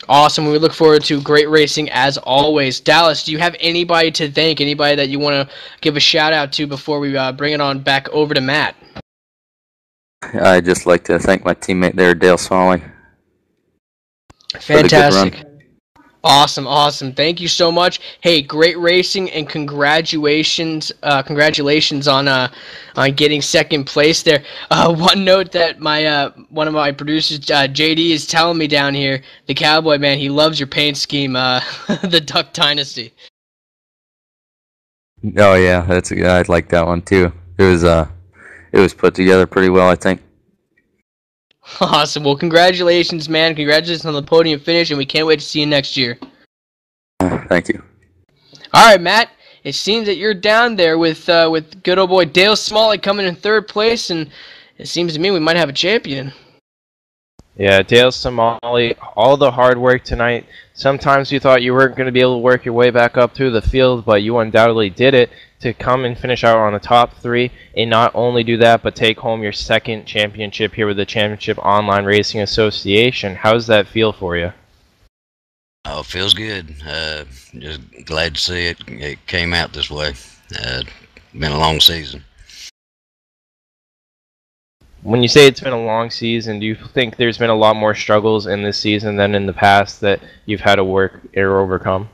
Awesome. We look forward to great racing as always. Dallas, do you have anybody to thank, anybody that you want to give a shout out to before we bring it on back over to Matt? I'd just like to thank my teammate there, Dale Smalley. Fantastic. Awesome, awesome. Thank you so much. Hey, great racing, and congratulations on getting second place there. One note that my one of my producers, JD, is telling me down here, the Cowboy man, he loves your paint scheme, the Duck Dynasty. Oh yeah, I'd like that one too. It was put together pretty well, I think. Awesome. Well, congratulations, man. Congratulations on the podium finish, and we can't wait to see you next year. Thank you. All right, Matt. It seems that you're down there with good old boy Dale Smalley coming in third place, and it seems to me we might have a champion. Yeah, Dale Smalley, all the hard work tonight. Sometimes you thought you weren't going to be able to work your way back up through the field, but you undoubtedly did it to come and finish out on the top three, and not only do that, but take home your second championship here with the Championship Online Racing Association. How does that feel for you? Oh, it feels good. Just glad to see it came out this way. Been a long season. When you say it's been a long season, do you think there's been a lot more struggles in this season than in the past that you've had to work or overcome?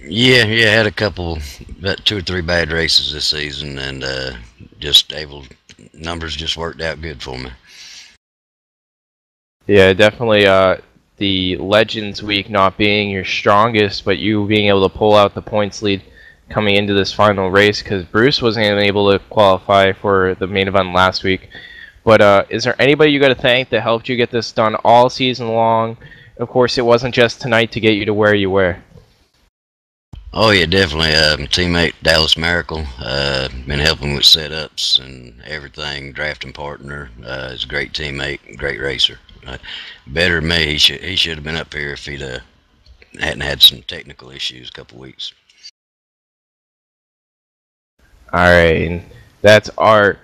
Yeah, I had a couple, about 2 or 3 bad races this season, and numbers just worked out good for me. Yeah, definitely. The Legends Week not being your strongest, but you being able to pull out the points lead coming into this final race, because Bruce wasn't able to qualify for the main event last week. But is there anybody you got to thank that helped you get this done all season long? Of course, it wasn't just tonight to get you to where you were. Oh yeah, definitely. Teammate Dallas Miracle, been helping with setups and everything. Drafting partner, is a great teammate, great racer. Better than me. He should have been up here if he'd hadn't had some technical issues a couple weeks. Alright, and that's our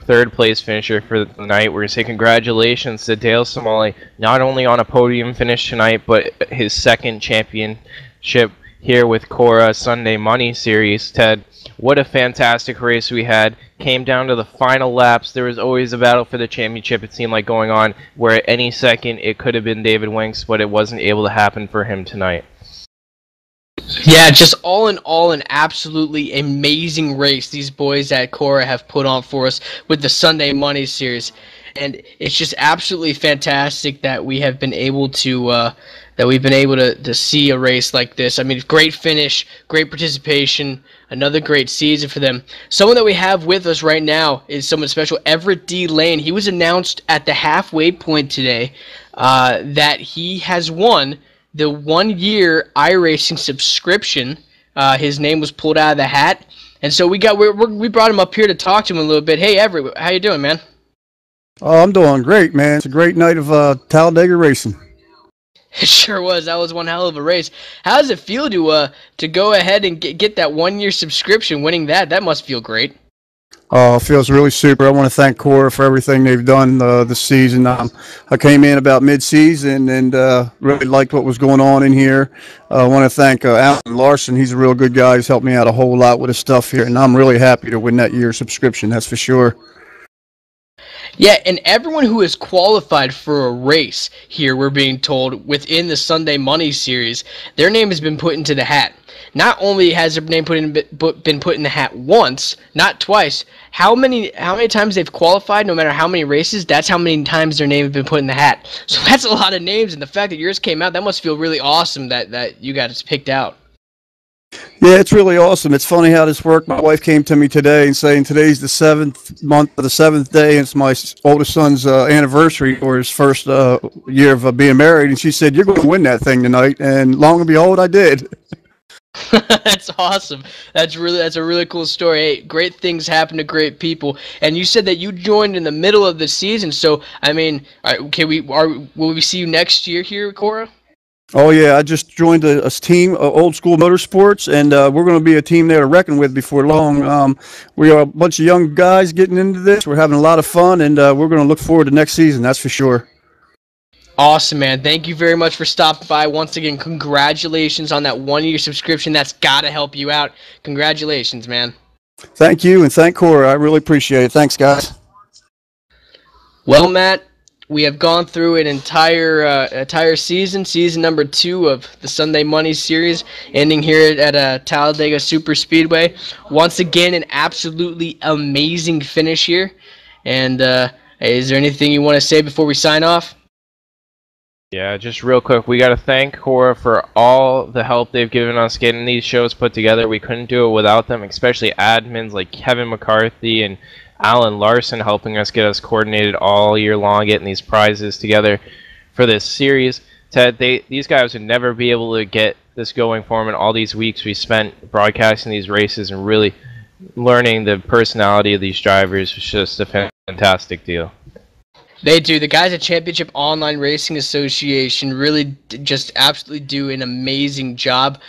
third place finisher for the night. We're going to say congratulations to Dale Smalley, not only on a podium finish tonight, but his second championship here with Cora Sunday Money series. Ted, what a fantastic race we had. Came down to the final laps. There was always a battle for the championship, it seemed like, going on, where at any second it could have been David Winks, but it wasn't able to happen for him tonight. Yeah, just all in all, an absolutely amazing race these boys at Cora have put on for us with the Sunday Money Series, and it's just absolutely fantastic that we have been able to to see a race like this. I mean, great finish, great participation, another great season for them. Someone that we have with us right now is someone special, Everett D. Lane. He was announced at the halfway point today that he has won the 1-year iRacing subscription. His name was pulled out of the hat, and so we brought him up here to talk to him a little bit. Hey, Everett, how you doing, man? Oh, I'm doing great, man. It's a great night of Talladega Racing. It sure was. That was one hell of a race. How does it feel to go ahead and get that 1-year subscription? Winning that must feel great. Oh, it feels really super. I want to thank Cora for everything they've done this season. I came in about mid-season and really liked what was going on in here. I want to thank Alan Larson. He's a real good guy. He's helped me out a whole lot with his stuff here, and I'm really happy to win that year's subscription, that's for sure. Yeah, and everyone who is qualified for a race here, we're being told, within the Sunday Money Series, their name has been put into the hat. Not only has their name been put in the hat once, not twice. How many times they've qualified, no matter how many races, that's how many times their name has been put in the hat. So that's a lot of names, and the fact that yours came out, that must feel really awesome that you got it picked out. Yeah, it's really awesome. It's funny how this worked. My wife came to me today and saying today's the 7th month of the 7th day, and it's my oldest son's anniversary or his first year of being married, and she said, "You're going to win that thing tonight," and long and behold, I did. That's awesome. That's a really cool story. Hey, great things happen to great people. And you said that you joined in the middle of the season, so I mean, will we see you next year here, Cora? Oh yeah, I just joined a team, Old School Motorsports, and we're going to be a team there to reckon with before long. We are a bunch of young guys getting into this. We're having a lot of fun, and we're going to look forward to next season. That's for sure. Awesome, man. Thank you very much for stopping by. Once again, congratulations on that 1-year subscription. That's got to help you out. Congratulations, man. Thank you, and thank Cora. I really appreciate it. Thanks, guys. Well, Matt, we have gone through an entire season number 2 of the Sunday Money Series, ending here at Talladega Superspeedway. Once again, an absolutely amazing finish here. And is there anything you want to say before we sign off? Yeah, just real quick, we got to thank Cora for all the help they've given us getting these shows put together. We couldn't do it without them, especially admins like Kevin McCarthy and Alan Larson helping us get us coordinated all year long, getting these prizes together for this series. Ted, these guys would never be able to get this going for them in all these weeks we spent broadcasting these races and really learning the personality of these drivers. Was just a fantastic deal. They do. The guys at Championship Online Racing Association really just absolutely do an amazing job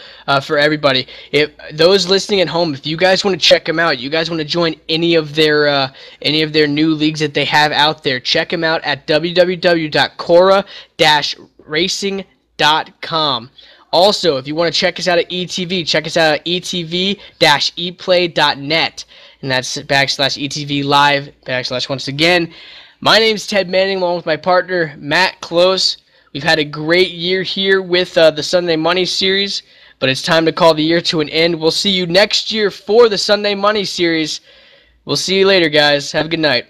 for everybody. If those listening at home, if you guys want to check them out, you guys want to join any of their new leagues that they have out there, check them out at www.cora-racing.com. Also, if you want to check us out at ETV, check us out at etv-eplay.net, and that's /ETV live / once again. My name's Ted Manning, along with my partner, Matt Close. We've had a great year here with the Sunday Money Series, but it's time to call the year to an end. We'll see you next year for the Sunday Money Series. We'll see you later, guys. Have a good night.